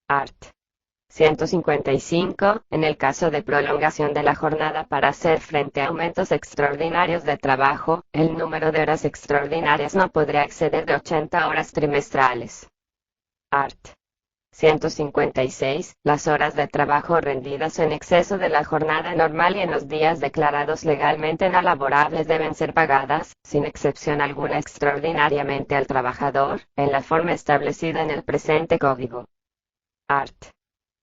Speaker 1: Art. 155. En el caso de prolongación de la jornada para hacer frente a aumentos extraordinarios de trabajo, el número de horas extraordinarias no podrá exceder de 80 horas trimestrales. Art. 156. Las horas de trabajo rendidas en exceso de la jornada normal y en los días declarados legalmente no laborables deben ser pagadas, sin excepción alguna extraordinariamente al trabajador, en la forma establecida en el presente código. Art.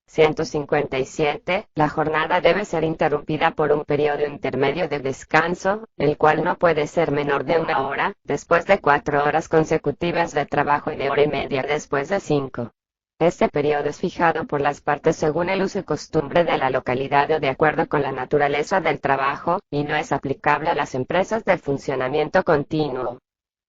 Speaker 1: 157. La jornada debe ser interrumpida por un periodo intermedio de descanso, el cual no puede ser menor de 1 hora, después de 4 horas consecutivas de trabajo y de 1 hora y media después de 5. Este periodo es fijado por las partes según el uso y costumbre de la localidad o de acuerdo con la naturaleza del trabajo, y no es aplicable a las empresas de funcionamiento continuo.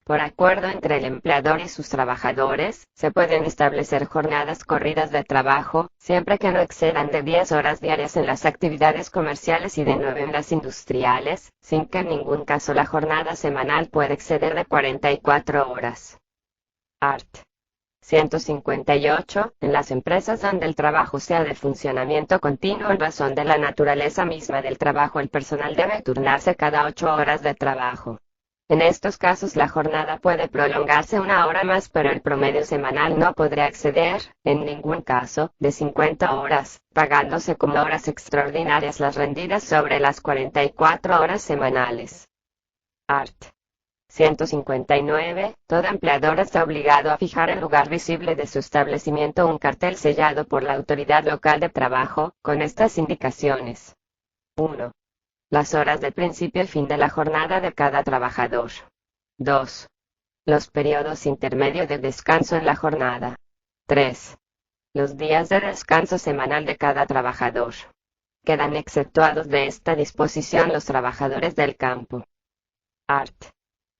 Speaker 1: Por acuerdo entre el empleador y sus trabajadores, se pueden establecer jornadas corridas de trabajo, siempre que no excedan de 10 horas diarias en las actividades comerciales y de 9 en las industriales, sin que en ningún caso la jornada semanal pueda exceder de 44 horas. Art. 158. En las empresas donde el trabajo sea de funcionamiento continuo en razón de la naturaleza misma del trabajo, el personal debe turnarse cada 8 horas de trabajo. En estos casos la jornada puede prolongarse 1 hora más, pero el promedio semanal no podrá exceder, en ningún caso, de 50 horas, pagándose como horas extraordinarias las rendidas sobre las 44 horas semanales. Art. 159. Todo empleador está obligado a fijar en lugar visible de su establecimiento un cartel sellado por la autoridad local de trabajo, con estas indicaciones. 1. Las horas de principio y fin de la jornada de cada trabajador. 2. Los periodos intermedios de descanso en la jornada. 3. Los días de descanso semanal de cada trabajador. Quedan exceptuados de esta disposición los trabajadores del campo. Art.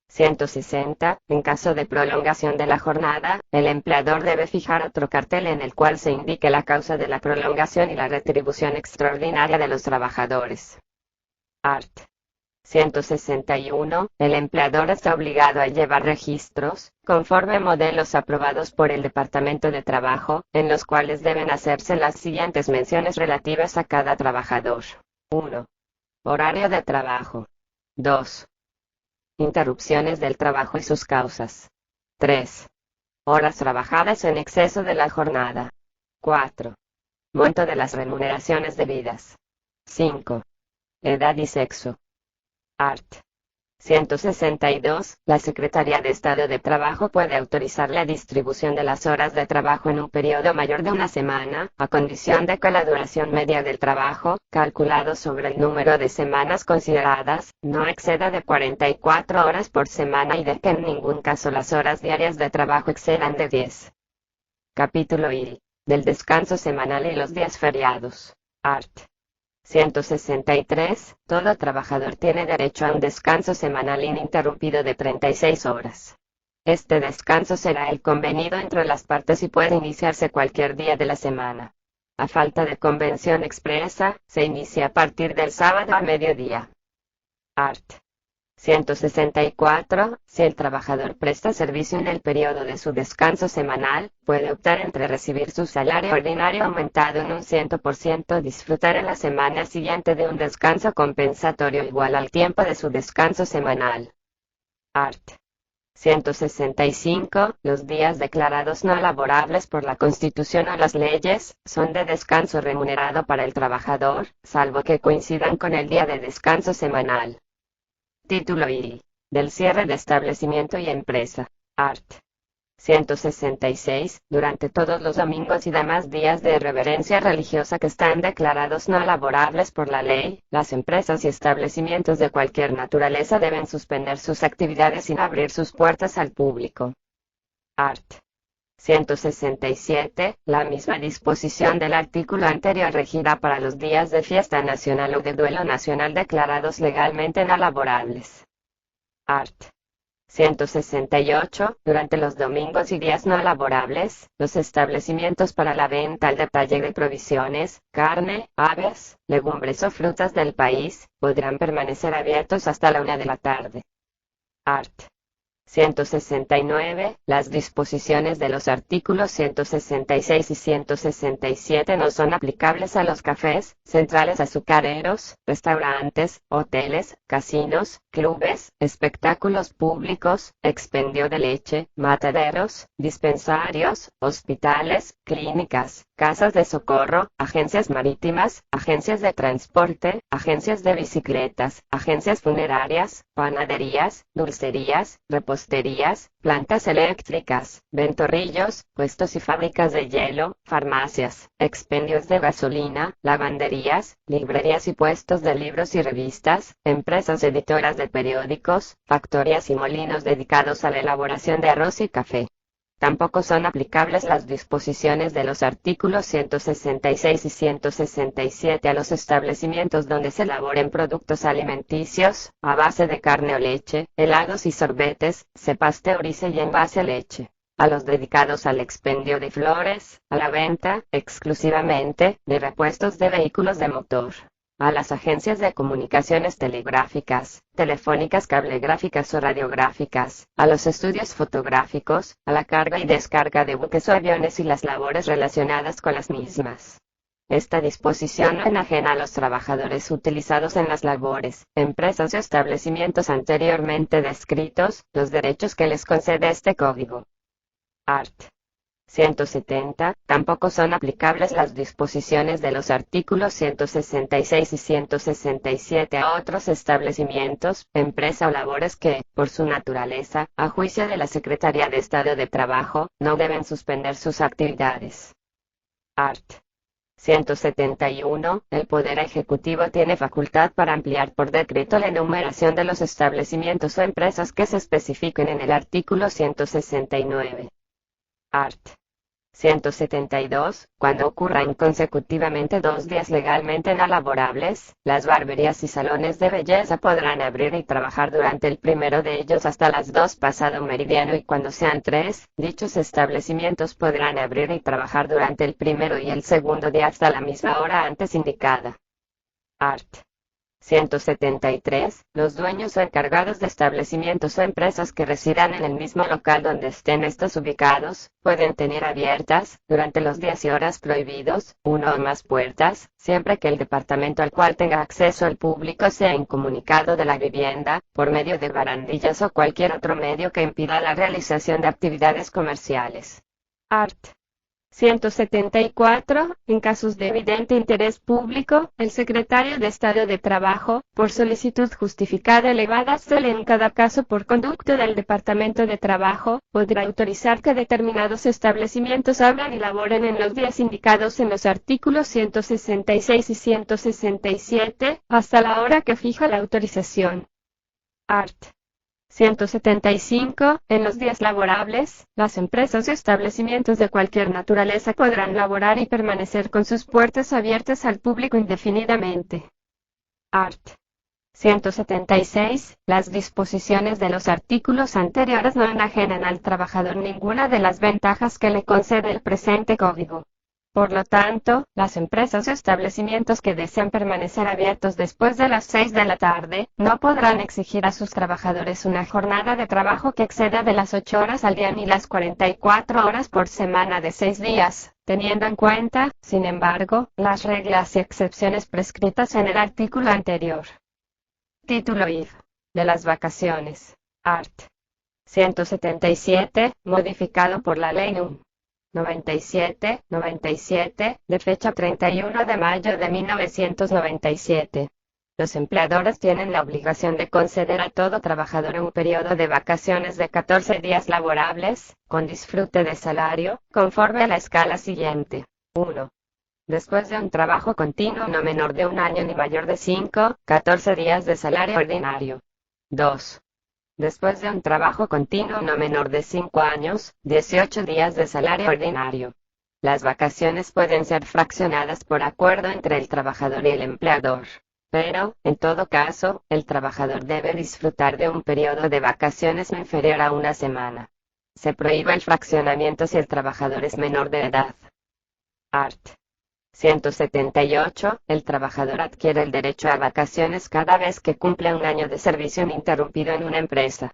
Speaker 1: 160. En caso de prolongación de la jornada, el empleador debe fijar otro cartel en el cual se indique la causa de la prolongación y la retribución extraordinaria de los trabajadores. Art. 161. El empleador está obligado a llevar registros, conforme modelos aprobados por el Departamento de Trabajo, en los cuales deben hacerse las siguientes menciones relativas a cada trabajador. 1. Horario de trabajo. 2. Interrupciones del trabajo y sus causas. 3. Horas trabajadas en exceso de la jornada. 4. Monto de las remuneraciones debidas. 5. Edad y sexo. Art. 162. La Secretaría de Estado de Trabajo puede autorizar la distribución de las horas de trabajo en un periodo mayor de una semana, a condición de que la duración media del trabajo, calculado sobre el número de semanas consideradas, no exceda de 44 horas por semana y de que en ningún caso las horas diarias de trabajo excedan de 10. Capítulo I. Del descanso semanal y los días feriados. Art. 163. Todo trabajador tiene derecho a un descanso semanal ininterrumpido de 36 horas. Este descanso será el convenido entre las partes y puede iniciarse cualquier día de la semana. A falta de convención expresa, se inicia a partir del sábado a mediodía. Art. 164. Si el trabajador presta servicio en el periodo de su descanso semanal, puede optar entre recibir su salario ordinario aumentado en un 100%, disfrutar en la semana siguiente de un descanso compensatorio igual al tiempo de su descanso semanal. Art. 165. Los días declarados no laborables por la Constitución o las leyes, son de descanso remunerado para el trabajador, salvo que coincidan con el día de descanso semanal. Título I. Del cierre de establecimiento y empresa. Art. 166. Durante todos los domingos y demás días de reverencia religiosa que están declarados no laborables por la ley, las empresas y establecimientos de cualquier naturaleza deben suspender sus actividades sin abrir sus puertas al público. Art. 167. La misma disposición del artículo anterior regirá para los días de fiesta nacional o de duelo nacional declarados legalmente no laborables. Art. 168. Durante los domingos y días no laborables, los establecimientos para la venta al detalle de provisiones, carne, aves, legumbres o frutas del país, podrán permanecer abiertos hasta la 1 de la tarde. Art. 169. Las disposiciones de los artículos 166 y 167 no son aplicables a los cafés, centrales azucareros, restaurantes, hoteles, casinos, clubes, espectáculos públicos, expendio de leche, mataderos, dispensarios, hospitales, clínicas, casas de socorro, agencias marítimas, agencias de transporte, agencias de bicicletas, agencias funerarias, panaderías, dulcerías, reposterías, plantas eléctricas, ventorrillos, puestos y fábricas de hielo, farmacias, expendios de gasolina, lavanderías, librerías y puestos de libros y revistas, empresas editoras de periódicos, factorías y molinos dedicados a la elaboración de arroz y café. Tampoco son aplicables las disposiciones de los artículos 166 y 167 a los establecimientos donde se elaboren productos alimenticios, a base de carne o leche, helados y sorbetes, se pasteurice y envase leche. A los dedicados al expendio de flores, a la venta, exclusivamente, de repuestos de vehículos de motor. a las agencias de comunicaciones telegráficas, telefónicas, cablegráficas o radiográficas, a los estudios fotográficos, a la carga y descarga de buques o aviones y las labores relacionadas con las mismas. Esta disposición no enajena a los trabajadores utilizados en las labores, empresas o establecimientos anteriormente descritos, los derechos que les concede este código. Art. 170. Tampoco son aplicables las disposiciones de los artículos 166 y 167 a otros establecimientos, empresa o labores que, por su naturaleza, a juicio de la Secretaría de Estado de Trabajo, no deben suspender sus actividades. Art. 171. El Poder Ejecutivo tiene facultad para ampliar por decreto la enumeración de los establecimientos o empresas que se especifiquen en el artículo 169. Art. 172. Cuando ocurran consecutivamente 2 días legalmente no laborables, las barberías y salones de belleza podrán abrir y trabajar durante el primero de ellos hasta las 2 pasado meridiano, y cuando sean 3, dichos establecimientos podrán abrir y trabajar durante el primero y el segundo día hasta la misma hora antes indicada. Art. 173. Los dueños o encargados de establecimientos o empresas que residan en el mismo local donde estén estos ubicados, pueden tener abiertas, durante los días y horas prohibidos, 1 o más puertas, siempre que el departamento al cual tenga acceso el público sea incomunicado de la vivienda, por medio de barandillas o cualquier otro medio que impida la realización de actividades comerciales. Art. 174. En casos de evidente interés público, el Secretario de Estado de Trabajo, por solicitud justificada elevada solo en cada caso por conducto del Departamento de Trabajo, podrá autorizar que determinados establecimientos abran y laboren en los días indicados en los artículos 166 y 167, hasta la hora que fija la autorización. Art. 175. En los días laborables, las empresas y establecimientos de cualquier naturaleza podrán laborar y permanecer con sus puertas abiertas al público indefinidamente. Art. 176. Las disposiciones de los artículos anteriores no enajenan al trabajador ninguna de las ventajas que le concede el presente código. Por lo tanto, las empresas o establecimientos que deseen permanecer abiertos después de las 6 de la tarde, no podrán exigir a sus trabajadores una jornada de trabajo que exceda de las 8 horas al día ni las 44 horas por semana de 6 días, teniendo en cuenta, sin embargo, las reglas y excepciones prescritas en el artículo anterior. Título IV. De las vacaciones. Art. 177, modificado por la Ley Núm. 97, de fecha 31 de mayo de 1997. Los empleadores tienen la obligación de conceder a todo trabajador un periodo de vacaciones de 14 días laborables, con disfrute de salario, conforme a la escala siguiente. 1. Después de un trabajo continuo no menor de 1 año ni mayor de 5, 14 días de salario ordinario. 2. Después de un trabajo continuo no menor de 5 años, 18 días de salario ordinario. Las vacaciones pueden ser fraccionadas por acuerdo entre el trabajador y el empleador. Pero, en todo caso, el trabajador debe disfrutar de un periodo de vacaciones no inferior a 1 semana. Se prohíbe el fraccionamiento si el trabajador es menor de edad. Art. 178. El trabajador adquiere el derecho a vacaciones cada vez que cumple 1 año de servicio ininterrumpido en una empresa.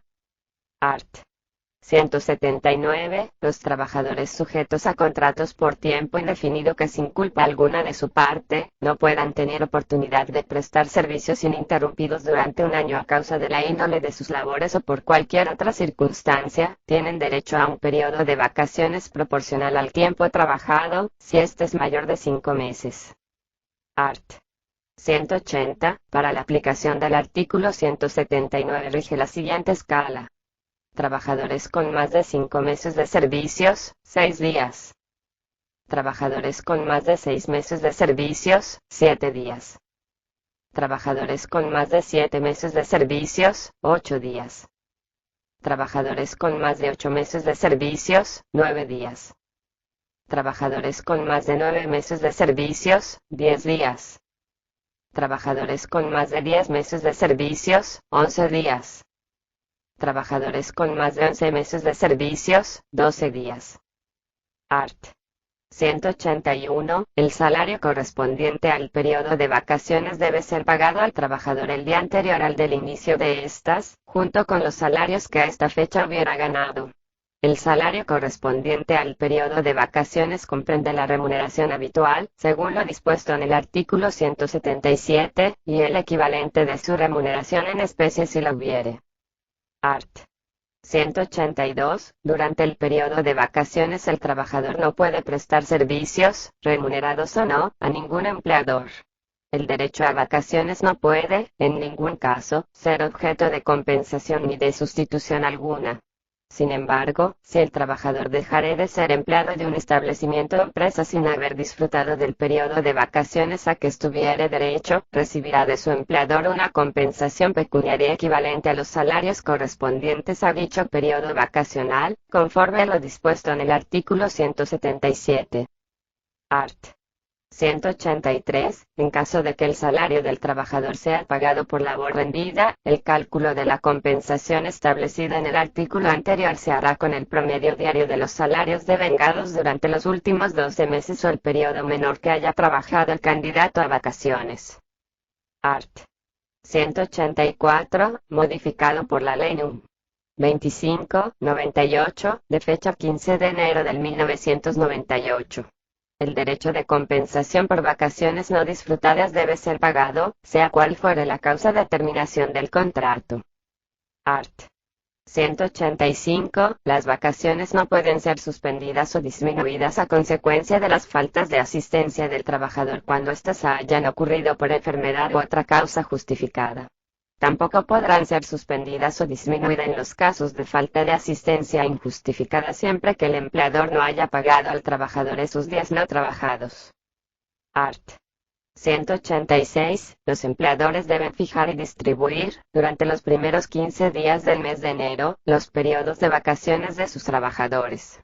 Speaker 1: Art. 179. Los trabajadores sujetos a contratos por tiempo indefinido que sin culpa alguna de su parte, no puedan tener oportunidad de prestar servicios ininterrumpidos durante 1 año a causa de la índole de sus labores o por cualquier otra circunstancia, tienen derecho a un periodo de vacaciones proporcional al tiempo trabajado, si este es mayor de 5 meses. Art. 180. Para la aplicación del artículo 179 rige la siguiente escala. Trabajadores con más de 5 meses de servicios, 6 días. Trabajadores con más de 6 meses de servicios, 7 días. Trabajadores con más de 7 meses de servicios, 8 días. Trabajadores con más de 8 meses de servicios, 9 días. Trabajadores con más de 9 meses de servicios, 10 días. Trabajadores con más de 10 meses de servicios, 11 días. Trabajadores con más de 11 meses de servicios, 12 días. Art. 181. El salario correspondiente al periodo de vacaciones debe ser pagado al trabajador el día anterior al del inicio de estas, junto con los salarios que a esta fecha hubiera ganado. El salario correspondiente al periodo de vacaciones comprende la remuneración habitual, según lo dispuesto en el artículo 177, y el equivalente de su remuneración en especie si la hubiere. Art. 182. Durante el periodo de vacaciones el trabajador no puede prestar servicios, remunerados o no, a ningún empleador. El derecho a vacaciones no puede, en ningún caso, ser objeto de compensación ni de sustitución alguna. Sin embargo, si el trabajador dejare de ser empleado de un establecimiento o empresa sin haber disfrutado del periodo de vacaciones a que estuviere derecho, recibirá de su empleador una compensación pecuniaria equivalente a los salarios correspondientes a dicho periodo vacacional, conforme a lo dispuesto en el artículo 177. Art. 183. En caso de que el salario del trabajador sea pagado por labor rendida, el cálculo de la compensación establecida en el artículo anterior se hará con el promedio diario de los salarios devengados durante los últimos 12 meses o el periodo menor que haya trabajado el candidato a vacaciones. Art. 184. Modificado por la Ley Núm. 2598, de fecha 15 de enero del 1998. El derecho de compensación por vacaciones no disfrutadas debe ser pagado, sea cual fuere la causa de terminación del contrato. Art. 185. Las vacaciones no pueden ser suspendidas o disminuidas a consecuencia de las faltas de asistencia del trabajador cuando éstas hayan ocurrido por enfermedad u otra causa justificada. Tampoco podrán ser suspendidas o disminuidas en los casos de falta de asistencia injustificada siempre que el empleador no haya pagado al trabajador esos días no trabajados. Art. 186. Los empleadores deben fijar y distribuir, durante los primeros 15 días del mes de enero, los periodos de vacaciones de sus trabajadores.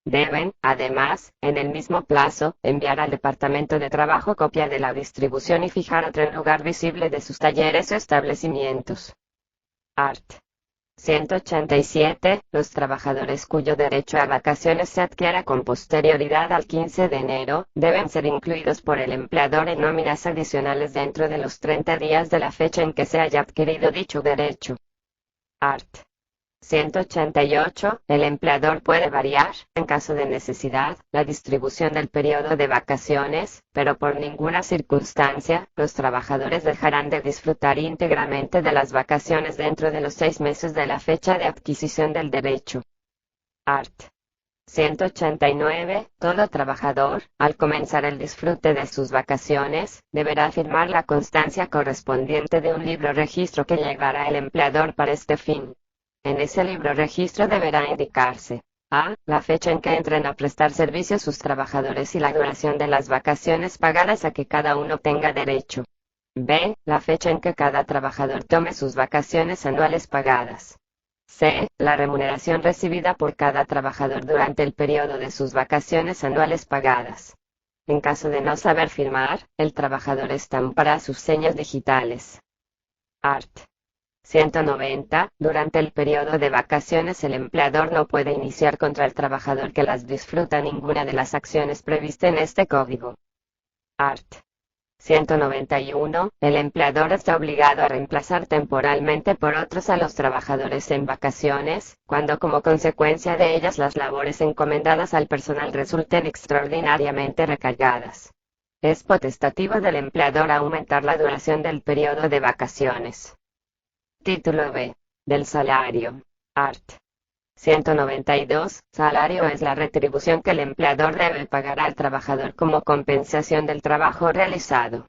Speaker 1: Deben, además, en el mismo plazo, enviar al Departamento de Trabajo copia de la distribución y fijar otro en lugar visible de sus talleres o establecimientos. Art. 187. Los trabajadores cuyo derecho a vacaciones se adquiera con posterioridad al 15 de enero, deben ser incluidos por el empleador en nóminas adicionales dentro de los 30 días de la fecha en que se haya adquirido dicho derecho. Art. 188. El empleador puede variar, en caso de necesidad, la distribución del periodo de vacaciones, pero por ninguna circunstancia, los trabajadores dejarán de disfrutar íntegramente de las vacaciones dentro de los 6 meses de la fecha de adquisición del derecho. Art. 189. Todo trabajador, al comenzar el disfrute de sus vacaciones, deberá firmar la constancia correspondiente de un libro registro que llevará el empleador para este fin. En ese libro registro deberá indicarse: a. La fecha en que entren a prestar servicio sus trabajadores y la duración de las vacaciones pagadas a que cada uno tenga derecho. b. La fecha en que cada trabajador tome sus vacaciones anuales pagadas. c. La remuneración recibida por cada trabajador durante el periodo de sus vacaciones anuales pagadas. En caso de no saber firmar, el trabajador estampará sus señas digitales. Art. 190. Durante el periodo de vacaciones el empleador no puede iniciar contra el trabajador que las disfruta ninguna de las acciones previstas en este código. Art. 191. El empleador está obligado a reemplazar temporalmente por otros a los trabajadores en vacaciones, cuando como consecuencia de ellas las labores encomendadas al personal resulten extraordinariamente recargadas. Es potestativo del empleador aumentar la duración del periodo de vacaciones. Título B. Del salario. Art. 192. Salario es la retribución que el empleador debe pagar al trabajador como compensación del trabajo realizado.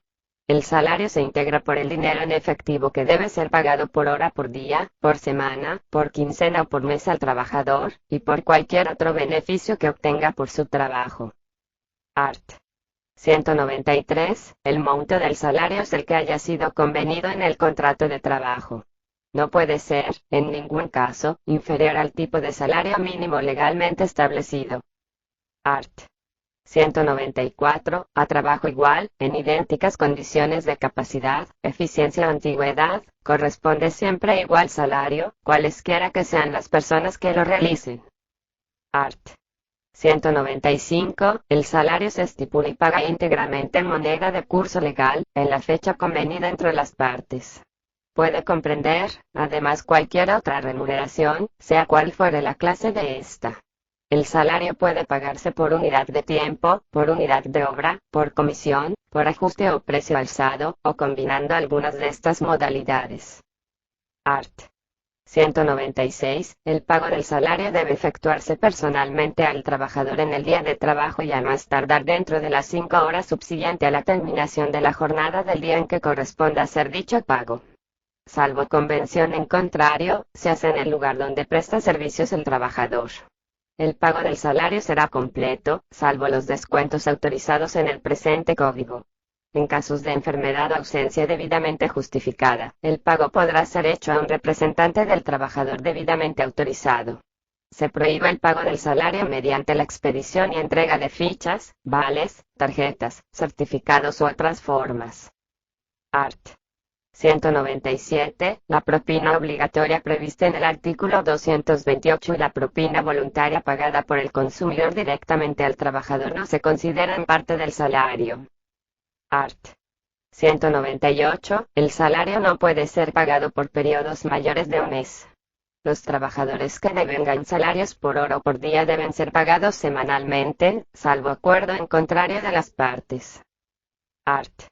Speaker 1: El salario se integra por el dinero en efectivo que debe ser pagado por hora por día, por semana, por quincena o por mes al trabajador, y por cualquier otro beneficio que obtenga por su trabajo. Art. 193. El monto del salario es el que haya sido convenido en el contrato de trabajo. No puede ser, en ningún caso, inferior al tipo de salario mínimo legalmente establecido. Art. 194. A trabajo igual, en idénticas condiciones de capacidad, eficiencia o antigüedad, corresponde siempre igual salario, cualesquiera que sean las personas que lo realicen. Art. 195. El salario se estipula y paga íntegramente en moneda de curso legal, en la fecha convenida entre las partes. Puede comprender, además, cualquier otra remuneración, sea cual fuere la clase de esta. El salario puede pagarse por unidad de tiempo, por unidad de obra, por comisión, por ajuste o precio alzado, o combinando algunas de estas modalidades. Art. 196. El pago del salario debe efectuarse personalmente al trabajador en el día de trabajo y a más tardar dentro de las 5 horas subsiguiente a la terminación de la jornada del día en que corresponda hacer dicho pago. Salvo convención en contrario, se hace en el lugar donde presta servicios el trabajador. El pago del salario será completo, salvo los descuentos autorizados en el presente código. En casos de enfermedad o ausencia debidamente justificada, el pago podrá ser hecho a un representante del trabajador debidamente autorizado. Se prohíbe el pago del salario mediante la expedición y entrega de fichas, vales, tarjetas, certificados u otras formas. Art. 197. La propina obligatoria prevista en el artículo 228 y la propina voluntaria pagada por el consumidor directamente al trabajador no se consideran parte del salario. Art. 198. El salario no puede ser pagado por periodos mayores de un mes. Los trabajadores que devengan salarios por hora o por día deben ser pagados semanalmente, salvo acuerdo en contrario de las partes. Art.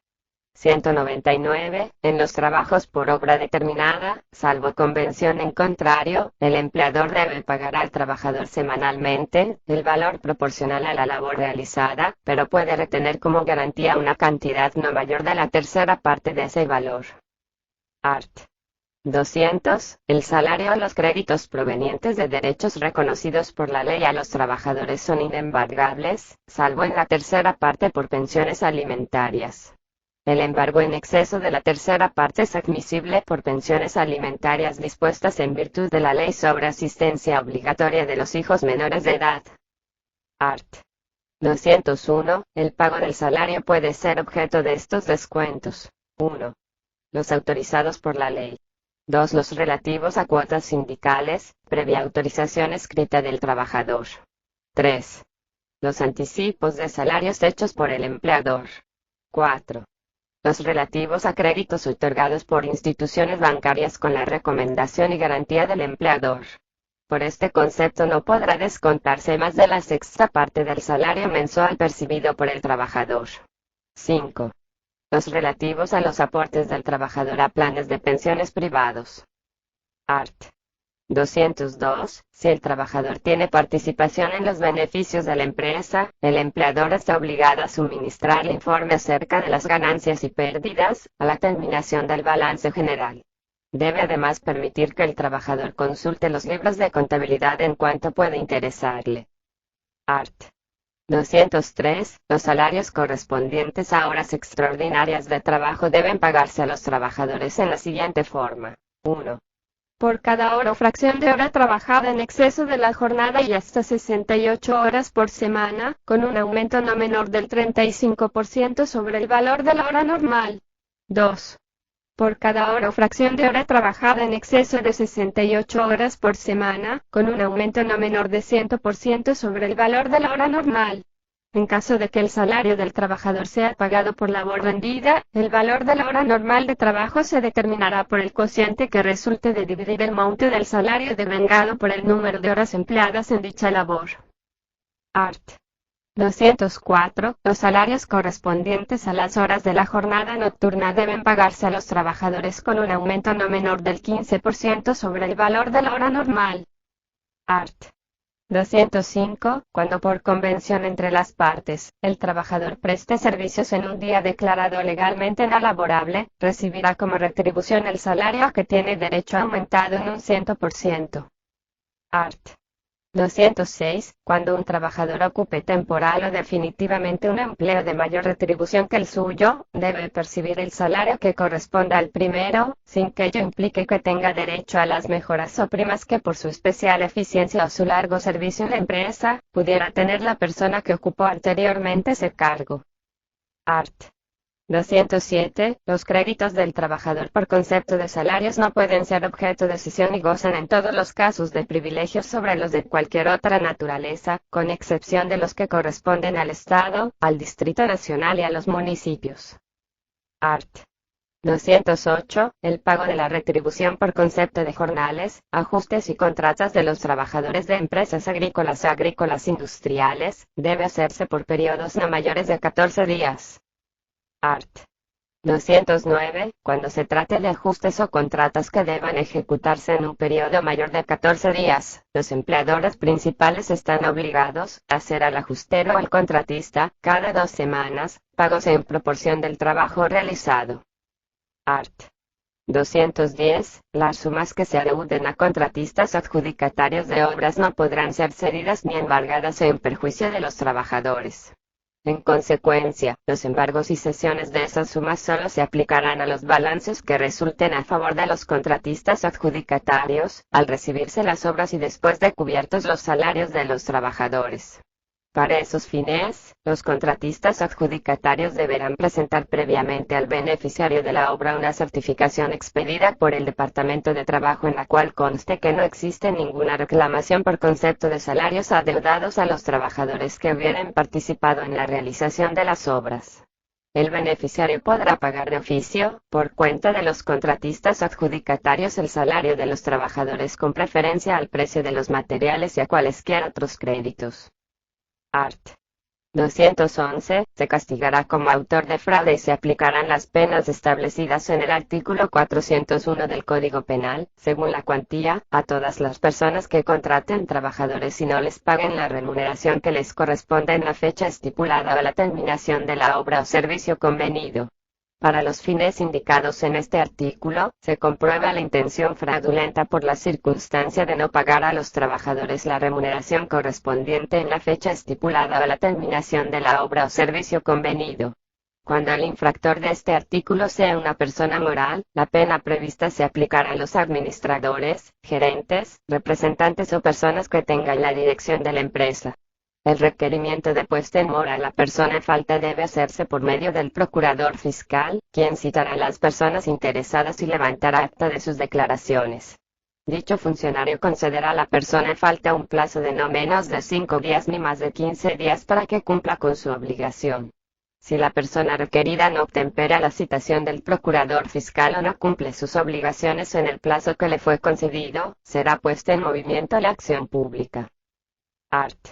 Speaker 1: 199. En los trabajos por obra determinada, salvo convención en contrario, el empleador debe pagar al trabajador semanalmente el valor proporcional a la labor realizada, pero puede retener como garantía una cantidad no mayor de la tercera parte de ese valor. Art. 200. El salario o los créditos provenientes de derechos reconocidos por la ley a los trabajadores son inembargables, salvo en la tercera parte por pensiones alimentarias. El embargo en exceso de la tercera parte es admisible por pensiones alimentarias dispuestas en virtud de la ley sobre asistencia obligatoria de los hijos menores de edad. Art. 201. El pago del salario puede ser objeto de estos descuentos. 1. Los autorizados por la ley. 2. Los relativos a cuotas sindicales, previa autorización escrita del trabajador. 3. Los anticipos de salarios hechos por el empleador. 4. Los relativos a créditos otorgados por instituciones bancarias con la recomendación y garantía del empleador. Por este concepto no podrá descontarse más de la sexta parte del salario mensual percibido por el trabajador. 5. Los relativos a los aportes del trabajador a planes de pensiones privados. Art. 202. Si el trabajador tiene participación en los beneficios de la empresa, el empleador está obligado a suministrar el informe acerca de las ganancias y pérdidas, a la terminación del balance general. Debe además permitir que el trabajador consulte los libros de contabilidad en cuanto pueda interesarle. Art. 203. Los salarios correspondientes a horas extraordinarias de trabajo deben pagarse a los trabajadores en la siguiente forma. 1. Por cada hora o fracción de hora trabajada en exceso de la jornada y hasta 68 horas por semana, con un aumento no menor del 35% sobre el valor de la hora normal. 2. Por cada hora o fracción de hora trabajada en exceso de 68 horas por semana, con un aumento no menor de 100% sobre el valor de la hora normal. En caso de que el salario del trabajador sea pagado por labor rendida, el valor de la hora normal de trabajo se determinará por el cociente que resulte de dividir el monte del salario devengado por el número de horas empleadas en dicha labor. Art. 204. Los salarios correspondientes a las horas de la jornada nocturna deben pagarse a los trabajadores con un aumento no menor del 15% sobre el valor de la hora normal. Art. 205. Cuando por convención entre las partes, el trabajador preste servicios en un día declarado legalmente no laborable, recibirá como retribución el salario a que tiene derecho aumentado en un 100%. Art. 206. Cuando un trabajador ocupe temporal o definitivamente un empleo de mayor retribución que el suyo, debe percibir el salario que corresponda al primero, sin que ello implique que tenga derecho a las mejoras o primas que por su especial eficiencia o su largo servicio en la empresa, pudiera tener la persona que ocupó anteriormente ese cargo. Art. 207. Los créditos del trabajador por concepto de salarios no pueden ser objeto de cesión y gozan en todos los casos de privilegios sobre los de cualquier otra naturaleza, con excepción de los que corresponden al Estado, al Distrito Nacional y a los municipios. Art. 208. El pago de la retribución por concepto de jornales, ajustes y contratas de los trabajadores de empresas agrícolas o agrícolas industriales, debe hacerse por periodos no mayores de 14 días. Art. 209. Cuando se trate de ajustes o contratas que deban ejecutarse en un periodo mayor de 14 días, los empleadores principales están obligados a hacer al ajustero o al contratista, cada 2 semanas, pagos en proporción del trabajo realizado. Art. 210. Las sumas que se adeuden a contratistas adjudicatarios de obras no podrán ser cedidas ni embargadas en perjuicio de los trabajadores. En consecuencia, los embargos y cesiones de esas sumas solo se aplicarán a los balances que resulten a favor de los contratistas adjudicatarios, al recibirse las obras y después de cubiertos los salarios de los trabajadores. Para esos fines, los contratistas adjudicatarios deberán presentar previamente al beneficiario de la obra una certificación expedida por el Departamento de Trabajo en la cual conste que no existe ninguna reclamación por concepto de salarios adeudados a los trabajadores que hubieran participado en la realización de las obras. El beneficiario podrá pagar de oficio, por cuenta de los contratistas adjudicatarios, el salario de los trabajadores con preferencia al precio de los materiales y a cualesquier otros créditos. Art. 211. Se castigará como autor de fraude y se aplicarán las penas establecidas en el artículo 401 del Código Penal, según la cuantía, a todas las personas que contraten trabajadores y no les paguen la remuneración que les corresponde en la fecha estipulada o la terminación de la obra o servicio convenido. Para los fines indicados en este artículo, se comprueba la intención fraudulenta por la circunstancia de no pagar a los trabajadores la remuneración correspondiente en la fecha estipulada o la terminación de la obra o servicio convenido. Cuando el infractor de este artículo sea una persona moral, la pena prevista se aplicará a los administradores, gerentes, representantes o personas que tengan la dirección de la empresa. El requerimiento de puesta en mora a la persona en falta debe hacerse por medio del procurador fiscal, quien citará a las personas interesadas y levantará acta de sus declaraciones. Dicho funcionario concederá a la persona en falta un plazo de no menos de 5 días ni más de 15 días para que cumpla con su obligación. Si la persona requerida no obtempera la citación del procurador fiscal o no cumple sus obligaciones en el plazo que le fue concedido, será puesta en movimiento la acción pública. Art.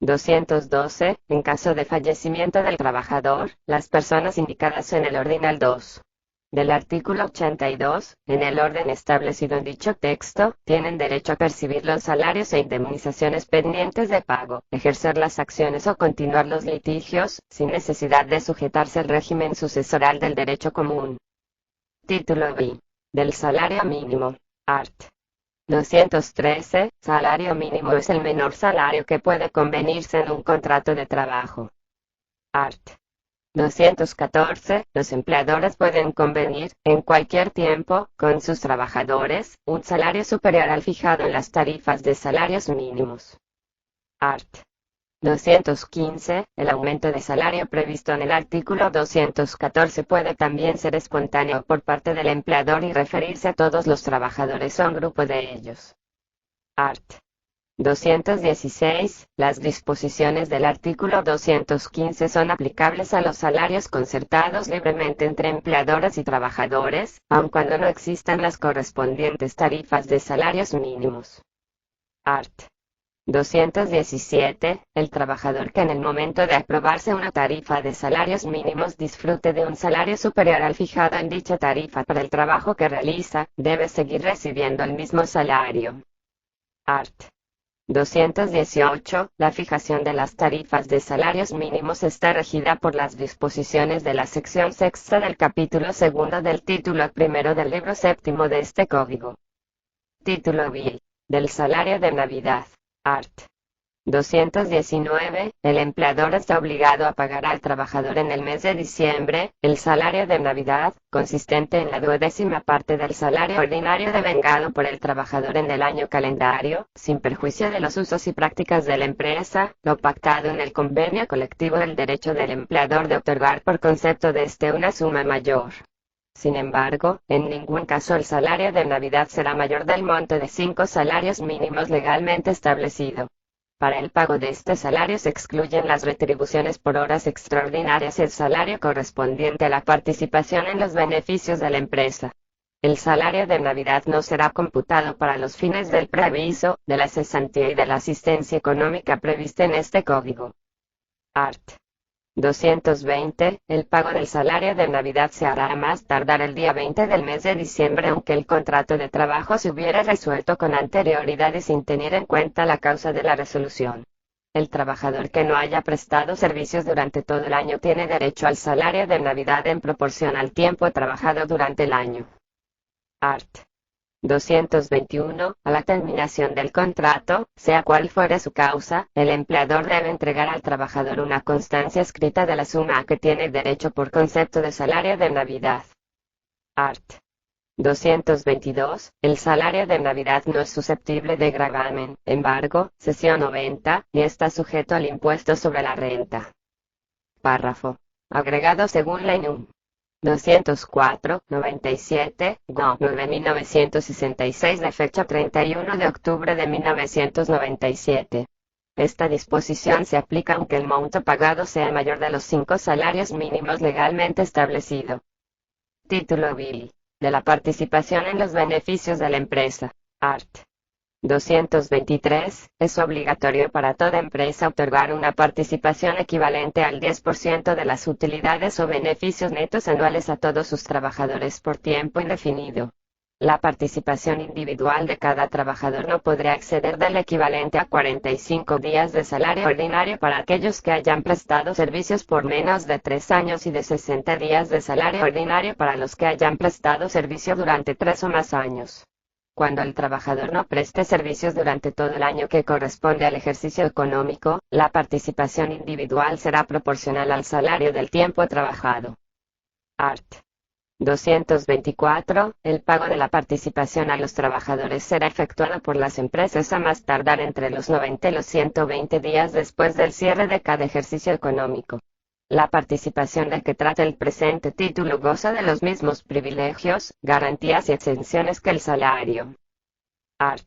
Speaker 1: 212. En caso de fallecimiento del trabajador, las personas indicadas en el ordinal 2 del artículo 82, en el orden establecido en dicho texto, tienen derecho a percibir los salarios e indemnizaciones pendientes de pago, ejercer las acciones o continuar los litigios, sin necesidad de sujetarse al régimen sucesoral del derecho común. Título B. Del salario mínimo. Art. 213. Salario mínimo es el menor salario que puede convenirse en un contrato de trabajo. Art. 214. Los empleadores pueden convenir, en cualquier tiempo, con sus trabajadores, un salario superior al fijado en las tarifas de salarios mínimos. Art. 215. El aumento de salario previsto en el artículo 214 puede también ser espontáneo por parte del empleador y referirse a todos los trabajadores o a un grupo de ellos. Art. 216. Las disposiciones del artículo 215 son aplicables a los salarios concertados libremente entre empleadores y trabajadores, aun cuando no existan las correspondientes tarifas de salarios mínimos. Art. 217. El trabajador que en el momento de aprobarse una tarifa de salarios mínimos disfrute de un salario superior al fijado en dicha tarifa para el trabajo que realiza, debe seguir recibiendo el mismo salario. Art. 218. La fijación de las tarifas de salarios mínimos está regida por las disposiciones de la sección sexta del capítulo segundo del título primero del libro séptimo de este código. Título B. Del salario de Navidad. Art. 219. El empleador está obligado a pagar al trabajador en el mes de diciembre el salario de Navidad, consistente en la 12ª parte del salario ordinario devengado por el trabajador en el año calendario, sin perjuicio de los usos y prácticas de la empresa, lo pactado en el convenio colectivo del derecho del empleador de otorgar por concepto de una suma mayor. Sin embargo, en ningún caso el salario de Navidad será mayor del monto de 5 salarios mínimos legalmente establecido. Para el pago de este salario se excluyen las retribuciones por horas extraordinarias y el salario correspondiente a la participación en los beneficios de la empresa. El salario de Navidad no será computado para los fines del preaviso, de la cesantía y de la asistencia económica prevista en este código. Art. 220. El pago del salario de Navidad se hará a más tardar el día 20 del mes de diciembre aunque el contrato de trabajo se hubiera resuelto con anterioridad y sin tener en cuenta la causa de la resolución. El trabajador que no haya prestado servicios durante todo el año tiene derecho al salario de Navidad en proporción al tiempo trabajado durante el año. Art. 221. A la terminación del contrato, sea cual fuere su causa, el empleador debe entregar al trabajador una constancia escrita de la suma a que tiene derecho por concepto de salario de Navidad. Art. 222. El salario de Navidad no es susceptible de gravamen, embargo, sección 90, ni está sujeto al impuesto sobre la renta. Párrafo. Agregado según la INUM. 204, 97, GO 9.966 de fecha 31 de octubre de 1997. Esta disposición se aplica aunque el monto pagado sea mayor de los 5 salarios mínimos legalmente establecido. Títulobil. De la participación en los beneficios de la empresa. Art. 223. Es obligatorio para toda empresa otorgar una participación equivalente al 10% de las utilidades o beneficios netos anuales a todos sus trabajadores por tiempo indefinido. La participación individual de cada trabajador no podrá exceder del equivalente a 45 días de salario ordinario para aquellos que hayan prestado servicios por menos de 3 años y de 60 días de salario ordinario para los que hayan prestado servicio durante 3 o más años. Cuando el trabajador no preste servicios durante todo el año que corresponde al ejercicio económico, la participación individual será proporcional al salario del tiempo trabajado. Art. 224. El pago de la participación a los trabajadores será efectuado por las empresas a más tardar entre los 90 y los 120 días después del cierre de cada ejercicio económico. La participación de que trata el presente título goza de los mismos privilegios, garantías y exenciones que el salario. Art.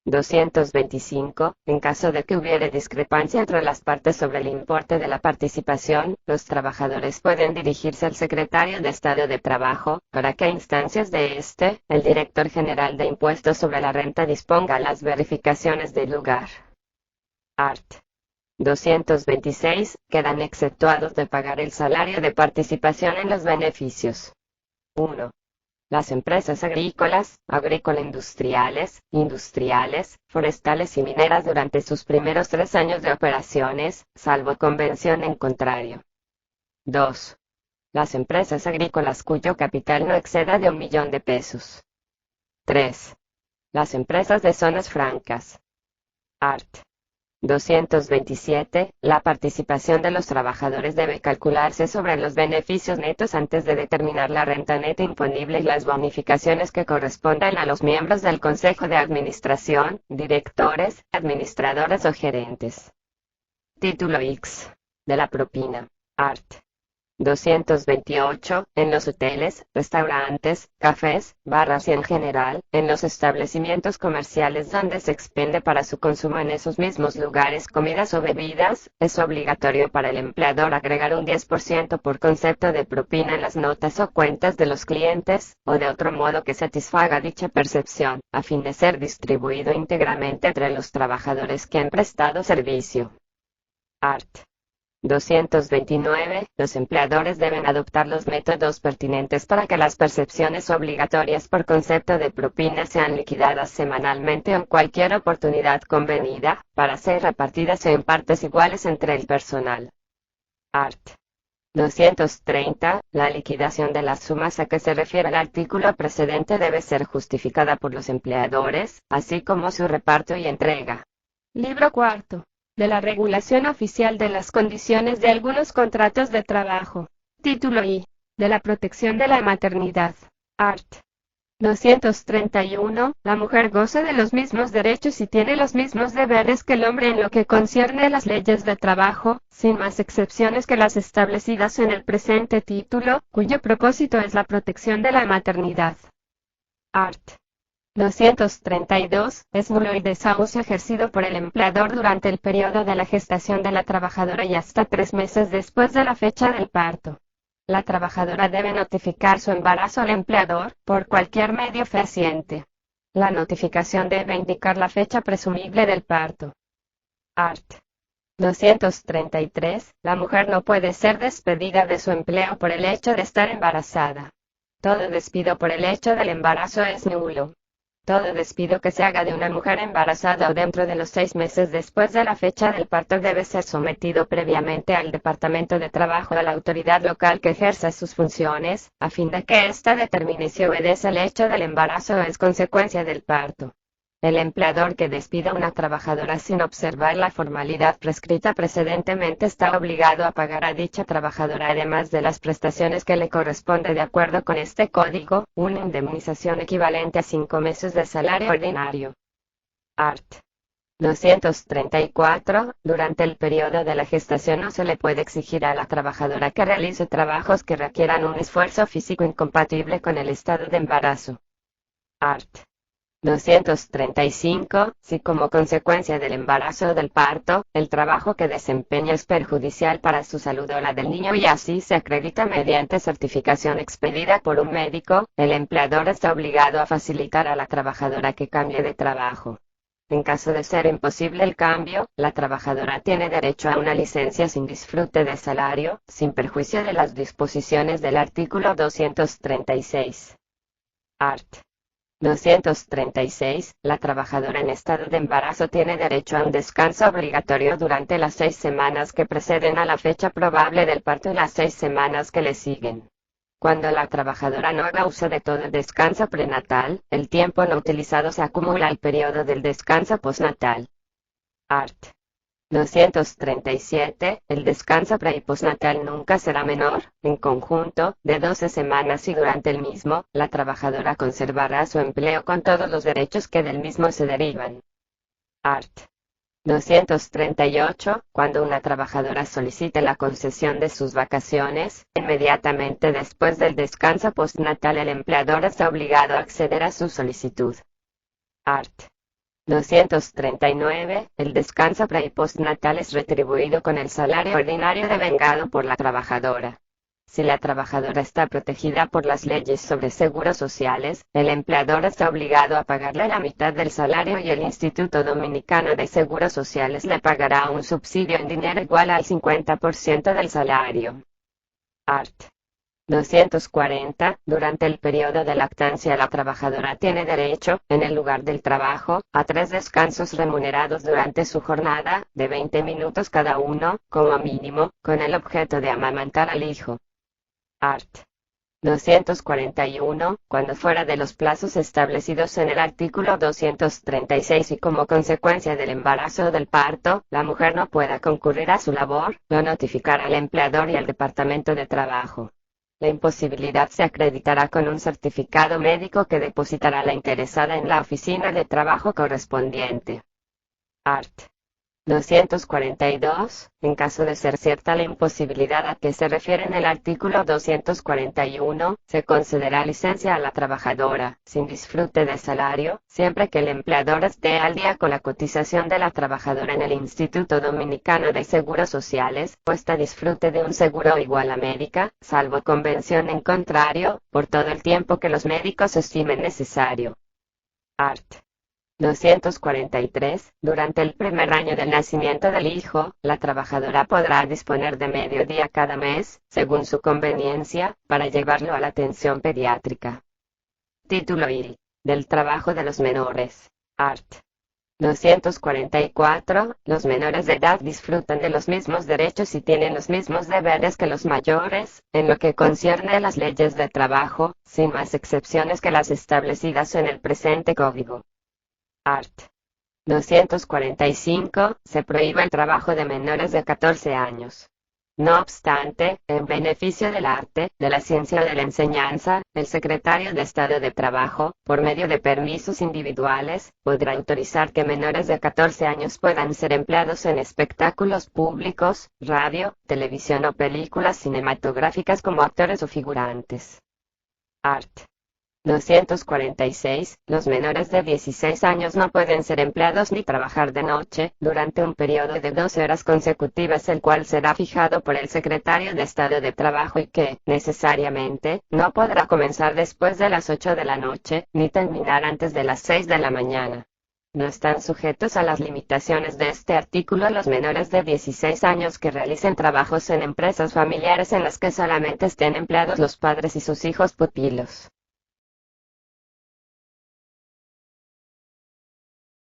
Speaker 1: 225. En caso de que hubiere discrepancia entre las partes sobre el importe de la participación, los trabajadores pueden dirigirse al Secretario de Estado de Trabajo, para que a instancias de el Director General de Impuestos sobre la Renta disponga las verificaciones del lugar. Art. 226. Quedan exceptuados de pagar el salario de participación en los beneficios. 1. Las empresas agrícolas, agrícola-industriales, industriales, forestales y mineras durante sus primeros 3 años de operaciones, salvo convención en contrario. 2. Las empresas agrícolas cuyo capital no exceda de 1 millón de pesos. 3. Las empresas de zonas francas. Art. 227. La participación de los trabajadores debe calcularse sobre los beneficios netos antes de determinar la renta neta imponible y las bonificaciones que correspondan a los miembros del Consejo de Administración, directores, administradores o gerentes. Título X. De la propina. Art. 228. En los hoteles, restaurantes, cafés, barras y en general, en los establecimientos comerciales donde se expende para su consumo en esos mismos lugares comidas o bebidas, es obligatorio para el empleador agregar un 10% por concepto de propina en las notas o cuentas de los clientes, o de otro modo que satisfaga dicha percepción, a fin de ser distribuido íntegramente entre los trabajadores que han prestado servicio. Art. 229. Los empleadores deben adoptar los métodos pertinentes para que las percepciones obligatorias por concepto de propina sean liquidadas semanalmente o en cualquier oportunidad convenida, para ser repartidas en partes iguales entre el personal. Art. 230. La liquidación de las sumas a que se refiere el artículo precedente debe ser justificada por los empleadores, así como su reparto y entrega. Libro cuarto. de la regulación oficial de las condiciones de algunos contratos de trabajo. Título I. De la protección de la maternidad. Art. 231. La mujer goza de los mismos derechos y tiene los mismos deberes que el hombre en lo que concierne a las leyes de trabajo, sin más excepciones que las establecidas en el presente título, cuyo propósito es la protección de la maternidad. Art. 232. Es nulo el desahucio ejercido por el empleador durante el periodo de la gestación de la trabajadora y hasta 3 meses después de la fecha del parto. La trabajadora debe notificar su embarazo al empleador, por cualquier medio fehaciente. La notificación debe indicar la fecha presumible del parto. Art. 233. La mujer no puede ser despedida de su empleo por el hecho de estar embarazada. Todo despido por el hecho del embarazo es nulo. Todo despido que se haga de una mujer embarazada o dentro de los 6 meses después de la fecha del parto debe ser sometido previamente al Departamento de Trabajo o a la autoridad local que ejerza sus funciones, a fin de que ésta determine si obedece al hecho del embarazo o es consecuencia del parto. El empleador que despida a una trabajadora sin observar la formalidad prescrita precedentemente está obligado a pagar a dicha trabajadora, además de las prestaciones que le corresponde de acuerdo con este código, una indemnización equivalente a 5 meses de salario ordinario. Art. 234. Durante el periodo de la gestación no se le puede exigir a la trabajadora que realice trabajos que requieran un esfuerzo físico incompatible con el estado de embarazo. Art. 235. Si como consecuencia del embarazo o del parto, el trabajo que desempeña es perjudicial para su salud o la del niño y así se acredita mediante certificación expedida por un médico, el empleador está obligado a facilitar a la trabajadora que cambie de trabajo. En caso de ser imposible el cambio, la trabajadora tiene derecho a una licencia sin disfrute de salario, sin perjuicio de las disposiciones del artículo 236. Art. 236. La trabajadora en estado de embarazo tiene derecho a un descanso obligatorio durante las 6 semanas que preceden a la fecha probable del parto y las 6 semanas que le siguen. Cuando la trabajadora no haga uso de todo el descanso prenatal, el tiempo no utilizado se acumula al periodo del descanso postnatal. Art. 237. El descanso pre y postnatal nunca será menor, en conjunto, de 12 semanas y durante el mismo, la trabajadora conservará su empleo con todos los derechos que del mismo se derivan. Art. 238. Cuando una trabajadora solicite la concesión de sus vacaciones, inmediatamente después del descanso postnatal el empleador está obligado a acceder a su solicitud. Art. 239. El descanso pre y postnatal es retribuido con el salario ordinario devengado por la trabajadora. Si la trabajadora está protegida por las leyes sobre seguros sociales, el empleador está obligado a pagarle la mitad del salario y el Instituto Dominicano de Seguros Sociales le pagará un subsidio en dinero igual al 50% del salario. Art. 240. Durante el periodo de lactancia la trabajadora tiene derecho, en el lugar del trabajo, a 3 descansos remunerados durante su jornada, de 20 minutos cada uno, como mínimo, con el objeto de amamantar al hijo. Art. 241. Cuando fuera de los plazos establecidos en el artículo 236 y como consecuencia del embarazo o del parto, la mujer no pueda concurrir a su labor, lo notificará al empleador y al Departamento de Trabajo. La imposibilidad se acreditará con un certificado médico que depositará la interesada en la oficina de trabajo correspondiente. Art. 242. En caso de ser cierta la imposibilidad a que se refiere en el artículo 241, se concederá licencia a la trabajadora, sin disfrute de salario, siempre que el empleador esté al día con la cotización de la trabajadora en el Instituto Dominicano de Seguros Sociales, o está disfrute de un seguro igual a médica, salvo convención en contrario, por todo el tiempo que los médicos estimen necesario. Art. 243. Durante el primer año del nacimiento del hijo, la trabajadora podrá disponer de medio día cada mes, según su conveniencia, para llevarlo a la atención pediátrica. Título I. Del trabajo de los menores. Art. 244. Los menores de edad disfrutan de los mismos derechos y tienen los mismos deberes que los mayores, en lo que concierne a las leyes de trabajo, sin más excepciones que las establecidas en el presente código. Art. 245. Se prohíbe el trabajo de menores de 14 años. No obstante, en beneficio del arte, de la ciencia o de la enseñanza, el Secretario de Estado de Trabajo, por medio de permisos individuales, podrá autorizar que menores de 14 años puedan ser empleados en espectáculos públicos, radio, televisión o películas cinematográficas como actores o figurantes. Art. 246. Los menores de 16 años no pueden ser empleados ni trabajar de noche, durante un periodo de 12 horas consecutivas el cual será fijado por el Secretario de Estado de Trabajo y que, necesariamente, no podrá comenzar después de las 8 de la noche, ni terminar antes de las 6 de la mañana. No están sujetos a las limitaciones de este artículo los menores de 16 años que realicen trabajos en empresas familiares en las que solamente estén empleados los padres y sus hijos pupilos.